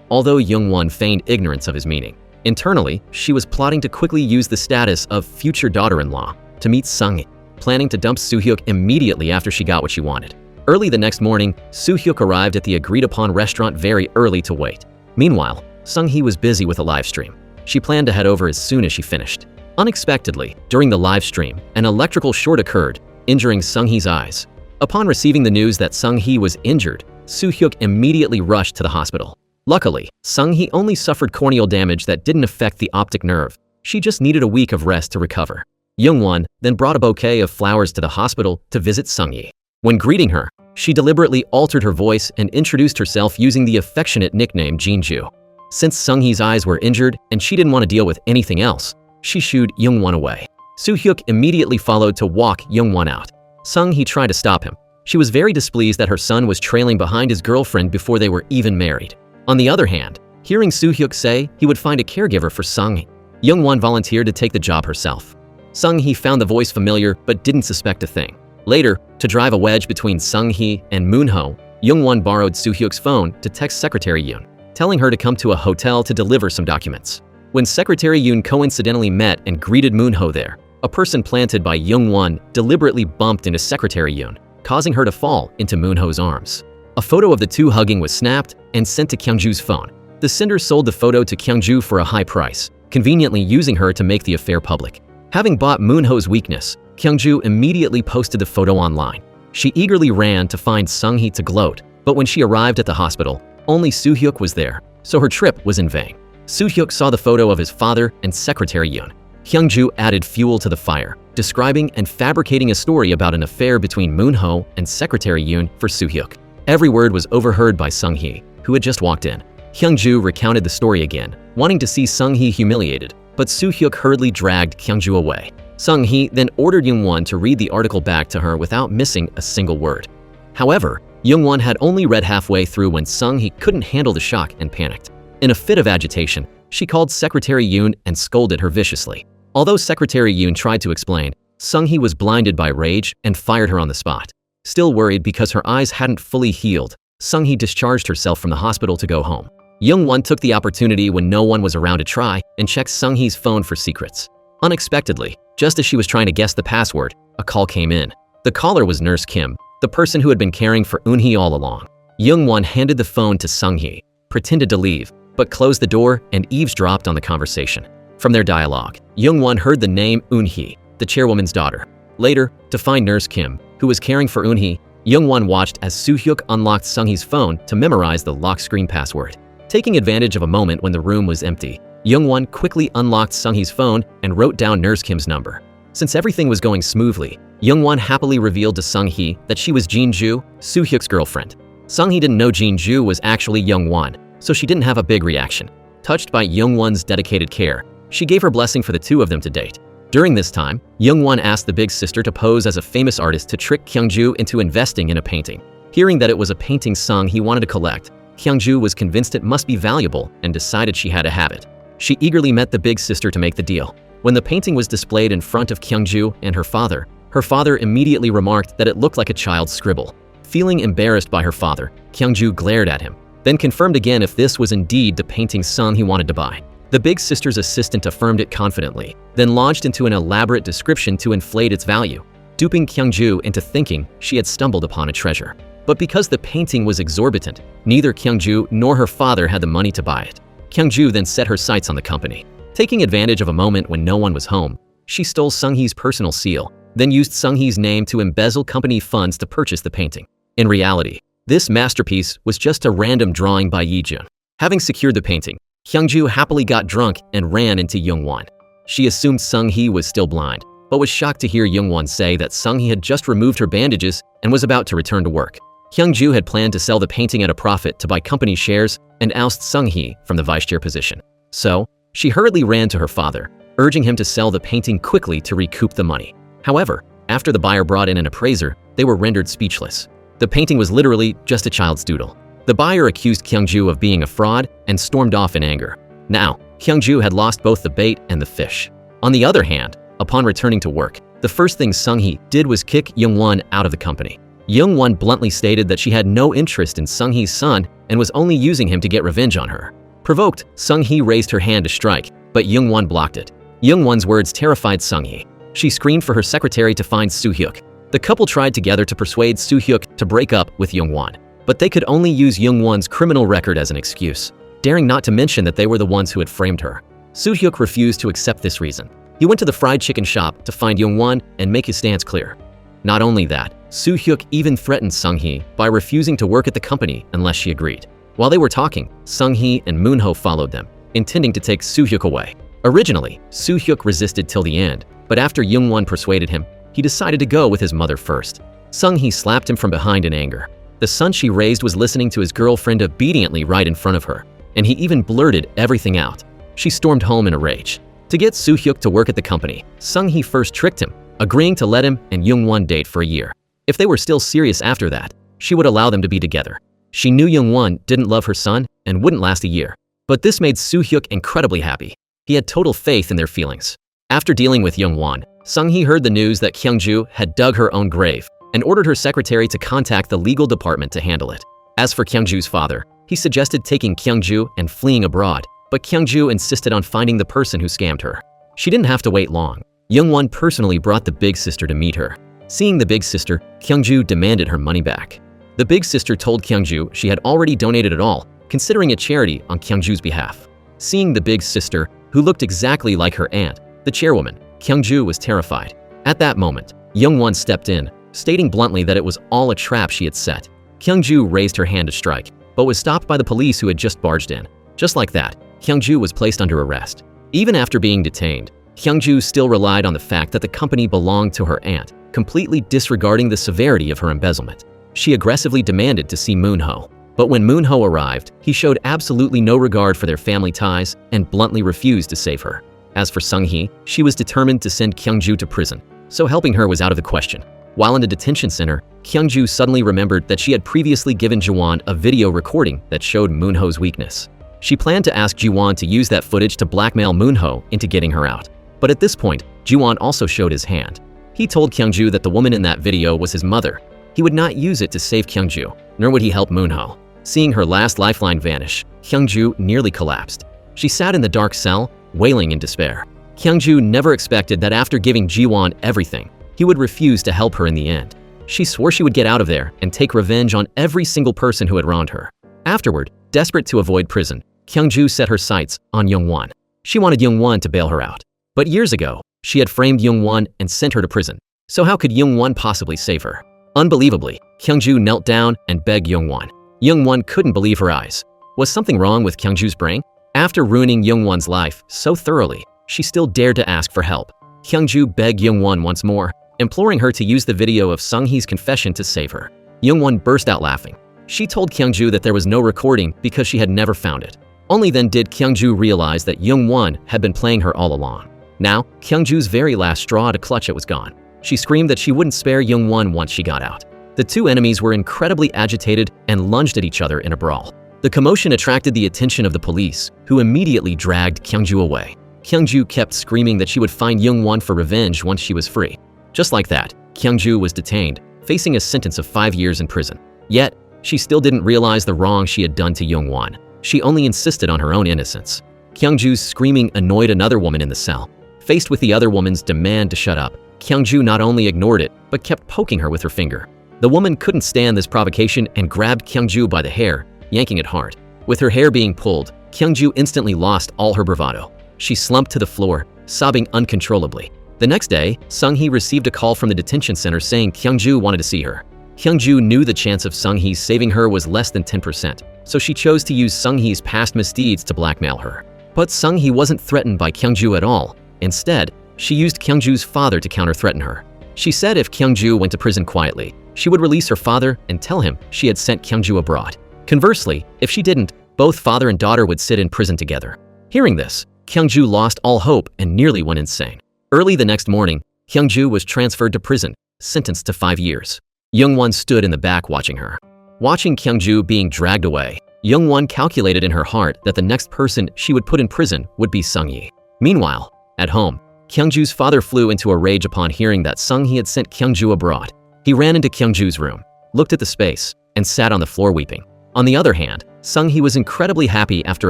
Although Youngwon feigned ignorance of his meaning, internally, she was plotting to quickly use the status of future daughter-in-law to meet Sung-hee, planning to dump Soo-hyuk immediately after she got what she wanted. Early the next morning, Soo-hyuk arrived at the agreed-upon restaurant very early to wait. Meanwhile, Sung-hee was busy with a live stream. She planned to head over as soon as she finished. Unexpectedly, during the live stream, an electrical short occurred, injuring Sung-hee's eyes. Upon receiving the news that Sung-hee was injured, Soo-hyuk immediately rushed to the hospital. Luckily, Sung-hee only suffered corneal damage that didn't affect the optic nerve. She just needed a week of rest to recover. Youngwon then brought a bouquet of flowers to the hospital to visit Sung-hee. When greeting her, she deliberately altered her voice and introduced herself using the affectionate nickname Jinju. Since Sung-hee's eyes were injured and she didn't want to deal with anything else, she shooed Youngwon away. Soo-hyuk immediately followed to walk Youngwon out. Sung-hee tried to stop him. She was very displeased that her son was trailing behind his girlfriend before they were even married. On the other hand, hearing Soo-hyuk say he would find a caregiver for Sung-hee, Youngwon volunteered to take the job herself. Sung-hee found the voice familiar but didn't suspect a thing. Later, to drive a wedge between Sung-hee and Moonho, Youngwon borrowed Soo-hyuk's phone to text Secretary Yoon, telling her to come to a hotel to deliver some documents. When Secretary Yoon coincidentally met and greeted Moonho there, a person planted by Youngwon deliberately bumped into Secretary Yoon, causing her to fall into Moonho's arms. A photo of the two hugging was snapped and sent to Kyungju's phone. The sender sold the photo to Kyungju for a high price, conveniently using her to make the affair public. Having bought Moonho's weakness, Kyungju immediately posted the photo online. She eagerly ran to find Sung-hee to gloat, but when she arrived at the hospital, only Soo-hyuk was there, so her trip was in vain. Soo-hyuk saw the photo of his father and Secretary Yoon. Kyungju added fuel to the fire, describing and fabricating a story about an affair between Moonho and Secretary Yoon for Soo-hyuk. Every word was overheard by Sung-hee, who had just walked in. Kyungju recounted the story again, wanting to see Sung-hee humiliated, but Soo-hyuk hurriedly dragged Kyungju away. Sung-hee then ordered Youngwon to read the article back to her without missing a single word. However, Youngwon had only read halfway through when Sung-hee couldn't handle the shock and panicked. In a fit of agitation, she called Secretary Yoon and scolded her viciously. Although Secretary Yoon tried to explain, Sung-hee was blinded by rage and fired her on the spot. Still worried because her eyes hadn't fully healed, Sung-hee discharged herself from the hospital to go home. Youngwon took the opportunity when no one was around to try and checked Sung-hee's phone for secrets. Unexpectedly, just as she was trying to guess the password, a call came in. The caller was Nurse Kim, the person who had been caring for Eun-hee all along. Youngwon handed the phone to Sung-hee, pretended to leave, but closed the door and eavesdropped on the conversation. From their dialogue, Youngwon heard the name Eun-hee, the chairwoman's daughter. Later, to find Nurse Kim, who was caring for Eun-hee, Young-won watched as Soo-hyuk unlocked Sung-hee's phone to memorize the lock screen password. Taking advantage of a moment when the room was empty, Young-won quickly unlocked Sung-hee's phone and wrote down Nurse Kim's number. Since everything was going smoothly, Young-won happily revealed to Sung-hee that she was Jin-ju, Soo-hyuk's girlfriend. Sung-hee didn't know Jin-ju was actually Young-won, so she didn't have a big reaction. Touched by Young-won's dedicated care, she gave her blessing for the two of them to date. During this time, Young-won asked the big sister to pose as a famous artist to trick Kyung-ju into investing in a painting. Hearing that it was a painting Sung-hee wanted to collect, Kyung-ju was convinced it must be valuable and decided she had to have it. She eagerly met the big sister to make the deal. When the painting was displayed in front of Kyung-ju and her father immediately remarked that it looked like a child's scribble. Feeling embarrassed by her father, Kyung-ju glared at him, then confirmed again if this was indeed the painting Sung-hee wanted to buy. The big sister's assistant affirmed it confidently, then launched into an elaborate description to inflate its value, duping Kyung-ju into thinking she had stumbled upon a treasure. But because the painting was exorbitant, neither Kyung-ju nor her father had the money to buy it. Kyung-ju then set her sights on the company. Taking advantage of a moment when no one was home, she stole Sung-hee's personal seal, then used Sung-hee's name to embezzle company funds to purchase the painting. In reality, this masterpiece was just a random drawing by Yi-jun. Having secured the painting, Kyung-ju happily got drunk and ran into Young-won. She assumed Sung-hee was still blind, but was shocked to hear Young-won say that Sung-hee had just removed her bandages and was about to return to work. Kyung-ju had planned to sell the painting at a profit to buy company shares and oust Sung-hee from the vice chair position. So, she hurriedly ran to her father, urging him to sell the painting quickly to recoup the money. However, after the buyer brought in an appraiser, they were rendered speechless. The painting was literally just a child's doodle. The buyer accused Kyung-ju of being a fraud and stormed off in anger. Now, Kyung-ju had lost both the bait and the fish. On the other hand, upon returning to work, the first thing Sung-hee did was kick Young-won out of the company. Young-won bluntly stated that she had no interest in Sung-hee's son and was only using him to get revenge on her. Provoked, Sung-hee raised her hand to strike, but Young-won blocked it. Young-won's words terrified Sung-hee. She screamed for her secretary to find Soo-hyuk. The couple tried together to persuade Soo-hyuk to break up with Young-won, but they could only use Young-won's criminal record as an excuse, daring not to mention that they were the ones who had framed her. Soo-hyuk refused to accept this reason. He went to the fried chicken shop to find Young-won and make his stance clear. Not only that, Soo-hyuk even threatened Sung-hee by refusing to work at the company unless she agreed. While they were talking, Sung-hee and Moon-ho followed them, intending to take Soo-hyuk away. Originally, Soo-hyuk resisted till the end, but after Young-won persuaded him, he decided to go with his mother first. Sung-hee slapped him from behind in anger. The son she raised was listening to his girlfriend obediently right in front of her, and he even blurted everything out. She stormed home in a rage. To get Soo-hyuk to work at the company, Sung-hee first tricked him, agreeing to let him and Young-won date for a year. If they were still serious after that, she would allow them to be together. She knew Young-won didn't love her son and wouldn't last a year. But this made Soo-hyuk incredibly happy. He had total faith in their feelings. After dealing with Young-won, Sung-hee heard the news that Kyung-ju had dug her own grave and ordered her secretary to contact the legal department to handle it. As for Kyung-ju's father, he suggested taking Kyung-ju and fleeing abroad, but Kyung-ju insisted on finding the person who scammed her. She didn't have to wait long. Young-won personally brought the big sister to meet her. Seeing the big sister, Kyung-ju demanded her money back. The big sister told Kyung-ju she had already donated it all, considering a charity on Kyung-ju's behalf. Seeing the big sister, who looked exactly like her aunt, the chairwoman, Kyung-ju was terrified. At that moment, Young-won stepped in, stating bluntly that it was all a trap she had set. Kyung-ju raised her hand to strike, but was stopped by the police who had just barged in. Just like that, Kyung-ju was placed under arrest. Even after being detained, Kyung-ju still relied on the fact that the company belonged to her aunt, completely disregarding the severity of her embezzlement. She aggressively demanded to see Moon-ho. But when Moon-ho arrived, he showed absolutely no regard for their family ties and bluntly refused to save her. As for Sung-hee, she was determined to send Kyung-ju to prison, so helping her was out of the question. While in the detention center, Kyung-ju suddenly remembered that she had previously given Ji-won a video recording that showed Moon-ho's weakness. She planned to ask Ji-won to use that footage to blackmail Moon-ho into getting her out. But at this point, Ji-won also showed his hand. He told Kyung-ju that the woman in that video was his mother. He would not use it to save Kyung-ju, nor would he help Moon-ho. Seeing her last lifeline vanish, Kyung-ju nearly collapsed. She sat in the dark cell, wailing in despair. Kyung-ju never expected that after giving Ji-won everything, he would refuse to help her in the end. She swore she would get out of there and take revenge on every single person who had wronged her. Afterward, desperate to avoid prison, Kyung-ju set her sights on Young-won. She wanted Young-won to bail her out. But years ago, she had framed Young-won and sent her to prison. So how could Young-won possibly save her? Unbelievably, Kyungju knelt down and begged Youngwon. Youngwon couldn't believe her eyes. Was something wrong with Kyungju's brain? After ruining Youngwon's life so thoroughly, she still dared to ask for help. Kyungju begged Youngwon once more, imploring her to use the video of Sung-hee's confession to save her. Youngwon burst out laughing. She told Kyungju that there was no recording because she had never found it. Only then did Kyungju realize that Youngwon had been playing her all along. Now, Kyungju's very last straw to clutch it was gone. She screamed that she wouldn't spare Youngwon once she got out. The two enemies were incredibly agitated and lunged at each other in a brawl. The commotion attracted the attention of the police, who immediately dragged Kyungju away. Kyungju kept screaming that she would find Youngwon for revenge once she was free. Just like that, Kyungju was detained, facing a sentence of 5 years in prison. Yet, she still didn't realize the wrong she had done to Youngwon. She only insisted on her own innocence. Kyungju's screaming annoyed another woman in the cell. Faced with the other woman's demand to shut up, Kyungju not only ignored it, but kept poking her with her finger. The woman couldn't stand this provocation and grabbed Kyungju by the hair, yanking it hard. With her hair being pulled, Kyungju instantly lost all her bravado. She slumped to the floor, sobbing uncontrollably. The next day, Sung-hee received a call from the detention center saying Kyungju wanted to see her. Kyungju knew the chance of Sung-hee saving her was less than 10%, so she chose to use Sung-hee's past misdeeds to blackmail her. But Sung-hee wasn't threatened by Kyungju at all. Instead, she used Kyungju's father to counter-threaten her. She said if Kyungju went to prison quietly, she would release her father and tell him she had sent Kyungju abroad. Conversely, if she didn't, both father and daughter would sit in prison together. Hearing this, Kyungju lost all hope and nearly went insane. Early the next morning, Kyungju was transferred to prison, sentenced to 5 years. Youngwon stood in the back watching her. Watching Kyungju being dragged away, Youngwon calculated in her heart that the next person she would put in prison would be Sung-hee. Meanwhile, at home, Kyungju's father flew into a rage upon hearing that Sung-hee had sent Kyungju abroad. He ran into Kyungju's room, looked at the space, and sat on the floor weeping. On the other hand, Sung-hee was incredibly happy after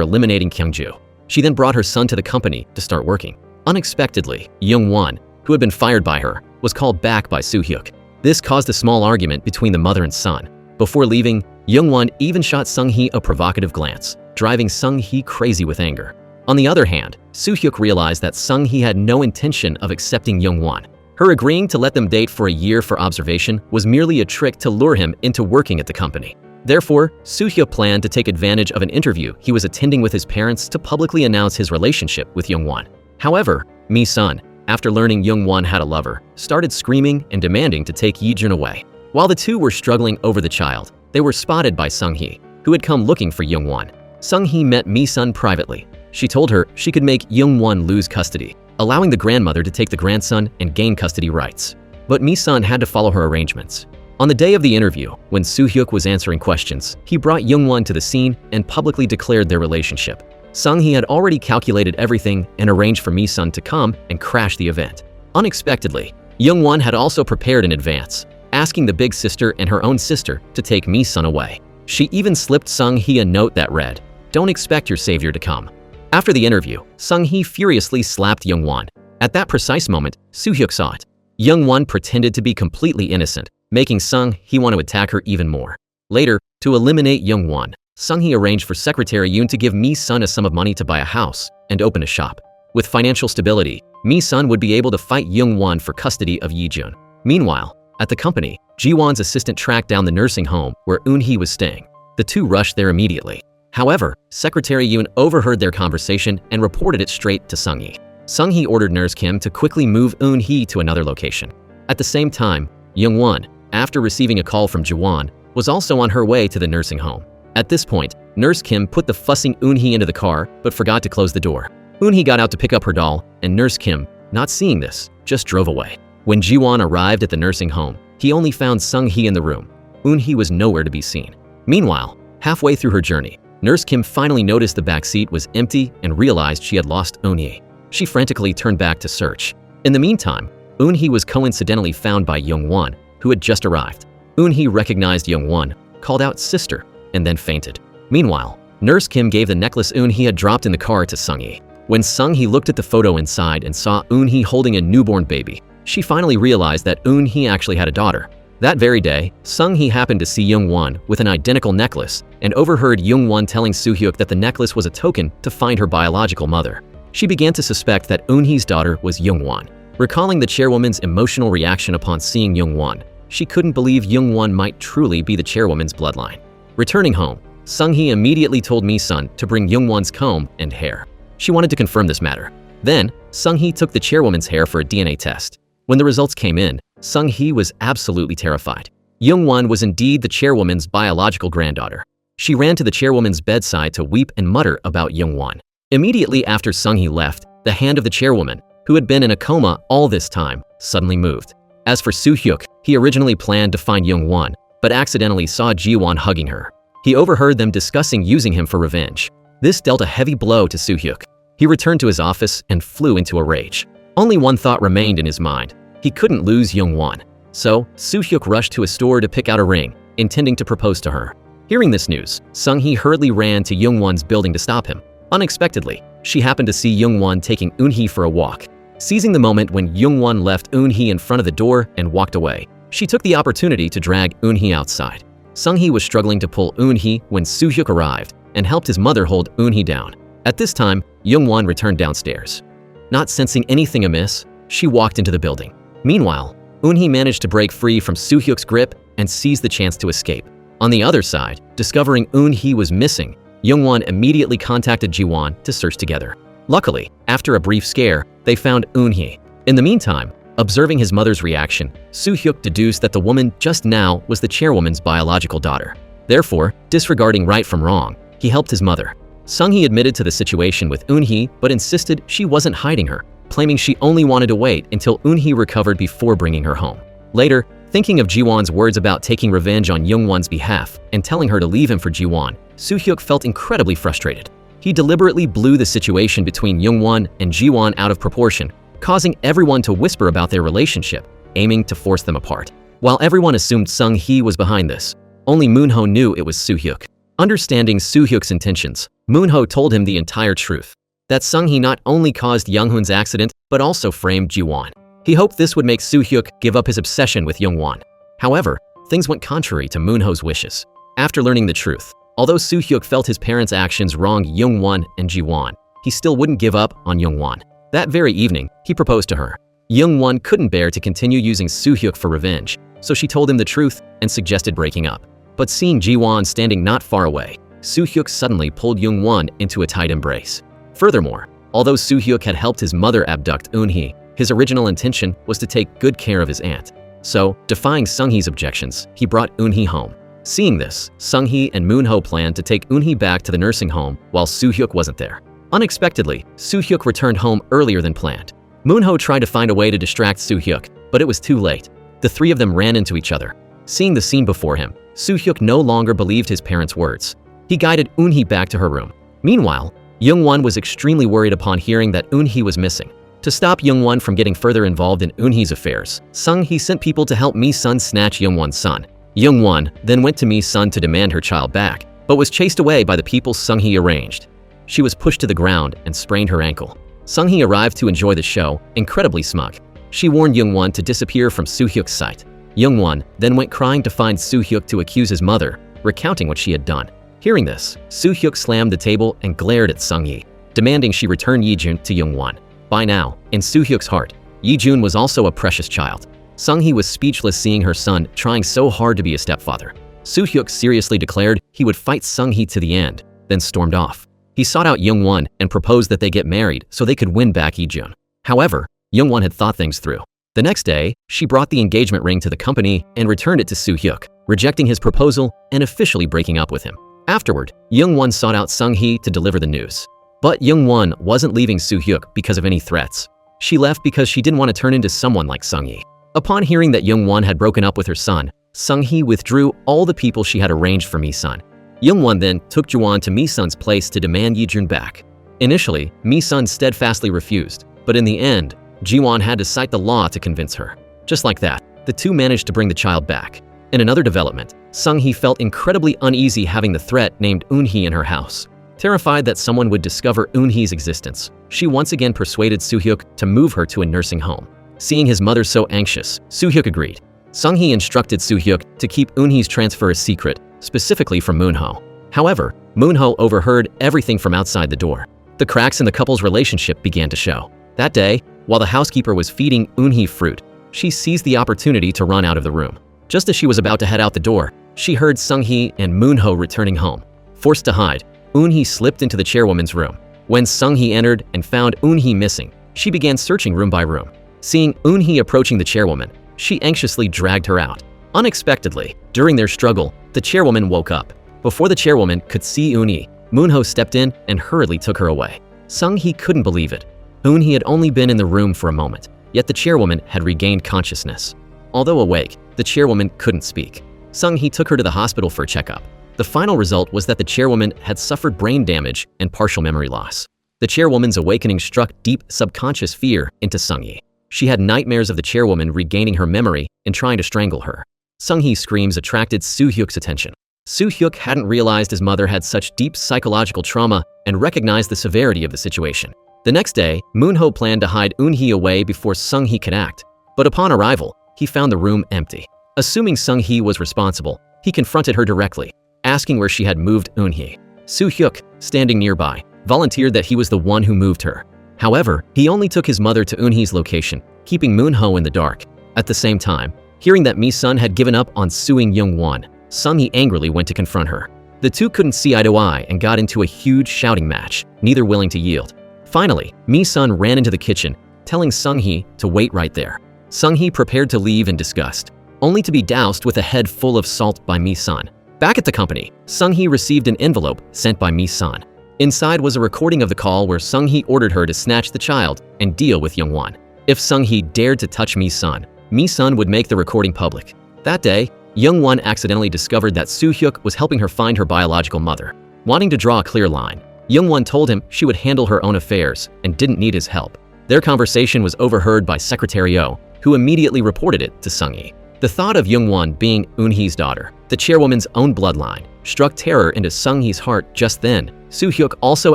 eliminating Kyungju. She then brought her son to the company to start working. Unexpectedly, Youngwon, who had been fired by her, was called back by Soo-hyuk. This caused a small argument between the mother and son. Before leaving, Youngwon even shot Sung-hee a provocative glance, driving Sung-hee crazy with anger. On the other hand, Soo-hyuk realized that Sung-hee had no intention of accepting Youngwon. Her agreeing to let them date for a year for observation was merely a trick to lure him into working at the company. Therefore, Soo-hyuk planned to take advantage of an interview he was attending with his parents to publicly announce his relationship with Youngwon. However, Mi-sun, after learning Youngwon had a lover, started screaming and demanding to take Yi-jun away. While the two were struggling over the child, they were spotted by Sung-hee, who had come looking for Youngwon. Sung-hee met Mi-sun privately. She told her she could make Youngwon lose custody, allowing the grandmother to take the grandson and gain custody rights. But Mi-sun had to follow her arrangements. On the day of the interview, when Soo-hyuk was answering questions, he brought Youngwon to the scene and publicly declared their relationship. Sung-hee had already calculated everything and arranged for Mi-sun to come and crash the event. Unexpectedly, Youngwon had also prepared in advance, asking the big sister and her own sister to take Mi-sun away. She even slipped Sung-hee a note that read, "Don't expect your savior to come." After the interview, Sung-hee furiously slapped Youngwon. At that precise moment, Soo-hyuk saw it. Youngwon pretended to be completely innocent, making Sung-hee want to attack her even more. Later, to eliminate Youngwon, Sung-hee arranged for Secretary Yoon to give Mi-sun a sum of money to buy a house and open a shop. With financial stability, Mi-sun would be able to fight Youngwon for custody of Yi-jun. Meanwhile, at the company, Ji-won's assistant tracked down the nursing home where Eun-hee was staying. The two rushed there immediately. However, Secretary Yoon overheard their conversation and reported it straight to Sung-hee. Sung-hee ordered Nurse Kim to quickly move Eun-hee to another location. At the same time, Youngwon, after receiving a call from Ji-won, was also on her way to the nursing home. At this point, Nurse Kim put the fussing Eun-hee into the car but forgot to close the door. Eun-hee got out to pick up her doll, and Nurse Kim, not seeing this, just drove away. When Ji-won arrived at the nursing home, he only found Sung-hee in the room. Eun-hee was nowhere to be seen. Meanwhile, halfway through her journey, Nurse Kim finally noticed the back seat was empty and realized she had lost Eun-hee. She frantically turned back to search. In the meantime, Eun-hee was coincidentally found by Youngwon, who had just arrived. Eun-hee recognized Youngwon, called out "sister," and then fainted. Meanwhile, Nurse Kim gave the necklace Eun-hee had dropped in the car to Sung-hee. When Sung-hee looked at the photo inside and saw Eun-hee holding a newborn baby, she finally realized that Eun-hee actually had a daughter. That very day, Sung-hee happened to see Youngwon with an identical necklace and overheard Youngwon telling Soo-hyuk that the necklace was a token to find her biological mother. She began to suspect that Eun-hee's daughter was Youngwon. Recalling the chairwoman's emotional reaction upon seeing Youngwon, She couldn't believe Young-won might truly be the chairwoman's bloodline. Returning home, Sung-hee immediately told Mi-sun to bring Young-won's comb and hair. She wanted to confirm this matter. Then, Sung-hee took the chairwoman's hair for a DNA test. When the results came in, Sung-hee was absolutely terrified. Young-won was indeed the chairwoman's biological granddaughter. She ran to the chairwoman's bedside to weep and mutter about Young-won. Immediately after Sung-hee left, the hand of the chairwoman, who had been in a coma all this time, suddenly moved. As for Soo-hyuk, he originally planned to find Young-won, but accidentally saw Ji-won hugging her. He overheard them discussing using him for revenge. This dealt a heavy blow to Soo-hyuk. He returned to his office and flew into a rage. Only one thought remained in his mind. He couldn't lose Young-won. So, Soo-hyuk rushed to a store to pick out a ring, intending to propose to her. Hearing this news, Sung-hee hurriedly ran to Young-won's building to stop him. Unexpectedly, she happened to see Young-won taking Eun-hee for a walk. Seizing the moment when Young-won left Eun-hee in front of the door and walked away, she took the opportunity to drag Eun-hee outside. Sung-hee was struggling to pull Eun-hee when Soo-hyuk arrived and helped his mother hold Eun-hee down. At this time, Young-won returned downstairs. Not sensing anything amiss, she walked into the building. Meanwhile, Eun-hee managed to break free from Soo-hyuk's grip and seized the chance to escape. On the other side, discovering Eun-hee was missing, Young-won immediately contacted Ji-won to search together. Luckily, after a brief scare, they found Eun-hee. In the meantime, observing his mother's reaction, Soo-hyuk deduced that the woman just now was the chairwoman's biological daughter. Therefore, disregarding right from wrong, he helped his mother. Sung-hee admitted to the situation with Eun-hee but insisted she wasn't hiding her, claiming she only wanted to wait until Eun-hee recovered before bringing her home. Later, thinking of Ji-won's words about taking revenge on Young-won's behalf and telling her to leave him for Ji-won, Soo-hyuk felt incredibly frustrated. He deliberately blew the situation between Young-won and Ji-won out of proportion, causing everyone to whisper about their relationship, aiming to force them apart. While everyone assumed Sung-hee was behind this, only Moon-ho knew it was Soo-hyuk. Understanding Soo-hyuk's intentions, Moon-ho told him the entire truth, that Sung-hee not only caused Young-hoon's accident, but also framed Ji-won. He hoped this would make Soo-hyuk give up his obsession with Young-won. However, things went contrary to Moon-ho's wishes. After learning the truth, although Soo-hyuk felt his parents' actions wronged Young-won and Ji-won, he still wouldn't give up on Young-won. That very evening, he proposed to her. Young-won couldn't bear to continue using Soo-hyuk for revenge, so she told him the truth and suggested breaking up. But seeing Ji-won standing not far away, Soo-hyuk suddenly pulled Young-won into a tight embrace. Furthermore, although Soo-hyuk had helped his mother abduct Eun-hee, his original intention was to take good care of his aunt. So, defying Sung-hee's objections, he brought Eun-hee home. Seeing this, Sung-hee and Moon-ho planned to take Eun-hee back to the nursing home while Soo-hyuk wasn't there. Unexpectedly, Soo-hyuk returned home earlier than planned. Moon-ho tried to find a way to distract Soo-hyuk, but it was too late. The three of them ran into each other. Seeing the scene before him, Soo-hyuk no longer believed his parents' words. He guided Eun-hee back to her room. Meanwhile, Young-won was extremely worried upon hearing that Eun-hee was missing. To stop Young-won from getting further involved in Eun-hee's affairs, Sung-hee sent people to help Mi-sun snatch Young-won's son. Young-won then went to Mi-sun to demand her child back, but was chased away by the people Sung-hee arranged. She was pushed to the ground and sprained her ankle. Sung-hee arrived to enjoy the show, incredibly smug. She warned Young-won to disappear from Soo-hyuk's sight. Young-won then went crying to find Soo-hyuk to accuse his mother, recounting what she had done. Hearing this, Soo-hyuk slammed the table and glared at Sung-hee, demanding she return Yi-jun to Young-won. By now, in Soo-hyuk's heart, Yi-jun was also a precious child. Sung-hee was speechless seeing her son trying so hard to be a stepfather. Soo-hyuk seriously declared he would fight Sung-hee to the end, then stormed off. He sought out Young-won and proposed that they get married so they could win back Yi-jun. However, Young-won had thought things through. The next day, she brought the engagement ring to the company and returned it to Soo-hyuk, rejecting his proposal and officially breaking up with him. Afterward, Young-won sought out Sung-hee to deliver the news. But Young-won wasn't leaving Soo-hyuk because of any threats. She left because she didn't want to turn into someone like Sung-hee. Upon hearing that Young-won had broken up with her son, Sung-hee withdrew all the people she had arranged for Mi-sun. Young-won then took Ji-won to Mi-sun's place to demand Yi-jun back. Initially, Mi-sun steadfastly refused, but in the end, Ji-won had to cite the law to convince her. Just like that, the two managed to bring the child back. In another development, Sung-hee felt incredibly uneasy having the threat named Eun-hee in her house. Terrified that someone would discover Eun-hee's existence, she once again persuaded Soo-hyuk to move her to a nursing home. Seeing his mother so anxious, Soo-hyuk agreed. Sung-hee instructed Soo-hyuk to keep Eun-hee's transfer a secret, specifically from Moon-ho. However, Moon-ho overheard everything from outside the door. The cracks in the couple's relationship began to show. That day, while the housekeeper was feeding Eun-hee fruit, she seized the opportunity to run out of the room. Just as she was about to head out the door, she heard Sung-hee and Moon-ho returning home. Forced to hide, Eun-hee slipped into the chairwoman's room. When Sung-hee entered and found Eun-hee missing, she began searching room by room. Seeing Eun-hee approaching the chairwoman, she anxiously dragged her out. Unexpectedly, during their struggle, the chairwoman woke up. Before the chairwoman could see Eun-hee, Moon-ho stepped in and hurriedly took her away. Sung-hee couldn't believe it. Eun-hee had only been in the room for a moment, yet the chairwoman had regained consciousness. Although awake, the chairwoman couldn't speak. Sung-hee took her to the hospital for a checkup. The final result was that the chairwoman had suffered brain damage and partial memory loss. The chairwoman's awakening struck deep subconscious fear into Sung-hee. She had nightmares of the chairwoman regaining her memory and trying to strangle her. Sung-hee's screams attracted Soo-hyuk's attention. Soo-hyuk hadn't realized his mother had such deep psychological trauma and recognized the severity of the situation. The next day, Moon-ho planned to hide Eun-hee away before Sung-hee could act. But upon arrival, he found the room empty. Assuming Sung-hee was responsible, he confronted her directly, asking where she had moved Eun-hee. Soo-hyuk, standing nearby, volunteered that he was the one who moved her. However, he only took his mother to Eun-hee's location, keeping Moon-ho in the dark. At the same time, hearing that Mi-sun had given up on suing Young-won, Sung-hee angrily went to confront her. The two couldn't see eye to eye and got into a huge shouting match, neither willing to yield. Finally, Mi-sun ran into the kitchen, telling Sung-hee to wait right there. Sung-hee prepared to leave in disgust, only to be doused with a head full of salt by Mi-sun. Back at the company, Sung-hee received an envelope sent by Mi-sun. Inside was a recording of the call where Sung-hee ordered her to snatch the child and deal with Young-won. If Sung-hee dared to touch Mi-sun, Mi-sun would make the recording public. That day, Young-won accidentally discovered that Soo-hyuk was helping her find her biological mother. Wanting to draw a clear line, Young-won told him she would handle her own affairs and didn't need his help. Their conversation was overheard by Secretary Oh, who immediately reported it to Sung-hee. The thought of Young-won being Eun-hee's daughter, the chairwoman's own bloodline, struck terror into Sung-hee's heart just then. Soo-hyuk also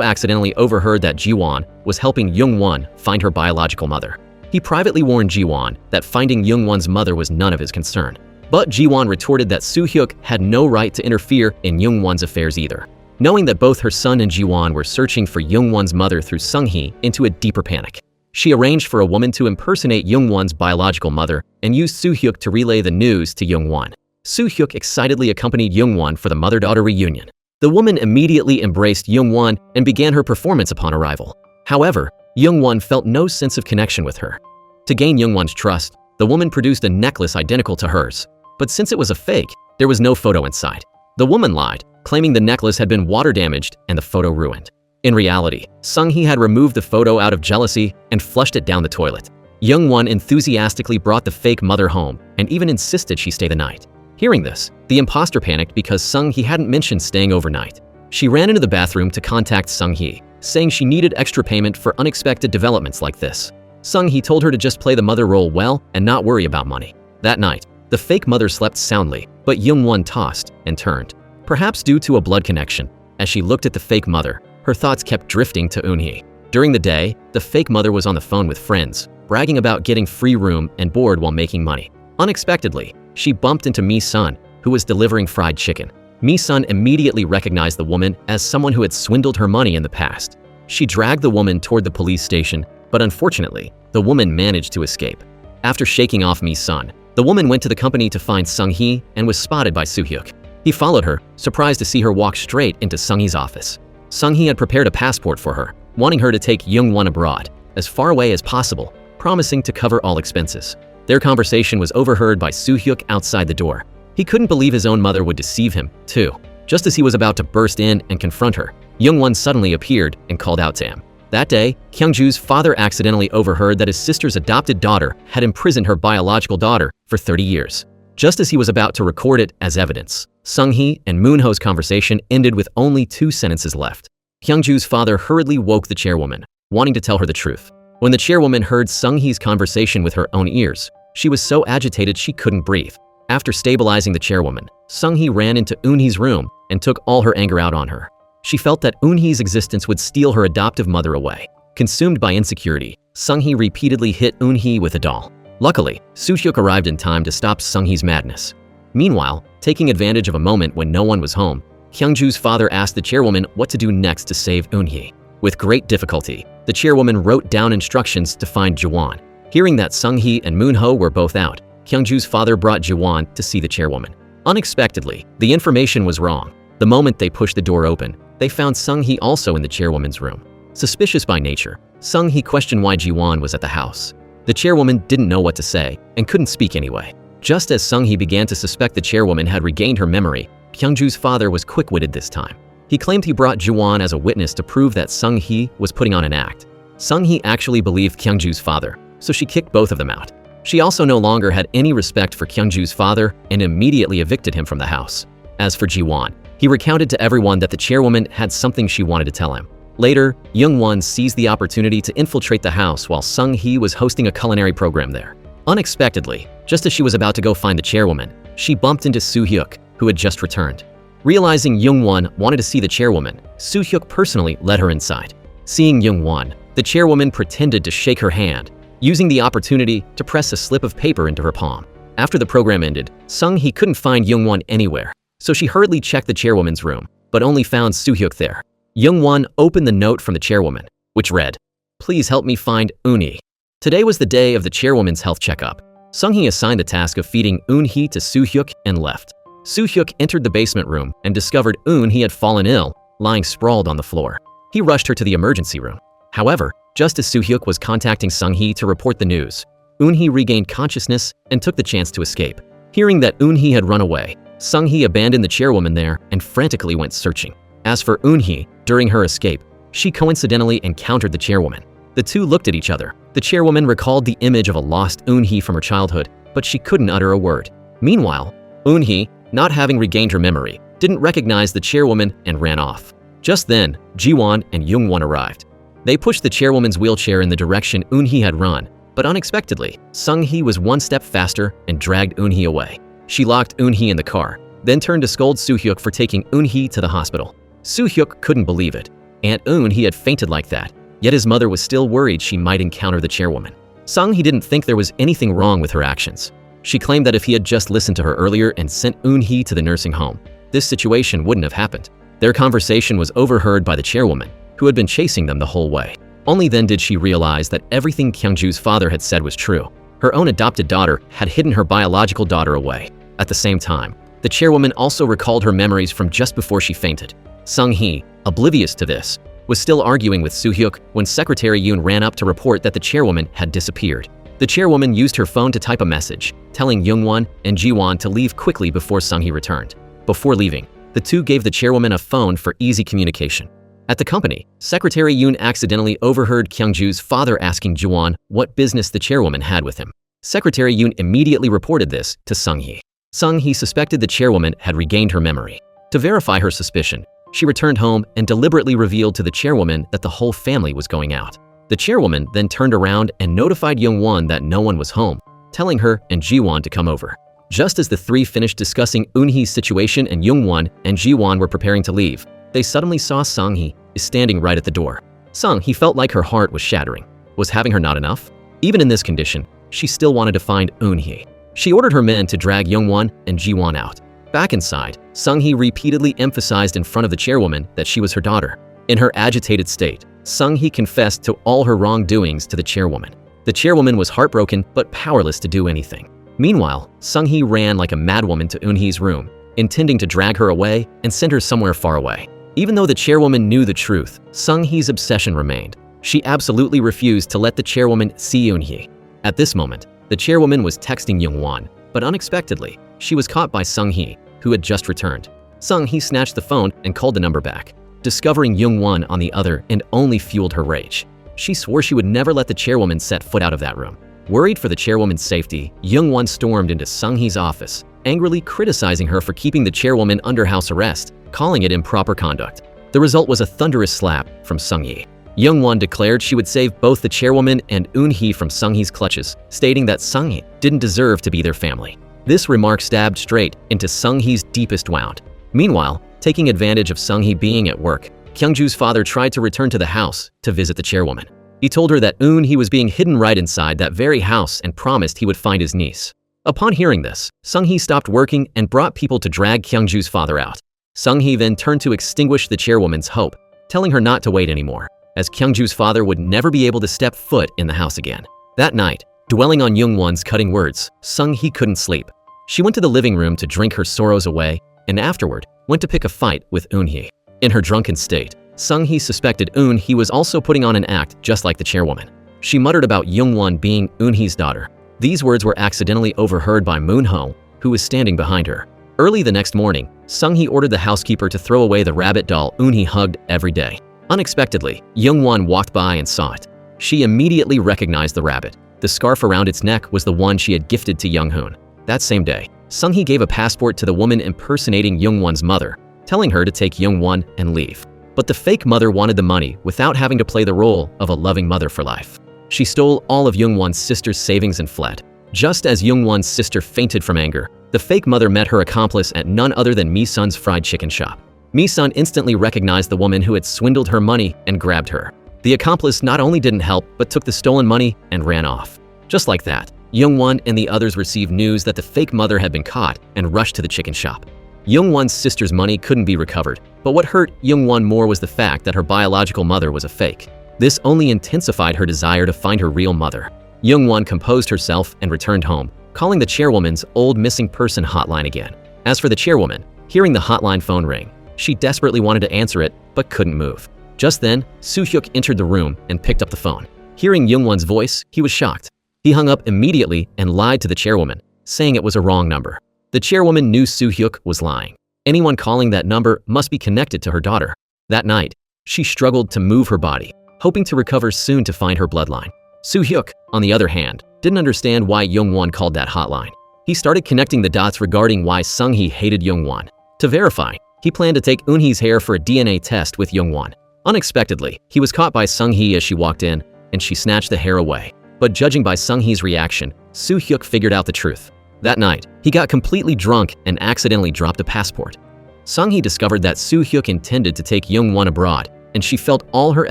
accidentally overheard that Ji-won was helping Young-won find her biological mother. He privately warned Ji-won that finding Young-won's mother was none of his concern. But Ji-won retorted that Soo-hyuk had no right to interfere in Young-won's affairs either. Knowing that both her son and Ji-won were searching for Young-won's mother threw Sung-hee into a deeper panic. She arranged for a woman to impersonate Young-won's biological mother and used Soo-hyuk to relay the news to Young-won. Soo-hyuk excitedly accompanied Young-won for the mother-daughter reunion. The woman immediately embraced Young-won and began her performance upon arrival. However, Young-won felt no sense of connection with her. To gain Young-won's trust, the woman produced a necklace identical to hers. But since it was a fake, there was no photo inside. The woman lied, claiming the necklace had been water damaged and the photo ruined. In reality, Sung-hee had removed the photo out of jealousy and flushed it down the toilet. Young-won enthusiastically brought the fake mother home and even insisted she stay the night. Hearing this, the imposter panicked because Sung-hee hadn't mentioned staying overnight. She ran into the bathroom to contact Sung-hee, saying she needed extra payment for unexpected developments like this. Sung-hee told her to just play the mother role well and not worry about money. That night, the fake mother slept soundly, but Young-won tossed and turned. Perhaps due to a blood connection, as she looked at the fake mother, her thoughts kept drifting to Eun-hee. During the day, the fake mother was on the phone with friends, bragging about getting free room and board while making money. Unexpectedly, she bumped into Mi-sun, who was delivering fried chicken. Mi-sun immediately recognized the woman as someone who had swindled her money in the past. She dragged the woman toward the police station, but unfortunately, the woman managed to escape. After shaking off Mi-sun, the woman went to the company to find Sung-hee and was spotted by Soo-hyuk. He followed her, surprised to see her walk straight into Sung-hee's office. Sung-hee had prepared a passport for her, wanting her to take Young-won abroad, as far away as possible, promising to cover all expenses. Their conversation was overheard by Soo-hyuk outside the door. He couldn't believe his own mother would deceive him, too. Just as he was about to burst in and confront her, Young-won suddenly appeared and called out to him. That day, Kyung-ju's father accidentally overheard that his sister's adopted daughter had imprisoned her biological daughter for 30 years. Just as he was about to record it as evidence, Sung-hee and Moon-ho's conversation ended with only 2 sentences left. Kyung-ju's father hurriedly woke the chairwoman, wanting to tell her the truth. When the chairwoman heard Sung-hee's conversation with her own ears, she was so agitated she couldn't breathe. After stabilizing the chairwoman, Sung-hee ran into Eun-hee's room and took all her anger out on her. She felt that Eun-hee's existence would steal her adoptive mother away. Consumed by insecurity, Sung-hee repeatedly hit Eun-hee with a doll. Luckily, Soo-hyuk arrived in time to stop Sung-hee's madness. Meanwhile, taking advantage of a moment when no one was home, Kyung-ju's father asked the chairwoman what to do next to save Eun-hee. With great difficulty, the chairwoman wrote down instructions to find Ji-won. Hearing that Sung-hee and Moon-ho were both out, Kyungju's father brought Jiwon to see the chairwoman. Unexpectedly, the information was wrong. The moment they pushed the door open, they found Sung-hee also in the chairwoman's room. Suspicious by nature, Sung-hee questioned why Jiwon was at the house. The chairwoman didn't know what to say and couldn't speak anyway. Just as Sung-hee began to suspect the chairwoman had regained her memory, Kyungju's father was quick-witted this time. He claimed he brought Jiwon as a witness to prove that Sung-hee was putting on an act. Sung-hee actually believed Kyungju's father, so she kicked both of them out. She also no longer had any respect for Kyungju's father and immediately evicted him from the house. As for Jiwon, he recounted to everyone that the chairwoman had something she wanted to tell him. Later, Young-won seized the opportunity to infiltrate the house while Sung-hee was hosting a culinary program there. Unexpectedly, just as she was about to go find the chairwoman, she bumped into Soo-hyuk, who had just returned. Realizing Young-won wanted to see the chairwoman, Soo-hyuk personally led her inside. Seeing Young-won, the chairwoman pretended to shake her hand, using the opportunity to press a slip of paper into her palm. After the program ended, Sung-hee couldn't find Young-won anywhere, so she hurriedly checked the chairwoman's room, but only found Soo-hyuk there. Young-won opened the note from the chairwoman, which read, "Please help me find Eun-hee." Today was the day of the chairwoman's health checkup. Sung-hee assigned the task of feeding Eun-hee to Soo-hyuk and left. Soo-hyuk entered the basement room and discovered Eun-hee had fallen ill, lying sprawled on the floor. He rushed her to the emergency room. However, just as Soo-hyuk was contacting Sung-hee to report the news, Eun-hee regained consciousness and took the chance to escape. Hearing that Eun-hee had run away, Sung-hee abandoned the chairwoman there and frantically went searching. As for Eun-hee, during her escape, she coincidentally encountered the chairwoman. The two looked at each other. The chairwoman recalled the image of a lost Eun-hee from her childhood, but she couldn't utter a word. Meanwhile, Eun-hee, not having regained her memory, didn't recognize the chairwoman and ran off. Just then, Jiwon and Young-won arrived. They pushed the chairwoman's wheelchair in the direction Eun-hee had run, but unexpectedly, Sung-hee was one step faster and dragged Eun-hee away. She locked Eun-hee in the car, then turned to scold Soo-hyuk for taking Eun-hee to the hospital. Soo-hyuk couldn't believe it. Aunt Eun-hee had fainted like that, yet his mother was still worried she might encounter the chairwoman. Sung-hee didn't think there was anything wrong with her actions. She claimed that if he had just listened to her earlier and sent Eun-hee to the nursing home, this situation wouldn't have happened. Their conversation was overheard by the chairwoman, who had been chasing them the whole way. Only then did she realize that everything Kyungju's father had said was true. Her own adopted daughter had hidden her biological daughter away. At the same time, the chairwoman also recalled her memories from just before she fainted. Sung-hee, oblivious to this, was still arguing with Soo-hyuk when Secretary Yoon ran up to report that the chairwoman had disappeared. The chairwoman used her phone to type a message, telling Young-won and Jiwon to leave quickly before Sung-hee returned. Before leaving, the two gave the chairwoman a phone for easy communication. At the company, Secretary Yoon accidentally overheard Kyungju's father asking Jiwon what business the chairwoman had with him. Secretary Yoon immediately reported this to Sung-hee. Sung-hee suspected the chairwoman had regained her memory. To verify her suspicion, she returned home and deliberately revealed to the chairwoman that the whole family was going out. The chairwoman then turned around and notified Young-won that no one was home, telling her and Jiwon to come over. Just as the three finished discussing Eun-hee's situation and Young-won and Jiwon were preparing to leave, they suddenly saw Sung-hee standing right at the door. Sung-hee felt like her heart was shattering. Was having her not enough? Even in this condition, she still wanted to find Eun-hee. She ordered her men to drag Young-won and Jiwon out. Back inside, Sung-hee repeatedly emphasized in front of the chairwoman that she was her daughter. In her agitated state, Sung-hee confessed to all her wrongdoings to the chairwoman. The chairwoman was heartbroken but powerless to do anything. Meanwhile, Sung-hee ran like a madwoman to Eun-hee's room, intending to drag her away and send her somewhere far away. Even though the chairwoman knew the truth, Sung-hee's obsession remained. She absolutely refused to let the chairwoman see Eun-hee. At this moment, the chairwoman was texting Young-won, but unexpectedly, she was caught by Sung-hee, who had just returned. Sung-hee snatched the phone and called the number back, discovering Young-won on the other and only fueled her rage. She swore she would never let the chairwoman set foot out of that room. Worried for the chairwoman's safety, Young-won stormed into Sung-hee's office, angrily criticizing her for keeping the chairwoman under house arrest, calling it improper conduct. The result was a thunderous slap from Sung-hee. Young-won declared she would save both the chairwoman and Eun-hee from Sung-hee's clutches, stating that Sung-hee didn't deserve to be their family. This remark stabbed straight into Sung-hee's deepest wound. Meanwhile, taking advantage of Sung-hee being at work, Kyungju's father tried to return to the house to visit the chairwoman. He told her that Eun-hee was being hidden right inside that very house and promised he would find his niece. Upon hearing this, Sung-hee stopped working and brought people to drag Kyungju's father out. Sung-hee then turned to extinguish the chairwoman's hope, telling her not to wait anymore, as Kyungju's father would never be able to step foot in the house again. That night, Dwelling on Young-won's cutting words, Sung-hee couldn't sleep. She went to the living room to drink her sorrows away, and afterward, went to pick a fight with Eun-hee. In her drunken state, Sung-hee suspected Eun-hee was also putting on an act just like the chairwoman. She muttered about Young-won being Eun-hee's daughter. These words were accidentally overheard by Moon-ho, who was standing behind her. Early the next morning, Sung-hee ordered the housekeeper to throw away the rabbit doll Eun-hee hugged every day. Unexpectedly, Young-won walked by and saw it. She immediately recognized the rabbit. The scarf around its neck was the one she had gifted to Young-hoon. That same day, Sung-hee gave a passport to the woman impersonating Young-won's mother, telling her to take Young-won and leave. But the fake mother wanted the money without having to play the role of a loving mother for life. She stole all of Young-won's sister's savings and fled. Just as Young-won's sister fainted from anger, the fake mother met her accomplice at none other than Mi-sun's fried chicken shop. Mi-sun instantly recognized the woman who had swindled her money and grabbed her. The accomplice not only didn't help, but took the stolen money and ran off. Just like that, Young-won and the others received news that the fake mother had been caught and rushed to the chicken shop. Young-won's sister's money couldn't be recovered, but what hurt Young-won more was the fact that her biological mother was a fake. This only intensified her desire to find her real mother. Young-won composed herself and returned home, calling the chairwoman's old missing person hotline again. As for the chairwoman, hearing the hotline phone ring, she desperately wanted to answer it, but couldn't move. Just then, Soo-hyuk entered the room and picked up the phone. Hearing Young-won's voice, he was shocked. He hung up immediately and lied to the chairwoman, saying it was a wrong number. The chairwoman knew Soo-hyuk was lying. Anyone calling that number must be connected to her daughter. That night, she struggled to move her body, hoping to recover soon to find her bloodline. Soo-hyuk, on the other hand, didn't understand why Young-won called that hotline. He started connecting the dots regarding why Sung-hee hated Young-won. To verify, he planned to take Eun-hee's hair for a DNA test with Young-won. Unexpectedly, he was caught by Sung-hee as she walked in, and she snatched the hair away. But judging by Sung-hee's reaction, Soo-hyuk figured out the truth. That night, he got completely drunk and accidentally dropped a passport. Sung-hee discovered that Soo-hyuk intended to take Young-won abroad, and she felt all her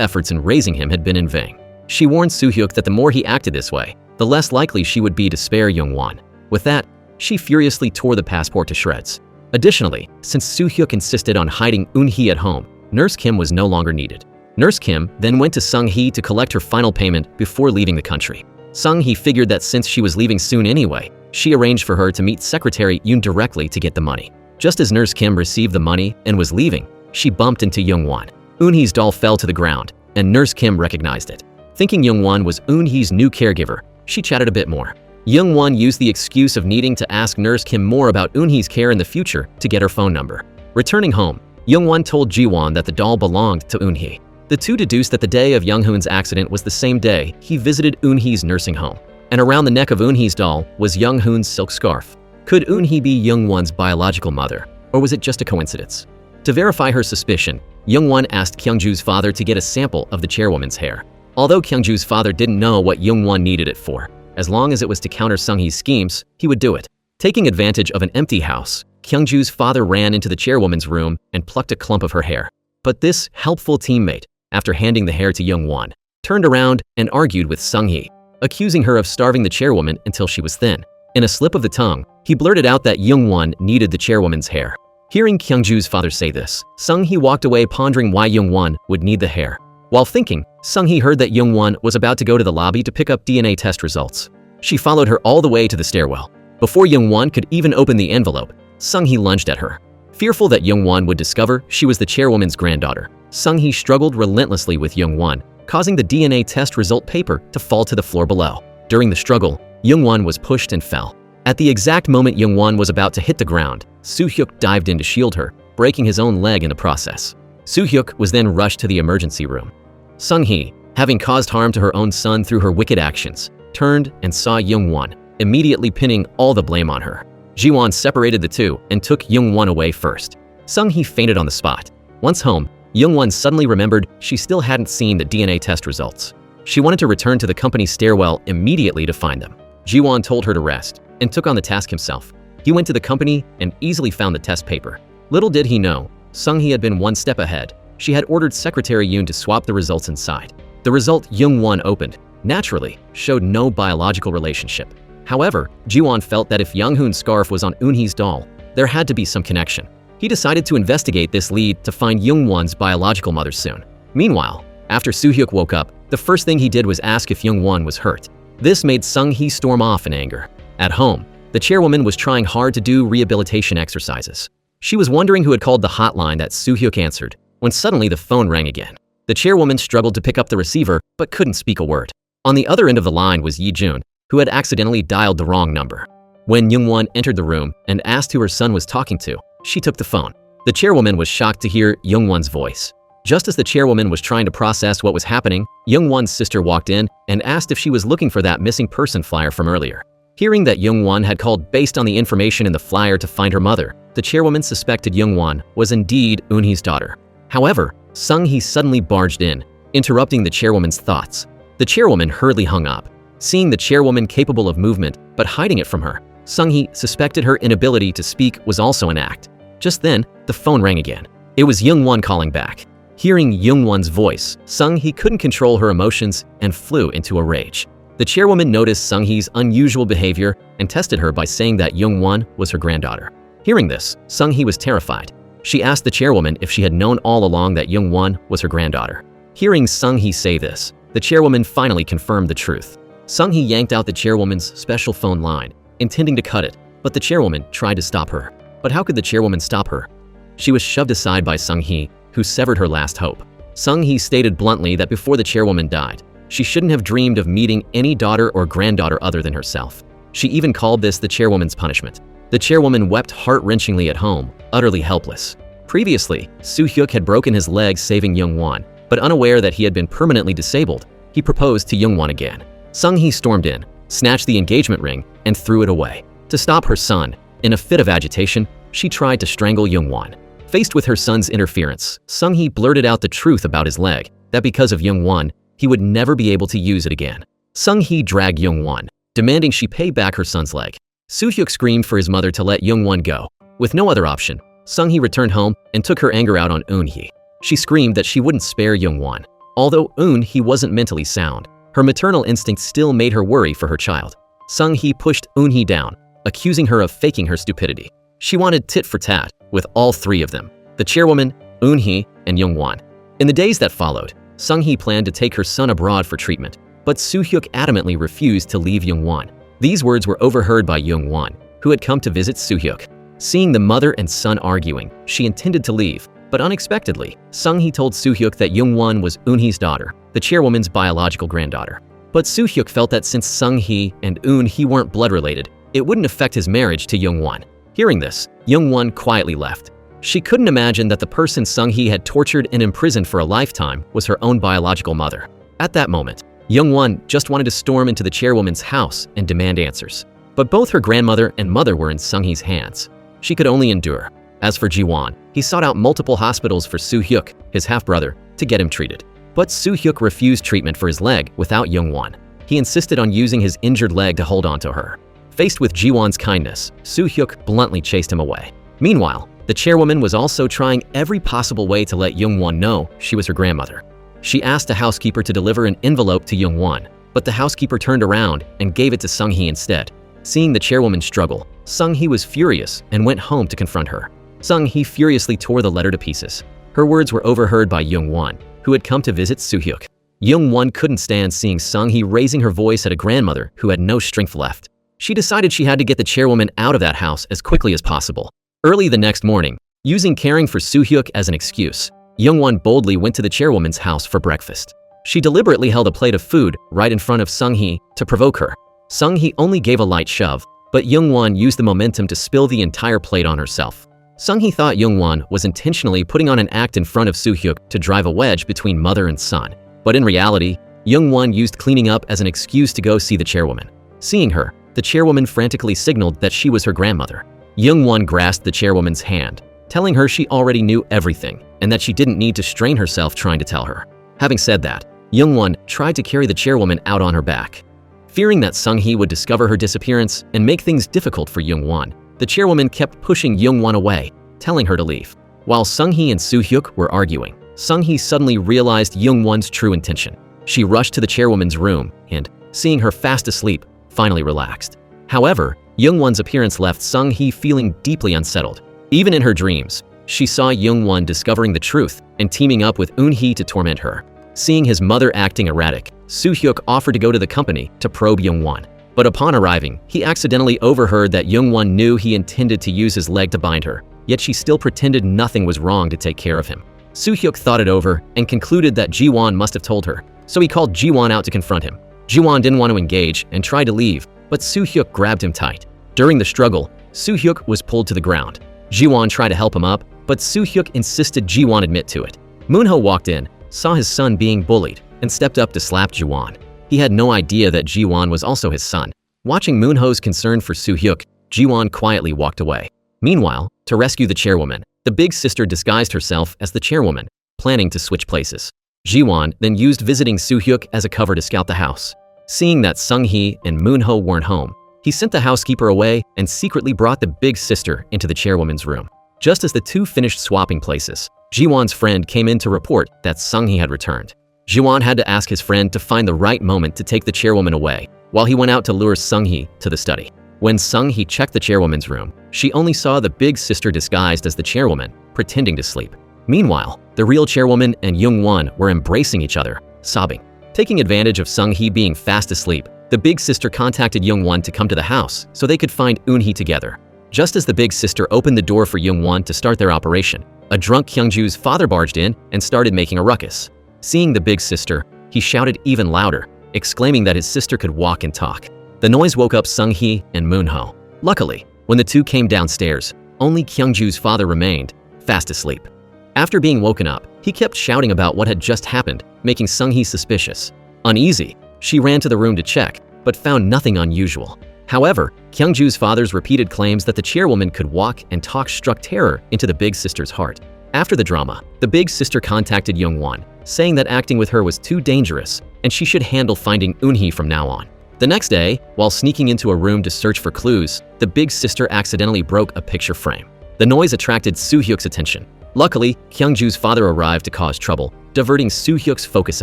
efforts in raising him had been in vain. She warned Soo-hyuk that the more he acted this way, the less likely she would be to spare Young-won. With that, she furiously tore the passport to shreds. Additionally, since Soo-hyuk insisted on hiding Eun-hee at home, Nurse Kim was no longer needed. Nurse Kim then went to Sung-hee to collect her final payment before leaving the country. Sung-hee figured that since she was leaving soon anyway, she arranged for her to meet Secretary Yoon directly to get the money. Just as Nurse Kim received the money and was leaving, she bumped into Young-won. Eun-hee's doll fell to the ground, and Nurse Kim recognized it. Thinking Young-won was Eun-hee's new caregiver, she chatted a bit more. Young-won used the excuse of needing to ask Nurse Kim more about Eun-hee's care in the future to get her phone number. Returning home, Young-won told Ji-won that the doll belonged to Eun-hee. The two deduced that the day of Young-hoon's accident was the same day he visited Eun-hee's nursing home. And around the neck of Eun-hee's doll was Young-hoon's silk scarf. Could Eun-hee be Young-won's biological mother, or was it just a coincidence? To verify her suspicion, Young-won asked Kyung-ju's father to get a sample of the chairwoman's hair. Although Kyung-ju's father didn't know what Young-won needed it for, as long as it was to counter Sung-hee's schemes, he would do it. Taking advantage of an empty house, Kyung-ju's father ran into the chairwoman's room and plucked a clump of her hair. But this helpful teammate, after handing the hair to Young-won, turned around and argued with Sung-hee, accusing her of starving the chairwoman until she was thin. In a slip of the tongue, he blurted out that Young-won needed the chairwoman's hair. Hearing Kyung-ju's father say this, Sung-hee walked away pondering why Young-won would need the hair. While thinking, Sung-hee heard that Young-won was about to go to the lobby to pick up DNA test results. She followed her all the way to the stairwell. Before Young-won could even open the envelope, Sung-hee lunged at her. Fearful that Young-won would discover she was the chairwoman's granddaughter, Sung-hee struggled relentlessly with Young-won, causing the DNA test result paper to fall to the floor below. During the struggle, Young-won was pushed and fell. At the exact moment Young-won was about to hit the ground, Soo-hyuk dived in to shield her, breaking his own leg in the process. Soo-hyuk was then rushed to the emergency room. Sung-hee, having caused harm to her own son through her wicked actions, turned and saw Young-won, immediately pinning all the blame on her. Ji-won separated the two and took Young-won away first. Sung-hee fainted on the spot. Once home, Young-won suddenly remembered she still hadn't seen the DNA test results. She wanted to return to the company's stairwell immediately to find them. Ji-won told her to rest and took on the task himself. He went to the company and easily found the test paper. Little did he know, Sung-hee had been one step ahead. She had ordered Secretary Yoon to swap the results inside. The result Young-won opened, naturally, showed no biological relationship. However, Ji-won felt that if Young-hoon's scarf was on Eun-hee's doll, there had to be some connection. He decided to investigate this lead to find Young-won's biological mother soon. Meanwhile, after Soo-hyuk woke up, the first thing he did was ask if Young-won was hurt. This made Sung-hee storm off in anger. At home, the chairwoman was trying hard to do rehabilitation exercises. She was wondering who had called the hotline that Soo-hyuk answered, when suddenly the phone rang again. The chairwoman struggled to pick up the receiver but couldn't speak a word. On the other end of the line was Yi-jun, who had accidentally dialed the wrong number. When Young-won entered the room and asked who her son was talking to, she took the phone. The chairwoman was shocked to hear Young-won's voice. Just as the chairwoman was trying to process what was happening, Young-won's sister walked in and asked if she was looking for that missing person flyer from earlier. Hearing that Young-won had called based on the information in the flyer to find her mother, the chairwoman suspected Young-won was indeed Eun-hee's daughter. However, Sung-hee suddenly barged in, interrupting the chairwoman's thoughts. The chairwoman hurriedly hung up. Seeing the chairwoman capable of movement but hiding it from her, Sung-hee suspected her inability to speak was also an act. Just then, the phone rang again. It was Young-won calling back. Hearing Young-won's voice, Sung-hee couldn't control her emotions and flew into a rage. The chairwoman noticed Sung-hee's unusual behavior and tested her by saying that Young-won was her granddaughter. Hearing this, Sung-hee was terrified. She asked the chairwoman if she had known all along that Young-won was her granddaughter. Hearing Sung-hee say this, the chairwoman finally confirmed the truth. Sung-hee yanked out the chairwoman's special phone line, intending to cut it, but the chairwoman tried to stop her. But how could the chairwoman stop her? She was shoved aside by Sung-hee, who severed her last hope. Sung-hee stated bluntly that before the chairwoman died, she shouldn't have dreamed of meeting any daughter or granddaughter other than herself. She even called this the chairwoman's punishment. The chairwoman wept heart-wrenchingly at home, utterly helpless. Previously, Soo-hyuk had broken his leg saving Young-won, but unaware that he had been permanently disabled, he proposed to Young-won again. Sung-hee stormed in, snatched the engagement ring, and threw it away. To stop her son, in a fit of agitation, she tried to strangle Young-won. Faced with her son's interference, Sung-hee blurted out the truth about his leg, that because of Young-won, he would never be able to use it again. Sung-hee dragged Young-won, demanding she pay back her son's leg. Soo-hyuk screamed for his mother to let Young-won go. With no other option, Sung-hee returned home and took her anger out on Eun-hee. She screamed that she wouldn't spare Young-won. Although Eun-hee wasn't mentally sound, her maternal instinct still made her worry for her child. Sung-hee pushed Eun-hee down, accusing her of faking her stupidity. She wanted tit for tat with all three of them, the chairwoman, Eun-hee, and Young-won. In the days that followed, Sung-hee planned to take her son abroad for treatment, but Soo-hyuk adamantly refused to leave Young-won. These words were overheard by Young-won, who had come to visit Soo-hyuk. Seeing the mother and son arguing, she intended to leave, but unexpectedly, Sung-hee told Soo-hyuk that Young-won was Eun-hee's daughter, the chairwoman's biological granddaughter. But Soo-hyuk felt that since Sung-hee and Eun-hee weren't blood-related, it wouldn't affect his marriage to Young-won. Hearing this, Young-won quietly left. She couldn't imagine that the person Sung-hee had tortured and imprisoned for a lifetime was her own biological mother. At that moment, Young-won just wanted to storm into the chairwoman's house and demand answers. But both her grandmother and mother were in Sung-hee's hands. She could only endure. As for Ji-won, he sought out multiple hospitals for Soo-hyuk, his half-brother, to get him treated. But Soo-hyuk refused treatment for his leg without Young-won. He insisted on using his injured leg to hold on to her. Faced with Ji-won's kindness, Soo-hyuk bluntly chased him away. Meanwhile, the chairwoman was also trying every possible way to let Young-won know she was her grandmother. She asked a housekeeper to deliver an envelope to Young-won, but the housekeeper turned around and gave it to Sung-hee instead. Seeing the chairwoman struggle, Sung-hee was furious and went home to confront her. Sung-hee furiously tore the letter to pieces. Her words were overheard by Young-won, who had come to visit Soo-hyuk. Young-won couldn't stand seeing Sung-hee raising her voice at a grandmother who had no strength left. She decided she had to get the chairwoman out of that house as quickly as possible. Early the next morning, using caring for Soo-hyuk as an excuse, Young-won boldly went to the chairwoman's house for breakfast. She deliberately held a plate of food right in front of Sung-hee to provoke her. Sung-hee only gave a light shove, but Young-won used the momentum to spill the entire plate on herself. Sung-hee thought Young-won was intentionally putting on an act in front of Soo-hyuk to drive a wedge between mother and son. But in reality, Young-won used cleaning up as an excuse to go see the chairwoman. Seeing her, the chairwoman frantically signaled that she was her grandmother. Young-won grasped the chairwoman's hand, telling her she already knew everything and that she didn't need to strain herself trying to tell her. Having said that, Young-won tried to carry the chairwoman out on her back. Fearing that Sung-hee would discover her disappearance and make things difficult for Young-won, the chairwoman kept pushing Young-won away, telling her to leave. While Sung-hee and Soo-hyuk were arguing, Sung-hee suddenly realized Young-won's true intention. She rushed to the chairwoman's room and, seeing her fast asleep, finally relaxed. However, Young-won's appearance left Sung-hee feeling deeply unsettled. Even in her dreams, she saw Young-won discovering the truth and teaming up with Eun-hee to torment her. Seeing his mother acting erratic, Soo-hyuk offered to go to the company to probe Young-won. But upon arriving, he accidentally overheard that Young-won knew he intended to use his leg to bind her, yet she still pretended nothing was wrong to take care of him. Soo-hyuk thought it over and concluded that Ji-won must have told her, so he called Ji-won out to confront him. Ji-won didn't want to engage and tried to leave, but Soo-hyuk grabbed him tight. During the struggle, Soo-hyuk was pulled to the ground. Ji-won tried to help him up, but Soo-hyuk insisted Ji-won admit to it. Moon-ho walked in, saw his son being bullied, and stepped up to slap Ji-won. He had no idea that Ji-won was also his son. Watching Moon-ho's concern for Soo-hyuk, Ji-won quietly walked away. Meanwhile, to rescue the chairwoman, the big sister disguised herself as the chairwoman, planning to switch places. Ji-won then used visiting Soo-hyuk as a cover to scout the house. Seeing that Sung-hee and Moon-ho weren't home, he sent the housekeeper away and secretly brought the big sister into the chairwoman's room. Just as the two finished swapping places, Ji-won's friend came in to report that Sung-hee had returned. Ji-won had to ask his friend to find the right moment to take the chairwoman away, while he went out to lure Sung-hee to the study. When Sung-hee checked the chairwoman's room, she only saw the big sister disguised as the chairwoman, pretending to sleep. Meanwhile, the real chairwoman and Young-won were embracing each other, sobbing. Taking advantage of Sung-hee being fast asleep, the big sister contacted Young-won to come to the house so they could find Eun-hee together. Just as the big sister opened the door for Young-won to start their operation, a drunk Kyungju's father barged in and started making a ruckus. Seeing the big sister, he shouted even louder, exclaiming that his sister could walk and talk. The noise woke up Sung-hee and Moon-ho. Luckily, when the two came downstairs, only Kyungju's father remained, fast asleep. After being woken up, he kept shouting about what had just happened, making Sung-hee suspicious. Uneasy, she ran to the room to check, but found nothing unusual. However, Kyungju's father's repeated claims that the chairwoman could walk and talk struck terror into the big sister's heart. After the drama, the big sister contacted Young-won, saying that acting with her was too dangerous and she should handle finding Eun-hee from now on. The next day, while sneaking into a room to search for clues, the big sister accidentally broke a picture frame. The noise attracted Soo-hyuk's attention. Luckily, Kyungju's father arrived to cause trouble, diverting Soo-hyuk's focus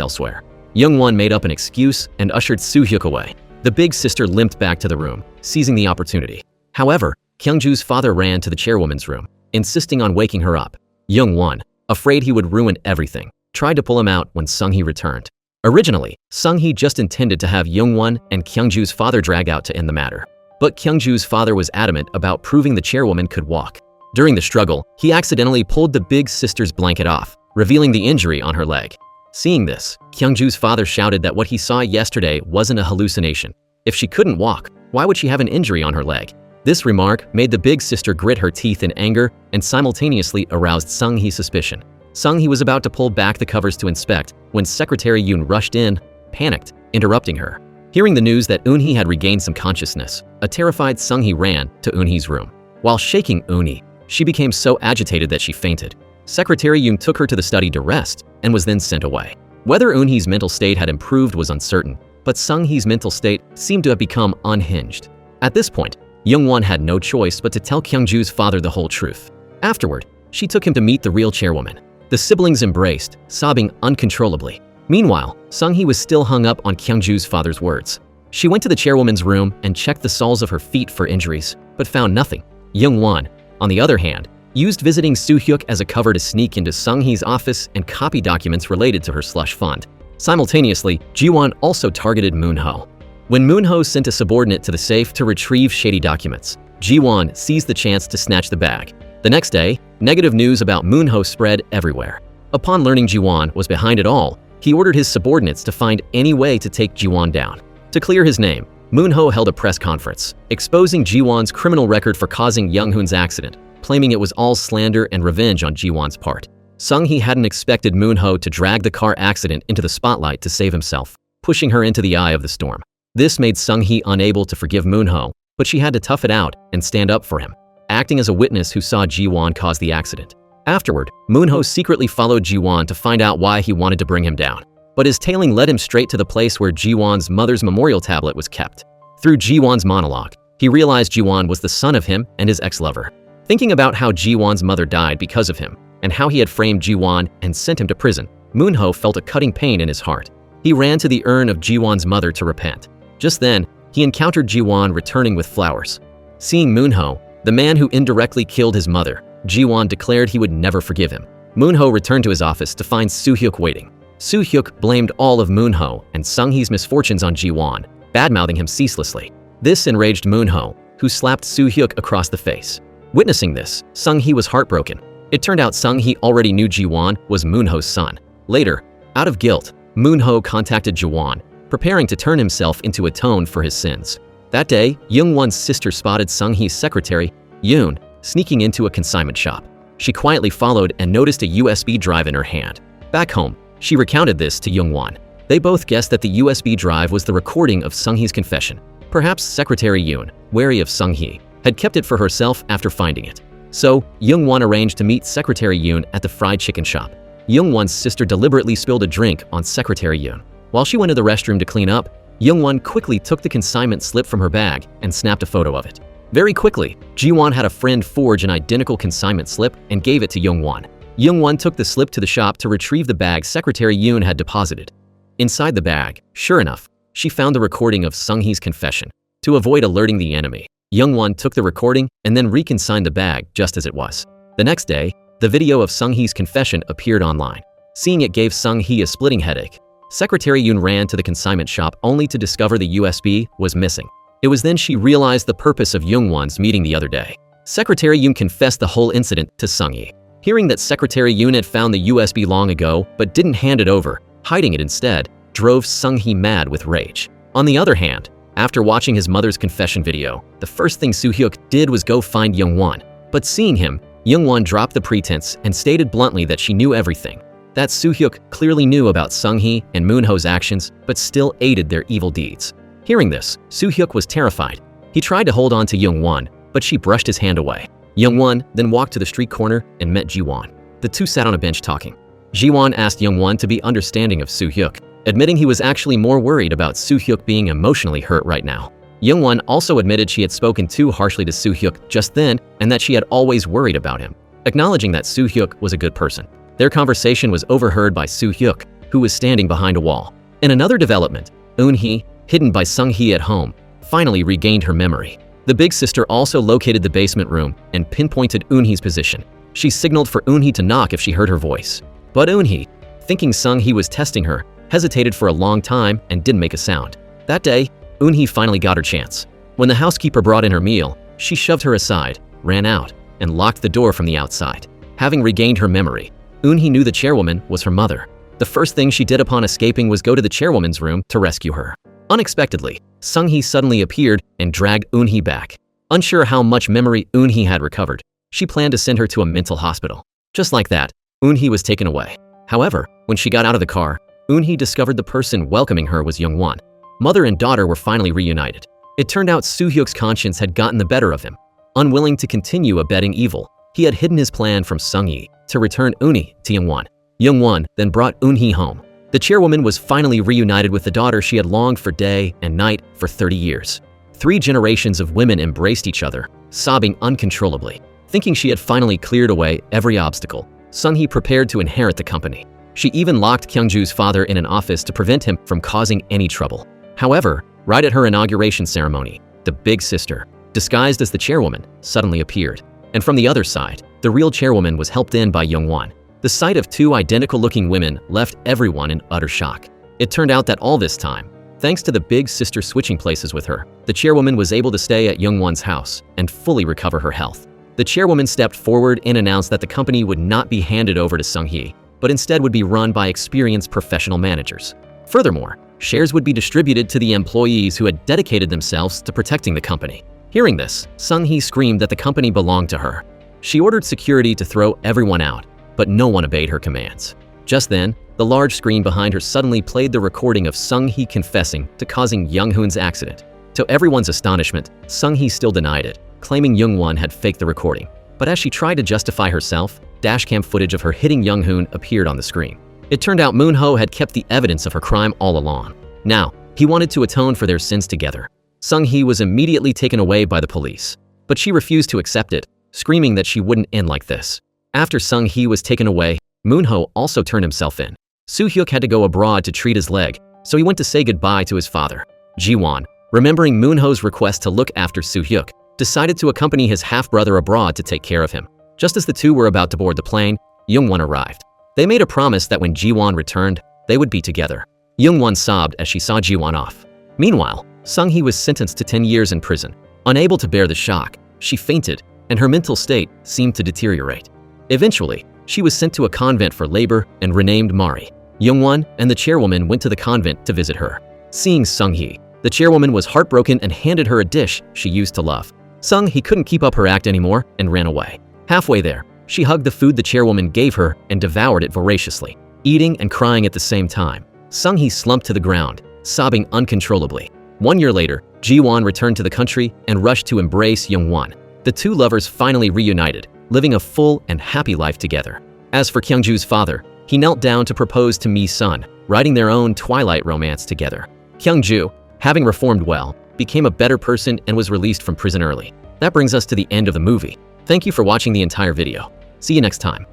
elsewhere. Young-won made up an excuse and ushered Soo-hyuk away. The big sister limped back to the room, seizing the opportunity. However, Kyungju's father ran to the chairwoman's room, insisting on waking her up. Young-won, afraid he would ruin everything, tried to pull him out when Sung-hee returned. Originally, Sung-hee just intended to have Young-won and Kyungju's father drag out to end the matter. But Kyungju's father was adamant about proving the chairwoman could walk. During the struggle, he accidentally pulled the big sister's blanket off, revealing the injury on her leg. Seeing this, Kyungju's father shouted that what he saw yesterday wasn't a hallucination. If she couldn't walk, why would she have an injury on her leg? This remark made the big sister grit her teeth in anger and simultaneously aroused Sung-hee's suspicion. Sung-hee was about to pull back the covers to inspect when Secretary Yoon rushed in, panicked, interrupting her. Hearing the news that Eun-hee had regained some consciousness, a terrified Sung-hee ran to Eun-hee's room. While shaking Eun-hee, she became so agitated that she fainted. Secretary Yoon took her to the study to rest and was then sent away. Whether Eun-hee's mental state had improved was uncertain, but Sung-hee's mental state seemed to have become unhinged. At this point, Young-won had no choice but to tell Kyungju's father the whole truth. Afterward, she took him to meet the real chairwoman. The siblings embraced, sobbing uncontrollably. Meanwhile, Sung-hee was still hung up on Kyungju's father's words. She went to the chairwoman's room and checked the soles of her feet for injuries, but found nothing. Young-won, on the other hand, used visiting Soo-hyuk as a cover to sneak into Sung-hee's office and copy documents related to her slush fund. Simultaneously, Ji-won also targeted Moon-ho. When Moon-ho sent a subordinate to the safe to retrieve shady documents, Ji-won seized the chance to snatch the bag. The next day, negative news about Moon-ho spread everywhere. Upon learning Ji-won was behind it all, he ordered his subordinates to find any way to take Ji-won down. To clear his name, Moon-ho held a press conference, exposing Ji-won's criminal record for causing Young-hoon's accident, claiming it was all slander and revenge on Ji-won's part. Sung-hee hadn't expected Moon-ho to drag the car accident into the spotlight to save himself, pushing her into the eye of the storm. This made Sung-hee unable to forgive Moon-ho, but she had to tough it out and stand up for him, acting as a witness who saw Ji-won cause the accident. Afterward, Moon-ho secretly followed Ji-won to find out why he wanted to bring him down, but his tailing led him straight to the place where Ji-won's mother's memorial tablet was kept. Through Ji-won's monologue, he realized Ji-won was the son of him and his ex-lover. Thinking about how Ji-won's mother died because of him, and how he had framed Ji-won and sent him to prison, Moon-ho felt a cutting pain in his heart. He ran to the urn of Ji-won's mother to repent. Just then, he encountered Ji-won returning with flowers. Seeing Moon-ho, the man who indirectly killed his mother, Ji-won declared he would never forgive him. Moon-ho returned to his office to find Soo-hyuk waiting. Soo-hyuk blamed all of Moon-ho and Sung-hee's misfortunes on Ji-won, badmouthing him ceaselessly. This enraged Moon-ho, who slapped Soo-hyuk across the face. Witnessing this, Sung-hee was heartbroken. It turned out Sung-hee already knew Ji-won was Moon-ho's son. Later, out of guilt, Moon-ho contacted Ji-won, preparing to turn himself into atone for his sins. That day, Young-won's sister spotted Sung-hee's secretary, Yoon, sneaking into a consignment shop. She quietly followed and noticed a USB drive in her hand. Back home, she recounted this to Young-won. They both guessed that the USB drive was the recording of Sung-hee's confession. Perhaps Secretary Yoon, wary of Sung-hee, had kept it for herself after finding it. So, Young-won arranged to meet Secretary Yoon at the fried chicken shop. Young-won's sister deliberately spilled a drink on Secretary Yoon. While she went to the restroom to clean up, Young-won quickly took the consignment slip from her bag and snapped a photo of it. Very quickly, Ji-won had a friend forge an identical consignment slip and gave it to Young-won. Young-won took the slip to the shop to retrieve the bag Secretary Yoon had deposited. Inside the bag, sure enough, she found the recording of Sung-hee's confession. To avoid alerting the enemy, Young-won took the recording and then reconsigned the bag just as it was. The next day, the video of Sung-hee's confession appeared online. Seeing it gave Sung-hee a splitting headache. Secretary Yoon ran to the consignment shop only to discover the USB was missing. It was then she realized the purpose of Young-won's meeting the other day. Secretary Yoon confessed the whole incident to Sung-hee. Hearing that Secretary Yoon had found the USB long ago but didn't hand it over, hiding it instead, drove Sung-hee mad with rage. On the other hand, after watching his mother's confession video, the first thing Soo-hyuk did was go find Young-won. But seeing him, Young-won dropped the pretense and stated bluntly that she knew everything. That Soo-hyuk clearly knew about Sung-hee and Moon-ho's actions but still aided their evil deeds. Hearing this, Soo-hyuk was terrified. He tried to hold on to Young-won, but she brushed his hand away. Young-won then walked to the street corner and met Ji-won. The two sat on a bench talking. Ji-won asked Young-won to be understanding of Soo-hyuk, admitting he was actually more worried about Soo-hyuk being emotionally hurt right now. Young-won also admitted she had spoken too harshly to Soo-hyuk just then and that she had always worried about him, acknowledging that Soo-hyuk was a good person. Their conversation was overheard by Soo-hyuk, who was standing behind a wall. In another development, Eun-hee, hidden by Sung-hee at home, finally regained her memory. The big sister also located the basement room and pinpointed Eun-hee's position. She signaled for Eun-hee to knock if she heard her voice. But Eun-hee, thinking Sung-hee was testing her, hesitated for a long time and didn't make a sound. That day, Eun-hee finally got her chance. When the housekeeper brought in her meal, she shoved her aside, ran out, and locked the door from the outside. Having regained her memory, Eun-hee knew the chairwoman was her mother. The first thing she did upon escaping was go to the chairwoman's room to rescue her. Unexpectedly, Sung-hee suddenly appeared and dragged Eun-hee back. Unsure how much memory Eun-hee had recovered, she planned to send her to a mental hospital. Just like that, Eun-hee was taken away. However, when she got out of the car, Eun-hee discovered the person welcoming her was Young-won. Mother and daughter were finally reunited. It turned out Soo-hyuk's conscience had gotten the better of him. Unwilling to continue abetting evil, he had hidden his plan from Sung-hee to return Eun-hee to Young-won. Young-won then brought Eun-hee home. The chairwoman was finally reunited with the daughter she had longed for day and night for 30 years. 3 generations of women embraced each other, sobbing uncontrollably. Thinking she had finally cleared away every obstacle, Sung-hee prepared to inherit the company. She even locked Kyungju's father in an office to prevent him from causing any trouble. However, right at her inauguration ceremony, the big sister, disguised as the chairwoman, suddenly appeared. And from the other side, the real chairwoman was helped in by Young-won. The sight of 2 identical-looking women left everyone in utter shock. It turned out that all this time, thanks to the big sister switching places with her, the chairwoman was able to stay at Young-won's house and fully recover her health. The chairwoman stepped forward and announced that the company would not be handed over to Sung-hee, but instead would be run by experienced professional managers. Furthermore, shares would be distributed to the employees who had dedicated themselves to protecting the company. Hearing this, Sung-hee screamed that the company belonged to her. She ordered security to throw everyone out, but no one obeyed her commands. Just then, the large screen behind her suddenly played the recording of Sung-hee confessing to causing Young-hoon's accident. To everyone's astonishment, Sung-hee still denied it, claiming Young-won had faked the recording. But as she tried to justify herself, dashcam footage of her hitting Young-hoon appeared on the screen. It turned out Moon-ho had kept the evidence of her crime all along. Now, he wanted to atone for their sins together. Sung-hee was immediately taken away by the police, but she refused to accept it, screaming that she wouldn't end like this. After Sung-hee was taken away, Moon-ho also turned himself in. Soo-hyuk had to go abroad to treat his leg, so he went to say goodbye to his father. Ji-won, remembering Moon-ho's request to look after Soo-hyuk, decided to accompany his half-brother abroad to take care of him. Just as the two were about to board the plane, Young-won arrived. They made a promise that when Ji-won returned, they would be together. Young-won sobbed as she saw Ji-won off. Meanwhile, Sung-hee was sentenced to 10 years in prison. Unable to bear the shock, she fainted, and her mental state seemed to deteriorate. Eventually, she was sent to a convent for labor and renamed Mari. Young-won and the chairwoman went to the convent to visit her. Seeing Sung-hee, the chairwoman was heartbroken and handed her a dish she used to love. Sung-hee couldn't keep up her act anymore and ran away. Halfway there, she hugged the food the chairwoman gave her and devoured it voraciously, eating and crying at the same time. Sung-hee slumped to the ground, sobbing uncontrollably. 1 year later, Ji-won returned to the country and rushed to embrace Young-won. The two lovers finally reunited, living a full and happy life together. As for Kyungju's father, he knelt down to propose to Mi-sun, writing their own twilight romance together. Kyungju, having reformed well, became a better person and was released from prison early. That brings us to the end of the movie. Thank you for watching the entire video. See you next time.